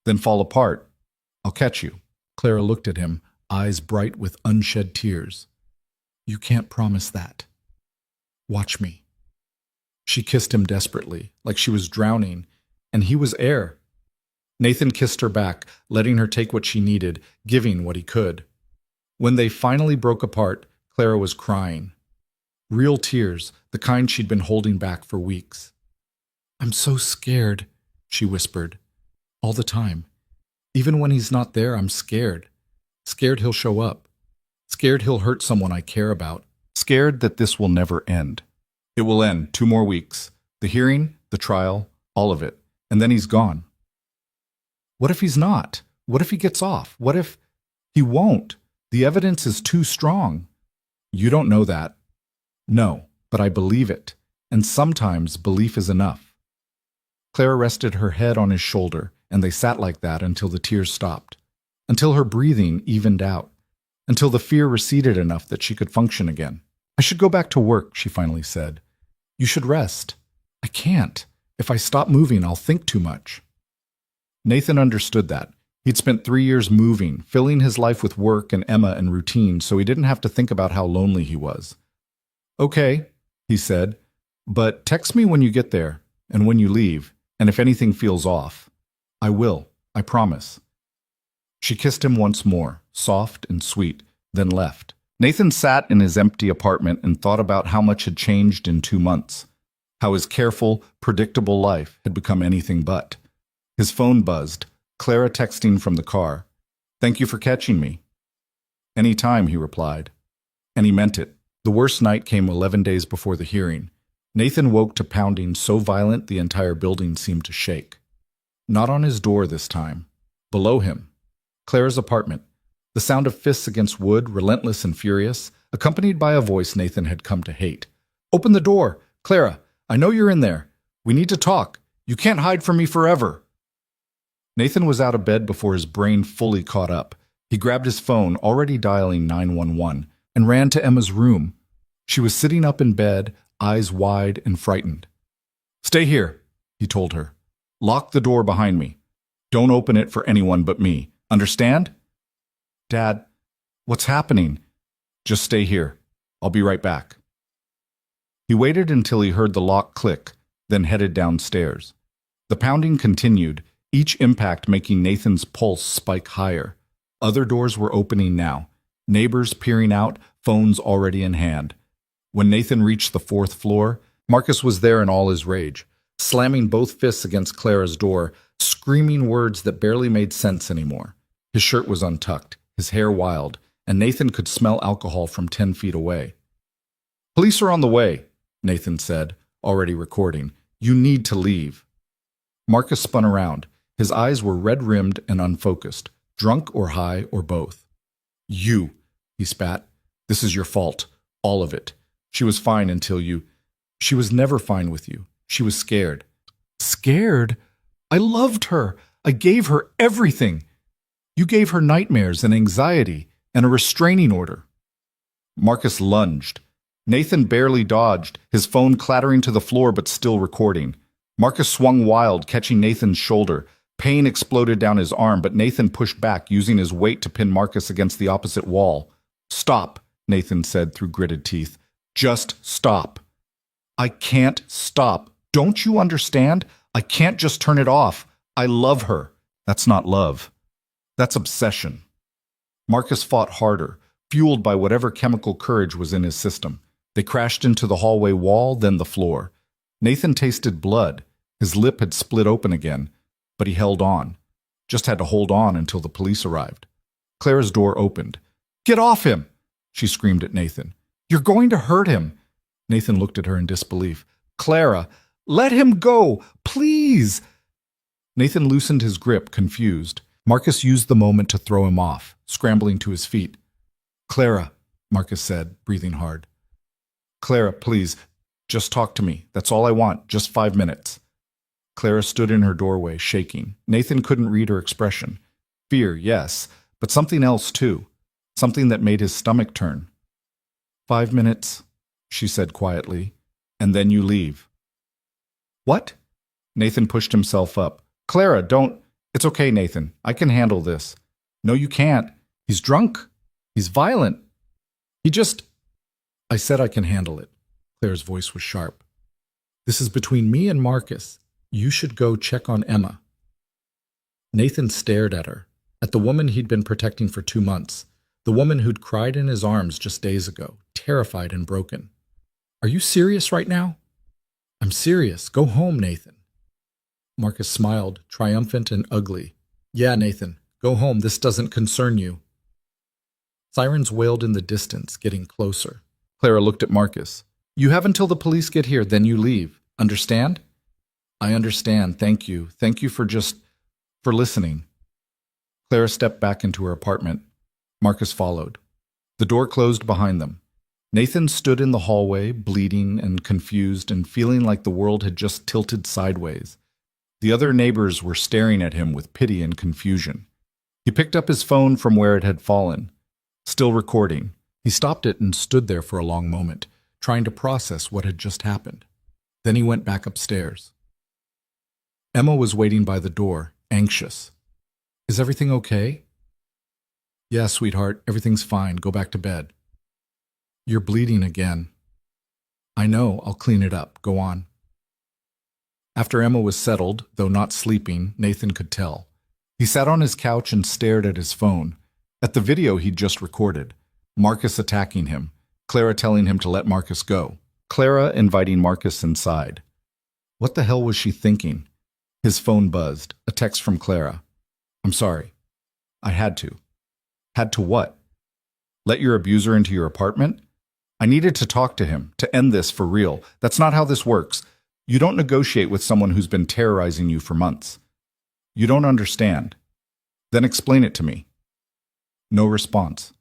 Then fall apart. I'll catch you. Clara looked at him, eyes bright with unshed tears. You can't promise that. Watch me. She kissed him desperately, like she was drowning, and he was air. Nathan kissed her back, letting her take what she needed, giving what he could. When they finally broke apart, Clara was crying. Real tears, the kind she'd been holding back for weeks. I'm so scared, she whispered. All the time. Even when he's not there, I'm scared. Scared he'll show up. Scared he'll hurt someone I care about. Scared that this will never end. It will end 2 more weeks. The hearing, the trial, all of it. And then he's gone. What if he's not? What if he gets off? What if he won't? The evidence is too strong. You don't know that. No, but I believe it. And sometimes belief is enough. Clara rested her head on his shoulder, and they sat like that until the tears stopped. Until her breathing evened out. Until the fear receded enough that she could function again. I should go back to work, she finally said. You should rest. I can't. If I stop moving, I'll think too much. Nathan understood that. He'd spent 3 years moving, filling his life with work and Emma and routine, so he didn't have to think about how lonely he was. Okay, he said, but text me when you get there, and when you leave, and if anything feels off. I will, I promise. She kissed him once more, soft and sweet, then left, Nathan sat in his empty apartment and thought about how much had changed in 2 months, how his careful, predictable life had become anything but. His phone buzzed, Clara texting from the car. "Thank you for catching me." "Any time," he replied. And he meant it. The worst night came 11 days before the hearing. Nathan woke to pounding so violent the entire building seemed to shake. Not on his door this time. Below him. Clara's apartment. The sound of fists against wood, relentless and furious, accompanied by a voice Nathan had come to hate. "Open the door! Clara, I know you're in there. We need to talk. You can't hide from me forever." Nathan was out of bed before his brain fully caught up. He grabbed his phone, already dialing 911, and ran to Emma's room. She was sitting up in bed, eyes wide and frightened. "Stay here," he told her. "Lock the door behind me. Don't open it for anyone but me. Understand?" "Dad, what's happening?" "Just stay here. I'll be right back." He waited until he heard the lock click, then headed downstairs. The pounding continued, each impact making Nathan's pulse spike higher. Other doors were opening now, neighbors peering out, phones already in hand. When Nathan reached the 4th floor, Marcus was there in all his rage, slamming both fists against Clara's door, screaming words that barely made sense anymore. His shirt was untucked, his hair wild, and Nathan could smell alcohol from 10 feet away. "Police are on the way," Nathan said, already recording. "You need to leave." Marcus spun around. His eyes were red-rimmed and unfocused, drunk or high or both. "You," he spat. "This is your fault. All of it. She was fine until you. She was never fine with you. She was scared." "Scared? I loved her. I gave her everything. You gave her nightmares and anxiety and a restraining order." Marcus lunged. Nathan barely dodged, his phone clattering to the floor but still recording. Marcus swung wild, catching Nathan's shoulder. Pain exploded down his arm, but Nathan pushed back, using his weight to pin Marcus against the opposite wall. "Stop," Nathan said through gritted teeth. "Just stop." "I can't stop. Don't you understand? I can't just turn it off. I love her." "That's not love. That's obsession." Marcus fought harder, fueled by whatever chemical courage was in his system. They crashed into the hallway wall, then the floor. Nathan tasted blood. His lip had split open again, but he held on. Just had to hold on until the police arrived. Clara's door opened. "Get off him!" she screamed at Nathan. "You're going to hurt him." Nathan looked at her in disbelief. "Clara, let him go, please!" Nathan loosened his grip, confused. Marcus used the moment to throw him off, scrambling to his feet. "Clara," Marcus said, breathing hard. "Clara, please, just talk to me. That's all I want, just 5 minutes." Clara stood in her doorway, shaking. Nathan couldn't read her expression. Fear, yes, but something else too. Something that made his stomach turn. 5 minutes, she said quietly, "and then you leave." "What?" Nathan pushed himself up. "Clara, don't. It's okay, Nathan. I can handle this." "No, you can't. He's drunk. He's violent. He just—" "I said I can handle it." Clara's voice was sharp. "This is between me and Marcus. You should go check on Emma." Nathan stared at her, at the woman he'd been protecting for 2 months, the woman who'd cried in his arms just days ago, terrified and broken. "Are you serious right now?" "I'm serious. Go home, Nathan." Marcus smiled, triumphant and ugly. "Yeah, Nathan, go home. This doesn't concern you." Sirens wailed in the distance, getting closer. Clara looked at Marcus. "You have until the police get here, then you leave. Understand?" "I understand. Thank you. Thank you for listening." Clara stepped back into her apartment. Marcus followed. The door closed behind them. Nathan stood in the hallway, bleeding and confused and feeling like the world had just tilted sideways. The other neighbors were staring at him with pity and confusion. He picked up his phone from where it had fallen. Still recording. He stopped it and stood there for a long moment, trying to process what had just happened. Then he went back upstairs. Emma was waiting by the door, anxious. "Is everything okay?" "Yeah, sweetheart, everything's fine. Go back to bed." "You're bleeding again." "I know, I'll clean it up. Go on." After Emma was settled, though not sleeping, Nathan could tell. He sat on his couch and stared at his phone, at the video he'd just recorded. Marcus attacking him. Clara telling him to let Marcus go. Clara inviting Marcus inside. What the hell was she thinking? His phone buzzed. A text from Clara. I'm sorry. I had to. Had to what? Let your abuser into your apartment? I needed to talk to him, to end this for real. That's not how this works. You don't negotiate with someone who's been terrorizing you for months. You don't understand. Then explain it to me. No response.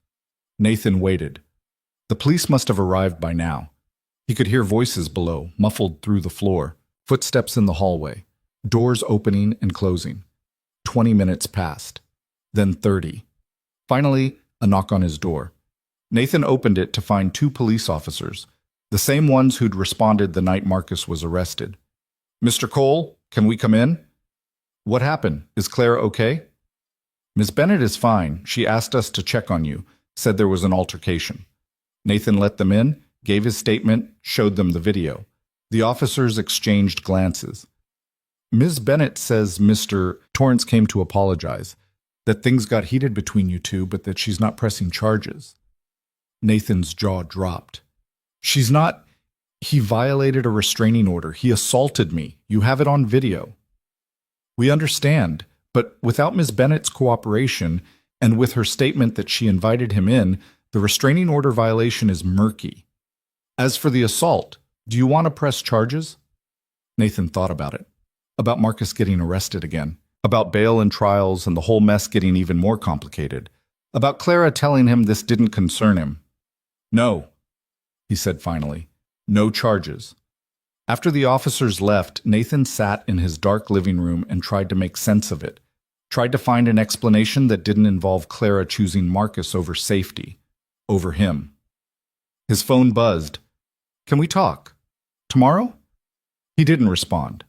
Nathan waited. The police must have arrived by now. He could hear voices below, muffled through the floor, footsteps in the hallway, doors opening and closing. 20 minutes passed, then 30. Finally, a knock on his door. Nathan opened it to find 2 police officers, the same ones who'd responded the night Marcus was arrested. Mr. Cole, can we come in? What happened? Is Clara okay? Miss Bennett is fine. She asked us to check on you, said there was an altercation. Nathan let them in, gave his statement, showed them the video. The officers exchanged glances. Ms. Bennett says Mr. Torrance came to apologize, that things got heated between you two, but that she's not pressing charges. Nathan's jaw dropped. She's not. He violated a restraining order. He assaulted me. You have it on video. We understand, but without Ms. Bennett's cooperation and with her statement that she invited him in, the restraining order violation is murky. As for the assault, do you want to press charges? Nathan thought about it. About Marcus getting arrested again. About bail and trials and the whole mess getting even more complicated. About Clara telling him this didn't concern him. No, he said finally. No charges. After the officers left, Nathan sat in his dark living room and tried to make sense of it. Tried to find an explanation that didn't involve Clara choosing Marcus over safety. Over him. His phone buzzed. Can we talk? Tomorrow? He didn't respond.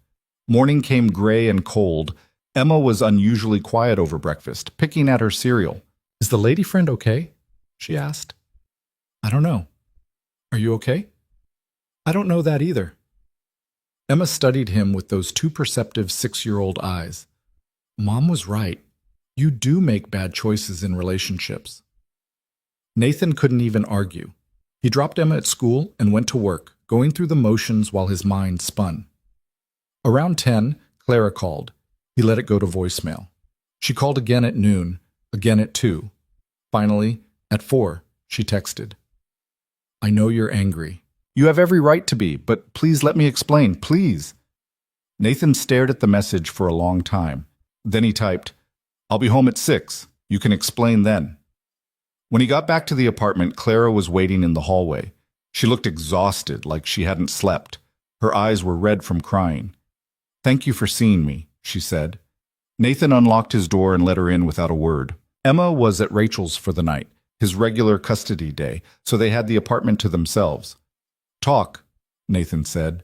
Morning came gray and cold. Emma was unusually quiet over breakfast, picking at her cereal. Is the lady friend okay? She asked. I don't know. Are you okay? I don't know that either. Emma studied him with those 2 perceptive 6-year-old eyes. Mom was right. You do make bad choices in relationships. Nathan couldn't even argue. He dropped Emma at school and went to work, going through the motions while his mind spun. Around 10, Clara called. He let it go to voicemail. She called again at noon, again at 2. Finally, at 4, she texted. I know you're angry. You have every right to be, but please let me explain, please. Nathan stared at the message for a long time. Then he typed, I'll be home at 6. You can explain then. When he got back to the apartment, Clara was waiting in the hallway. She looked exhausted, like she hadn't slept. Her eyes were red from crying. Thank you for seeing me, she said. Nathan unlocked his door and let her in without a word. Emma was at Rachel's for the night, his regular custody day, so they had the apartment to themselves. Talk, Nathan said.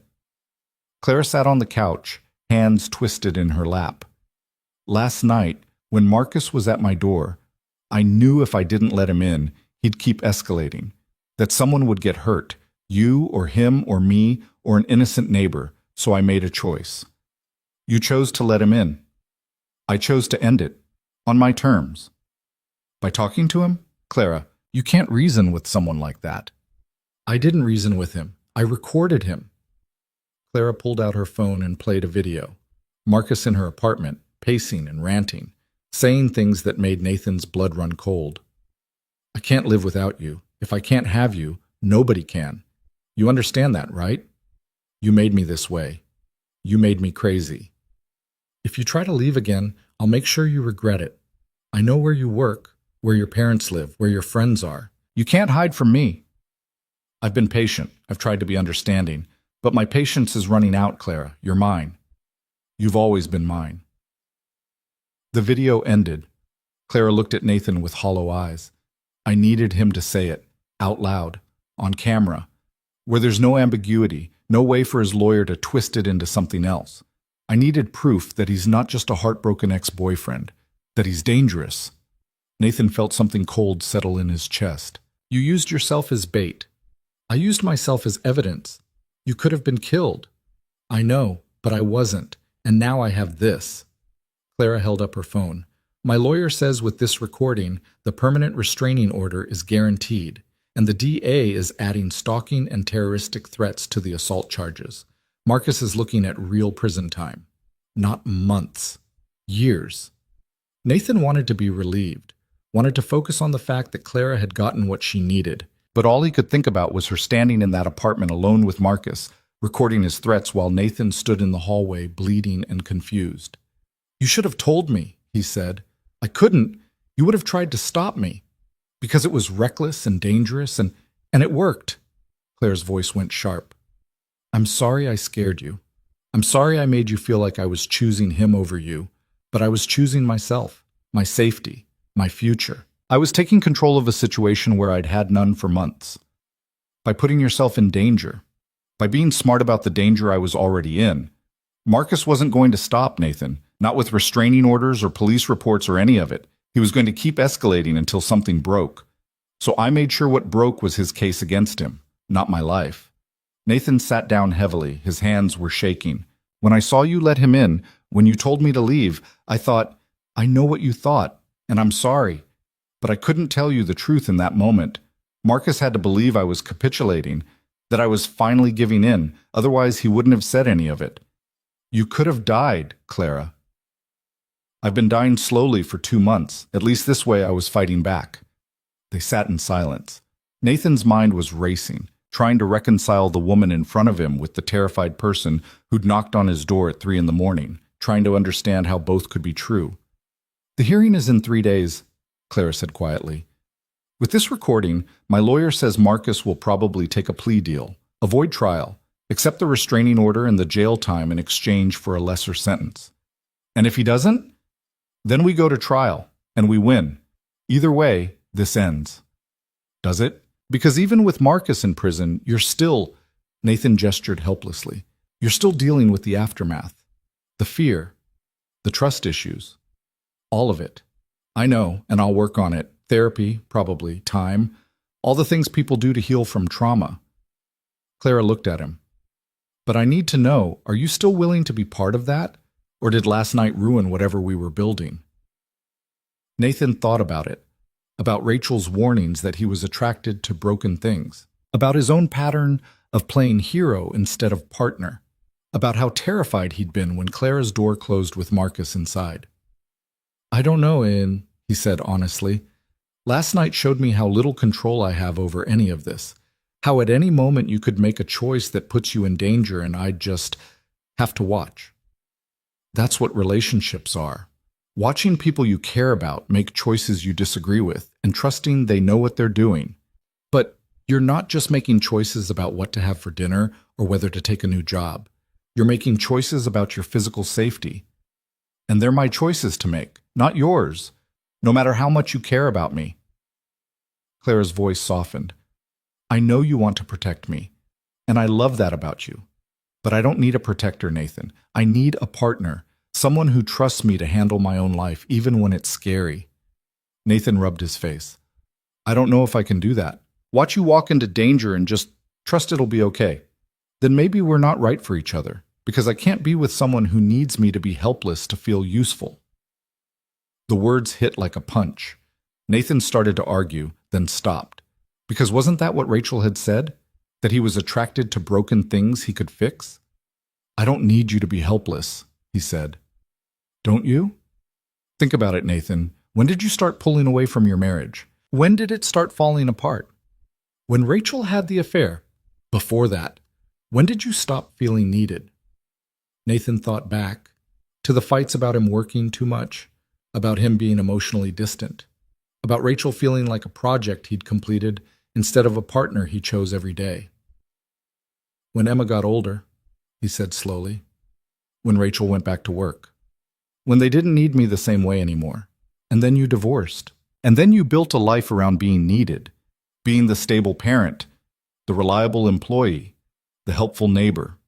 Clara sat on the couch, hands twisted in her lap. Last night, when Marcus was at my door, I knew if I didn't let him in, he'd keep escalating, that someone would get hurt, you or him or me or an innocent neighbor, so I made a choice. You chose to let him in. I chose to end it, on my terms. By talking to him? Clara, you can't reason with someone like that. I didn't reason with him. I recorded him. Clara pulled out her phone and played a video. Marcus in her apartment, pacing and ranting, saying things that made Nathan's blood run cold. I can't live without you. If I can't have you, nobody can. You understand that, right? You made me this way. You made me crazy. If you try to leave again, I'll make sure you regret it. I know where you work, where your parents live, where your friends are. You can't hide from me. I've been patient. I've tried to be understanding. But my patience is running out, Clara. You're mine. You've always been mine. The video ended. Clara looked at Nathan with hollow eyes. I needed him to say it, out loud, on camera, where there's no ambiguity, no way for his lawyer to twist it into something else. I needed proof that he's not just a heartbroken ex-boyfriend, that he's dangerous. Nathan felt something cold settle in his chest. You used yourself as bait. I used myself as evidence. You could have been killed. I know, but I wasn't, and now I have this. Clara held up her phone. My lawyer says with this recording, the permanent restraining order is guaranteed, and the DA is adding stalking and terroristic threats to the assault charges. Marcus is looking at real prison time. Not months. Years. Nathan wanted to be relieved, wanted to focus on the fact that Clara had gotten what she needed, but all he could think about was her standing in that apartment alone with Marcus, recording his threats while Nathan stood in the hallway, bleeding and confused. "You should have told me," he said. "I couldn't. You would have tried to stop me." "Because it was reckless and dangerous, and it worked." Claire's voice went sharp. "I'm sorry I scared you. I'm sorry I made you feel like I was choosing him over you, but I was choosing myself, my safety, my future. I was taking control of a situation where I'd had none for months. By putting yourself in danger, by being smart about the danger I was already in. Marcus wasn't going to stop, Nathan, not with restraining orders or police reports or any of it. He was going to keep escalating until something broke. So I made sure what broke was his case against him, not my life." Nathan sat down heavily. His hands were shaking. "When I saw you let him in, when you told me to leave, I thought, I know what you thought, and I'm sorry. But I couldn't tell you the truth in that moment. Marcus had to believe I was capitulating, that I was finally giving in, otherwise he wouldn't have said any of it. You could have died, Clara. I've been dying slowly for 2 months. At least this way I was fighting back." They sat in silence. Nathan's mind was racing, trying to reconcile the woman in front of him with the terrified person who'd knocked on his door at 3 a.m, trying to understand how both could be true. "The hearing is in 3 days, Clara said quietly. "With this recording, my lawyer says Marcus will probably take a plea deal, avoid trial, accept the restraining order and the jail time in exchange for a lesser sentence. And if he doesn't, then we go to trial, and we win. Either way, this ends." "Does it? Because even with Marcus in prison, you're still—" Nathan gestured helplessly. "You're still dealing with the aftermath. The fear. The trust issues. All of it. I know, and I'll work on it. Therapy, probably, time. All the things people do to heal from trauma." Clara looked at him. "But I need to know, are you still willing to be part of that? Or did last night ruin whatever we were building?" Nathan thought about it. About Rachel's warnings that he was attracted to broken things. About his own pattern of playing hero instead of partner. About how terrified he'd been when Clara's door closed with Marcus inside. "I don't know, Ian," he said honestly. "Last night showed me how little control I have over any of this. How at any moment you could make a choice that puts you in danger and I'd just have to watch. That's what relationships are. Watching people you care about make choices you disagree with and trusting they know what they're doing. But you're not just making choices about what to have for dinner or whether to take a new job. You're making choices about your physical safety. And they're my choices to make, not yours, no matter how much you care about me." Clara's voice softened. "I know you want to protect me, and I love that about you. But I don't need a protector, Nathan. I need a partner, someone who trusts me to handle my own life, even when it's scary." Nathan rubbed his face. "I don't know if I can do that. Watch you walk into danger and just trust it'll be okay. Then maybe we're not right for each other, because I can't be with someone who needs me to be helpless to feel useful." The words hit like a punch. Nathan started to argue, then stopped. Because wasn't that what Rachel had said? That he was attracted to broken things he could fix? "I don't need you to be helpless," he said. "Don't you?" Think about it, Nathan. When did you start pulling away from your marriage? When did it start falling apart? When Rachel had the affair? Before that? When did you stop feeling needed? Nathan thought back to the fights about him working too much, about him being emotionally distant, about Rachel feeling like a project he'd completed instead of a partner he chose every day. "When Emma got older," he said slowly. "When Rachel went back to work. When they didn't need me the same way anymore. And then you divorced. And then you built a life around being needed, being the stable parent, the reliable employee, the helpful neighbor."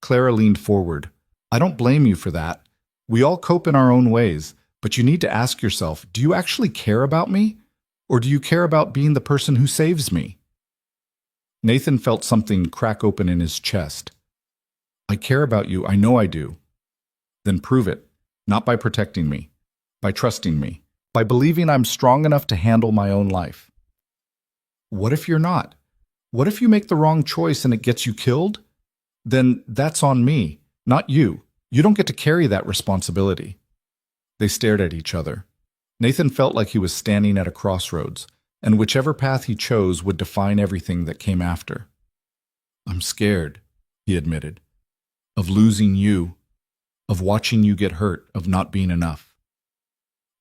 Clara leaned forward. "I don't blame you for that. We all cope in our own ways, but you need to ask yourself, do you actually care about me? Or do you care about being the person who saves me?" Nathan felt something crack open in his chest. "I care about you, I know I do." "Then prove it, not by protecting me. by trusting me, by believing I'm strong enough to handle my own life. What if you're not? What if you make the wrong choice and it gets you killed? Then that's on me, not you. You don't get to carry that responsibility. They stared at each other. Nathan felt like he was standing at a crossroads, and whichever path he chose would define everything that came after. I'm scared, he admitted, of losing you, of watching you get hurt, of not being enough.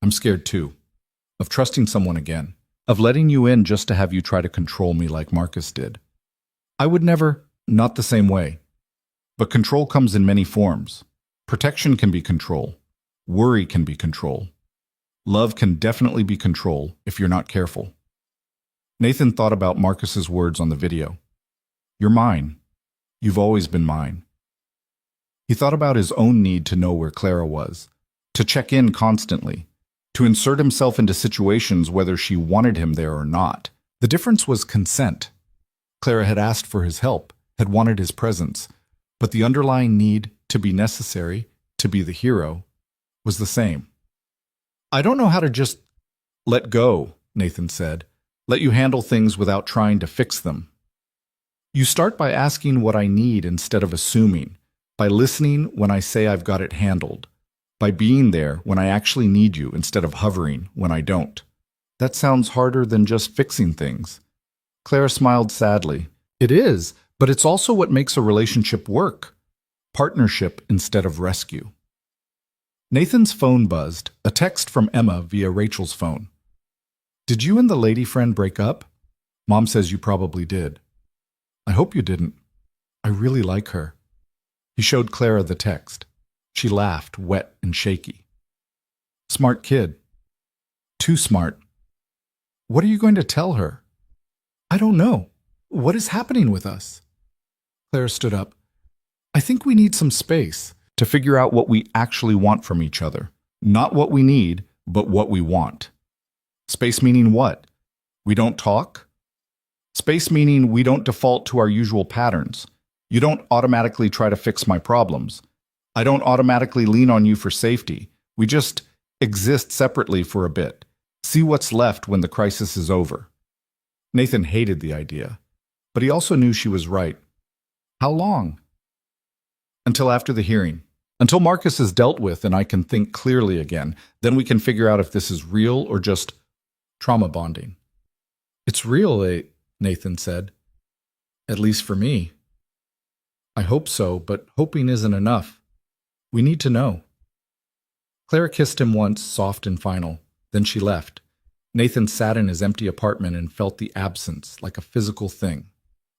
I'm scared too, of trusting someone again, of letting you in just to have you try to control me like Marcus did. I would never, not the same way. But control comes in many forms. Protection can be control. Worry can be control. Love can definitely be control if you're not careful. Nathan thought about Marcus's words on the video. You're mine. You've always been mine. He thought about his own need to know where Clara was, to check in constantly, to insert himself into situations whether she wanted him there or not. The difference was consent. Clara had asked for his help, had wanted his presence, but the underlying need to be necessary, to be the hero, was the same. I don't know how to just let go, Nathan said. Let you handle things without trying to fix them. You start by asking what I need instead of assuming, by listening when I say I've got it handled, by being there when I actually need you instead of hovering when I don't. That sounds harder than just fixing things. Clara smiled sadly. It is, but it's also what makes a relationship work. Partnership instead of rescue. Nathan's phone buzzed, a text from Emma via Rachel's phone. Did you and the lady friend break up? Mom says you probably did. I hope you didn't. I really like her. He showed Clara the text. She laughed, wet and shaky. Smart kid. Too smart. What are you going to tell her? I don't know. What is happening with us? Clara stood up. I think we need some space to figure out what we actually want from each other. Not what we need, but what we want. Space meaning what? We don't talk? Space meaning we don't default to our usual patterns. You don't automatically try to fix my problems. I don't automatically lean on you for safety. We just exist separately for a bit. See what's left when the crisis is over. Nathan hated the idea, but he also knew she was right. How long? Until after the hearing. Until Marcus is dealt with and I can think clearly again. Then we can figure out if this is real or just trauma bonding. It's real, Nathan said. At least for me. I hope so, but hoping isn't enough. We need to know. Clara kissed him once, soft and final. Then she left. Nathan sat in his empty apartment and felt the absence like a physical thing.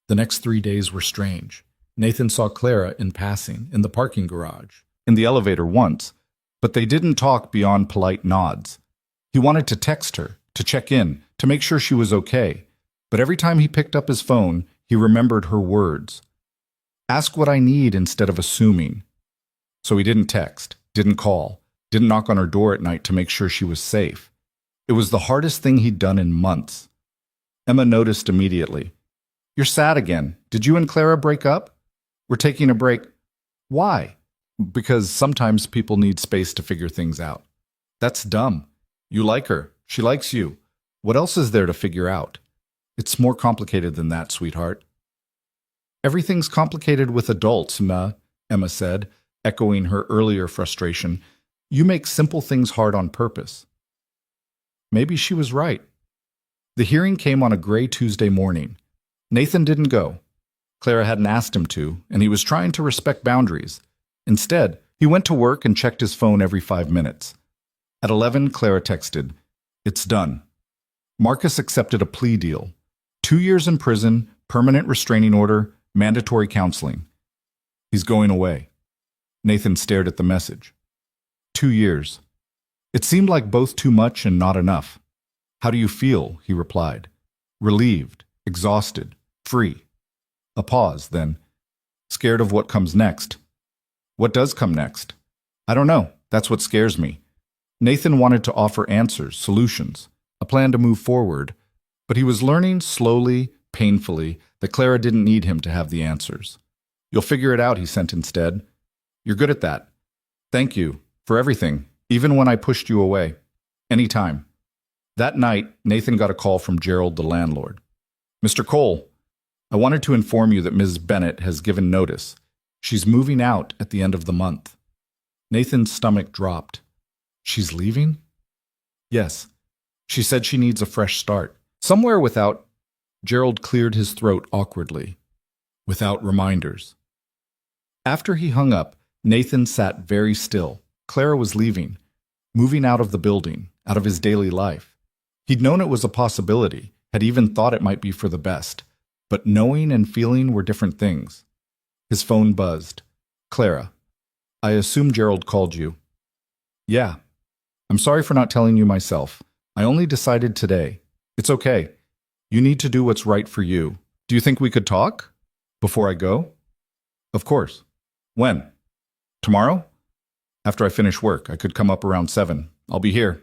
The next 3 days were strange. Nathan saw Clara in passing, in the parking garage, in the elevator once, but they didn't talk beyond polite nods. He wanted to text her, to check in, to make sure she was okay, but every time he picked up his phone, he remembered her words. Ask what I need instead of assuming. So he didn't text, didn't call, didn't knock on her door at night to make sure she was safe. It was the hardest thing he'd done in months. Emma noticed immediately. You're sad again. Did you and Clara break up? We're taking a break. Why? Because sometimes people need space to figure things out. That's dumb. You like her. She likes you. What else is there to figure out? It's more complicated than that, sweetheart. Everything's complicated with adults, Emma said, echoing her earlier frustration. You make simple things hard on purpose. Maybe she was right. The hearing came on a gray Tuesday morning. Nathan didn't go. Clara hadn't asked him to, and he was trying to respect boundaries. Instead, he went to work and checked his phone every 5 minutes. At 11, Clara texted, It's done. Marcus accepted a plea deal. 2 years in prison, permanent restraining order, mandatory counseling. He's going away. Nathan stared at the message. 2 years. It seemed like both too much and not enough. How do you feel? He replied. Relieved, exhausted, free. A pause, then. Scared of what comes next. What does come next? I don't know. That's what scares me. Nathan wanted to offer answers, solutions, a plan to move forward, but he was learning slowly, painfully, that Clara didn't need him to have the answers. You'll figure it out, he sent instead. You're good at that. Thank you for everything. Even when I pushed you away. Anytime. That night, Nathan got a call from Gerald, the landlord. Mr. Cole, I wanted to inform you that Ms. Bennett has given notice. She's moving out at the end of the month. Nathan's stomach dropped. She's leaving? Yes. She said she needs a fresh start. Somewhere without... Gerald cleared his throat awkwardly. Without reminders. After he hung up, Nathan sat very still. Clara was leaving, moving out of the building, out of his daily life. He'd known it was a possibility, had even thought it might be for the best, but knowing and feeling were different things. His phone buzzed. Clara, I assume Gerald called you. Yeah. I'm sorry for not telling you myself. I only decided today. It's okay. You need to do what's right for you. Do you think we could talk? Before I go? Of course. When? Tomorrow? After I finish work, I could come up around 7. I'll be here.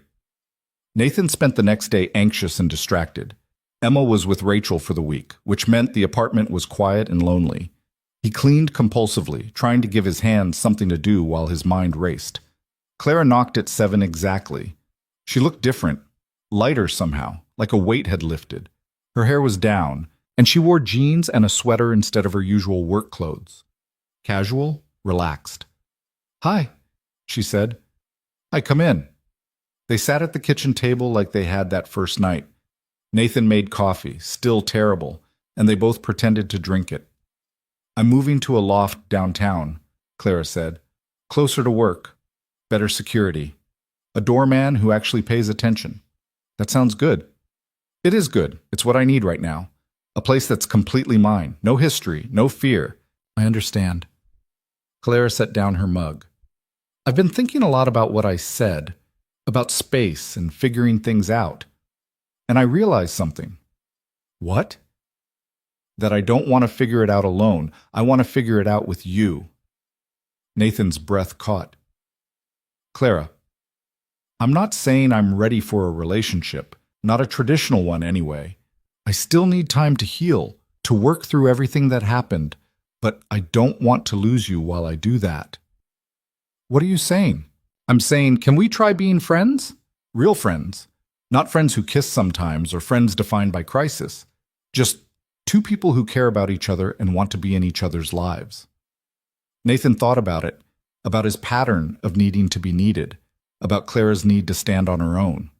Nathan spent the next day anxious and distracted. Emma was with Rachel for the week, which meant the apartment was quiet and lonely. He cleaned compulsively, trying to give his hands something to do while his mind raced. Clara knocked at 7 exactly. She looked different, lighter somehow, like a weight had lifted. Her hair was down, and she wore jeans and a sweater instead of her usual work clothes. Casual, relaxed. Hi, she said. Hi, come in. They sat at the kitchen table like they had that first night. Nathan made coffee, still terrible, and they both pretended to drink it. I'm moving to a loft downtown, Clara said. Closer to work. Better security. A doorman who actually pays attention. That sounds good. It is good. It's what I need right now. A place that's completely mine. No history, no fear. I understand. Clara set down her mug. I've been thinking a lot about what I said, about space and figuring things out. And I realized something. What? That I don't want to figure it out alone. I want to figure it out with you. Nathan's breath caught. Clara, I'm not saying I'm ready for a relationship, not a traditional one anyway. I still need time to heal, to work through everything that happened, but I don't want to lose you while I do that. What are you saying? I'm saying, can we try being friends? Real friends. Not friends who kiss sometimes or friends defined by crisis. Just two people who care about each other and want to be in each other's lives. Nathan thought about it, about his pattern of needing to be needed, about Clara's need to stand on her own.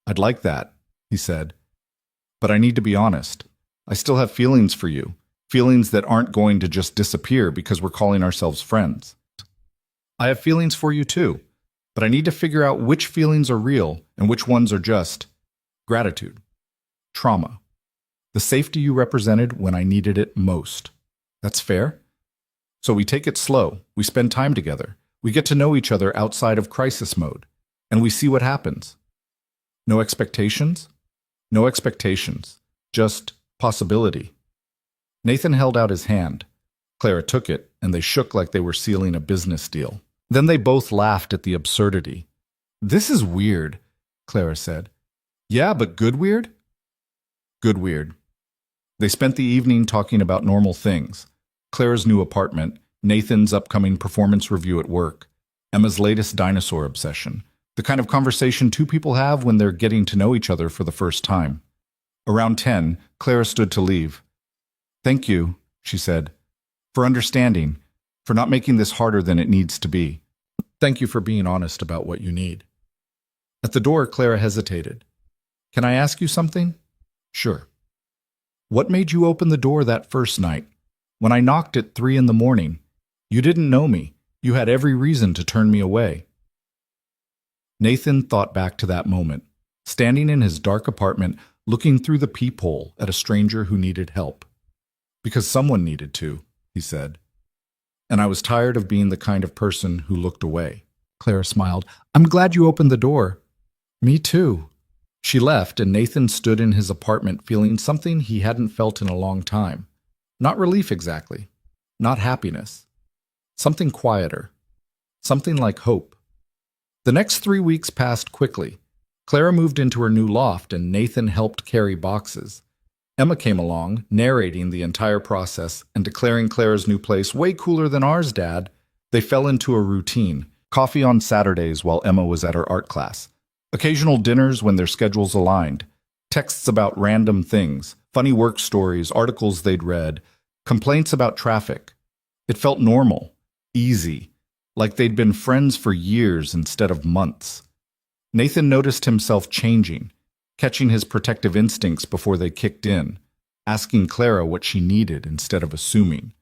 I'd like that, he said. But I need to be honest. I still have feelings for you, feelings that aren't going to just disappear because we're calling ourselves friends. I have feelings for you too, but I need to figure out which feelings are real and which ones are just gratitude, trauma, the safety you represented when I needed it most. That's fair? So we take it slow, we spend time together, we get to know each other outside of crisis mode, and we see what happens. No expectations? No expectations, just possibility. Nathan held out his hand. Clara took it, and they shook like they were sealing a business deal. Then they both laughed at the absurdity. This is weird, Clara said. Yeah, but good weird? Good weird. They spent the evening talking about normal things. Clara's new apartment, Nathan's upcoming performance review at work, Emma's latest dinosaur obsession, the kind of conversation two people have when they're getting to know each other for the first time. Around 10, Clara stood to leave. Thank you, she said, for understanding, for not making this harder than it needs to be. Thank you for being honest about what you need. At the door, Clara hesitated. Can I ask you something? Sure. What made you open the door that first night? When I knocked at 3 a.m, you didn't know me. You had every reason to turn me away. Nathan thought back to that moment, standing in his dark apartment, looking through the peephole at a stranger who needed help. Because someone needed to, he said. And I was tired of being the kind of person who looked away. Clara smiled. I'm glad you opened the door. Me too. She left, and Nathan stood in his apartment feeling something he hadn't felt in a long time. Not relief exactly. Not happiness. Something quieter. Something like hope. The next 3 weeks passed quickly. Clara moved into her new loft, and Nathan helped carry boxes. Emma came along, narrating the entire process and declaring Clara's new place way cooler than ours, Dad. They fell into a routine, Coffee on Saturdays while Emma was at her art class. Occasional dinners when their schedules aligned. Texts about random things, funny work stories, articles they'd read, complaints about traffic. It felt normal, easy, like they'd been friends for years instead of months. Nathan noticed himself changing, catching his protective instincts before they kicked in, asking Clara what she needed instead of assuming,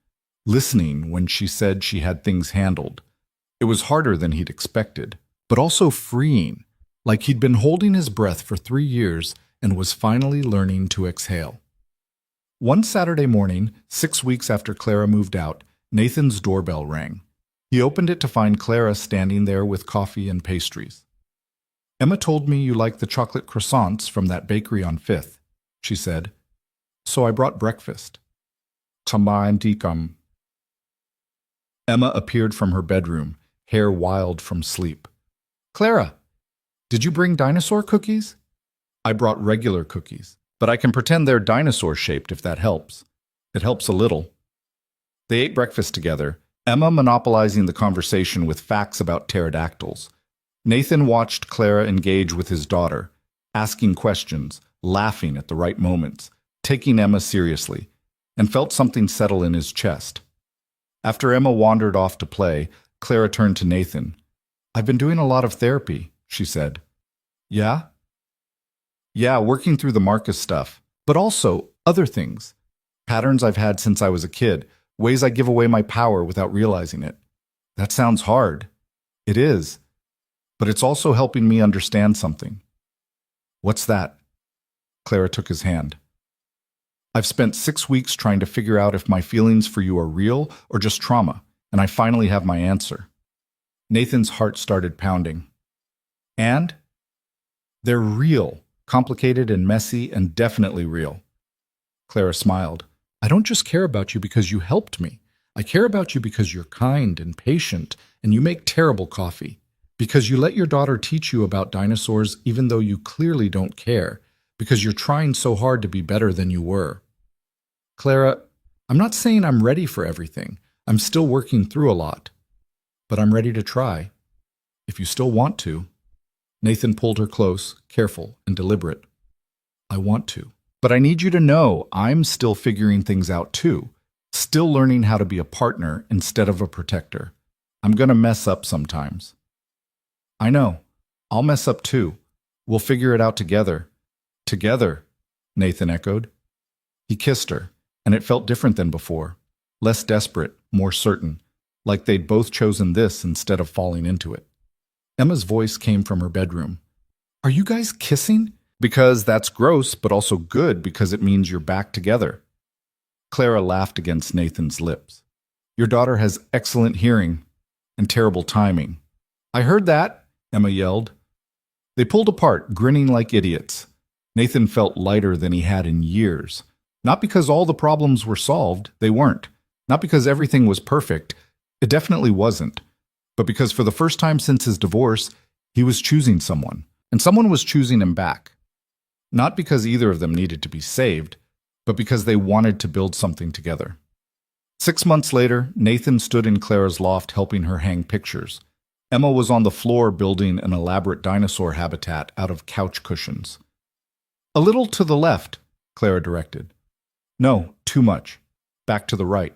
listening when she said she had things handled. It was harder than he'd expected, but also freeing, like he'd been holding his breath for 3 years and was finally learning to exhale. One Saturday morning, 6 weeks after Clara moved out, Nathan's doorbell rang. He opened it to find Clara standing there with coffee and pastries. "Emma told me you like the chocolate croissants from that bakery on 5th, she said. "So I brought breakfast." Tamandikam. Emma appeared from her bedroom, hair wild from sleep. "Clara, did you bring dinosaur cookies?" "I brought regular cookies, but I can pretend they're dinosaur-shaped if that helps." "It helps a little." They ate breakfast together, Emma monopolizing the conversation with facts about pterodactyls. Nathan watched Clara engage with his daughter, asking questions, laughing at the right moments, taking Emma seriously, and felt something settle in his chest. After Emma wandered off to play, Clara turned to Nathan. "I've been doing a lot of therapy," she said. "Yeah?" "Yeah, working through the Marcus stuff, but also other things. Patterns I've had since I was a kid, ways I give away my power without realizing it." "That sounds hard." "It is. But it's also helping me understand something." "What's that?" Clara took his hand. "I've spent 6 weeks trying to figure out if my feelings for you are real or just trauma, and I finally have my answer." Nathan's heart started pounding. "And?" "They're real, complicated and messy, and definitely real." Clara smiled. "I don't just care about you because you helped me. I care about you because you're kind and patient, and you make terrible coffee. Because you let your daughter teach you about dinosaurs even though you clearly don't care. Because you're trying so hard to be better than you were." "Clara, I'm not saying I'm ready for everything. I'm still working through a lot. But I'm ready to try. If you still want to." Nathan pulled her close, careful and deliberate. "I want to. But I need you to know I'm still figuring things out too. Still learning how to be a partner instead of a protector. I'm going to mess up sometimes." "I know. I'll mess up too. We'll figure it out together." "Together," Nathan echoed. He kissed her, and it felt different than before. Less desperate, more certain, like they'd both chosen this instead of falling into it. Emma's voice came from her bedroom. "Are you guys kissing?" "Because that's gross, but also good because it means you're back together." Clara laughed against Nathan's lips. "Your daughter has excellent hearing and terrible timing." "I heard that," Emma yelled. They pulled apart, grinning like idiots. Nathan felt lighter than he had in years. Not because all the problems were solved, they weren't. Not because everything was perfect, it definitely wasn't. But because for the first time since his divorce, he was choosing someone, and someone was choosing him back. Not because either of them needed to be saved, but because they wanted to build something together. 6 months later, Nathan stood in Clara's loft helping her hang pictures. Emma was on the floor building an elaborate dinosaur habitat out of couch cushions. "A little to the left," Clara directed. "No, too much. Back to the right."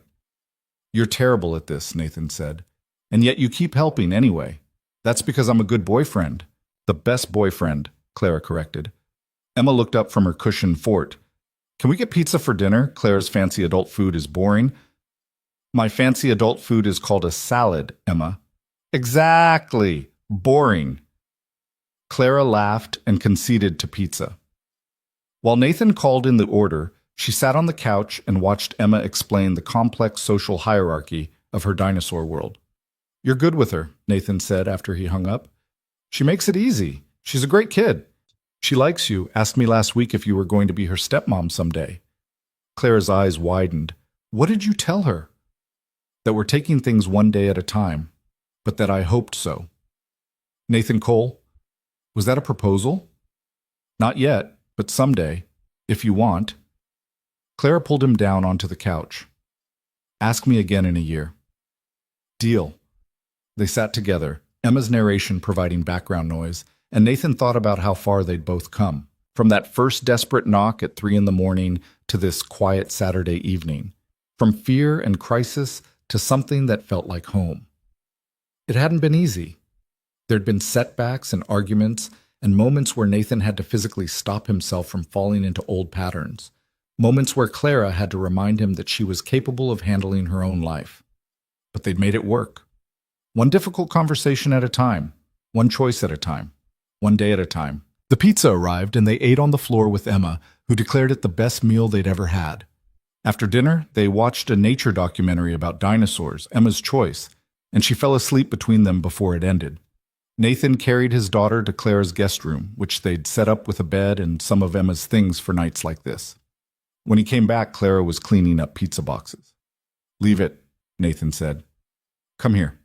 "You're terrible at this," Nathan said. "And yet you keep helping anyway." "That's because I'm a good boyfriend." "The best boyfriend," Clara corrected. Emma looked up from her cushioned fort. "Can we get pizza for dinner? Clara's fancy adult food is boring." "My fancy adult food is called a salad, Emma." "Exactly. Boring." Clara laughed and conceded to pizza. While Nathan called in the order, she sat on the couch and watched Emma explain the complex social hierarchy of her dinosaur world. "You're good with her," Nathan said after he hung up. "She makes it easy. She's a great kid. She likes you, asked me last week if you were going to be her stepmom someday." Clara's eyes widened. "What did you tell her?" "That we're taking things one day at a time, but that I hoped so." "Nathan Cole, was that a proposal?" "Not yet, but someday, if you want." Clara pulled him down onto the couch. "Ask me again in a year." "Deal." They sat together, Emma's narration providing background noise, and Nathan thought about how far they'd both come. From that first desperate knock at 3 in the morning to this quiet Saturday evening. From fear and crisis to something that felt like home. It hadn't been easy. There'd been setbacks and arguments and moments where Nathan had to physically stop himself from falling into old patterns. Moments where Clara had to remind him that she was capable of handling her own life. But they'd made it work. One difficult conversation at a time. One choice at a time. One day at a time. The pizza arrived and they ate on the floor with Emma, who declared it the best meal they'd ever had. After dinner, they watched a nature documentary about dinosaurs, Emma's choice, and she fell asleep between them before it ended. Nathan carried his daughter to Clara's guest room, which they'd set up with a bed and some of Emma's things for nights like this. When he came back, Clara was cleaning up pizza boxes. "Leave it," Nathan said. "Come here."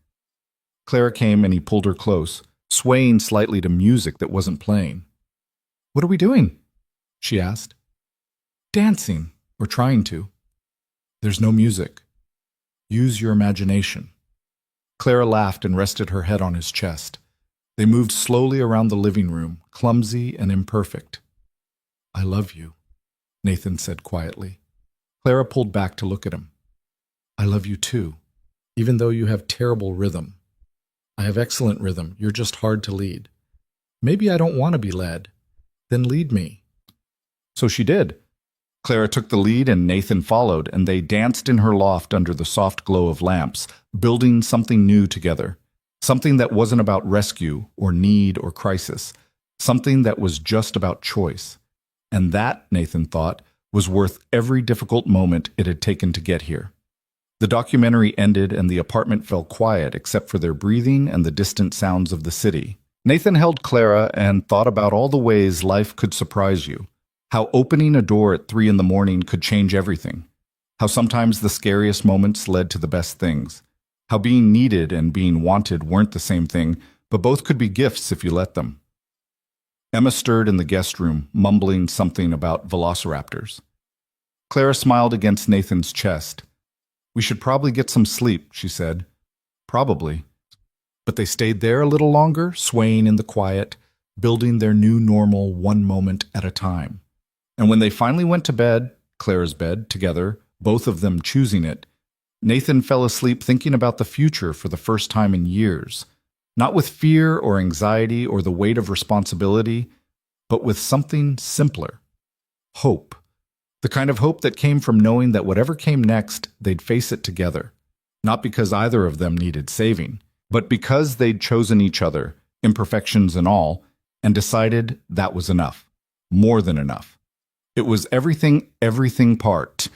Clara came and he pulled her close, swaying slightly to music that wasn't playing. "What are we doing?" she asked. "Dancing, or trying to." "There's no music. Use your imagination." Clara laughed and rested her head on his chest. They moved slowly around the living room, clumsy and imperfect. "I love you," Nathan said quietly. Clara pulled back to look at him. "I love you too, even though you have terrible rhythm. I have excellent rhythm, you're just hard to lead. Maybe I don't want to be led. Then lead me." So she did. Clara took the lead and Nathan followed, and they danced in her loft under the soft glow of lamps, building something new together. Something that wasn't about rescue or need or crisis. Something that was just about choice. And that, Nathan thought, was worth every difficult moment it had taken to get here. The documentary ended and the apartment fell quiet except for their breathing and the distant sounds of the city. Nathan held Clara and thought about all the ways life could surprise you. How opening a door at 3 in the morning could change everything. How sometimes the scariest moments led to the best things. How being needed and being wanted weren't the same thing, but both could be gifts if you let them. Emma stirred in the guest room, mumbling something about velociraptors. Clara smiled against Nathan's chest. "We should probably get some sleep," she said. "Probably." But they stayed there a little longer, swaying in the quiet, building their new normal one moment at a time. And when they finally went to bed, Clara's bed, together, both of them choosing it, Nathan fell asleep thinking about the future for the first time in years. Not with fear or anxiety or the weight of responsibility, but with something simpler. Hope. The kind of hope that came from knowing that whatever came next, they'd face it together. Not because either of them needed saving, but because they'd chosen each other, imperfections and all, and decided that was enough. More than enough. It was everything part.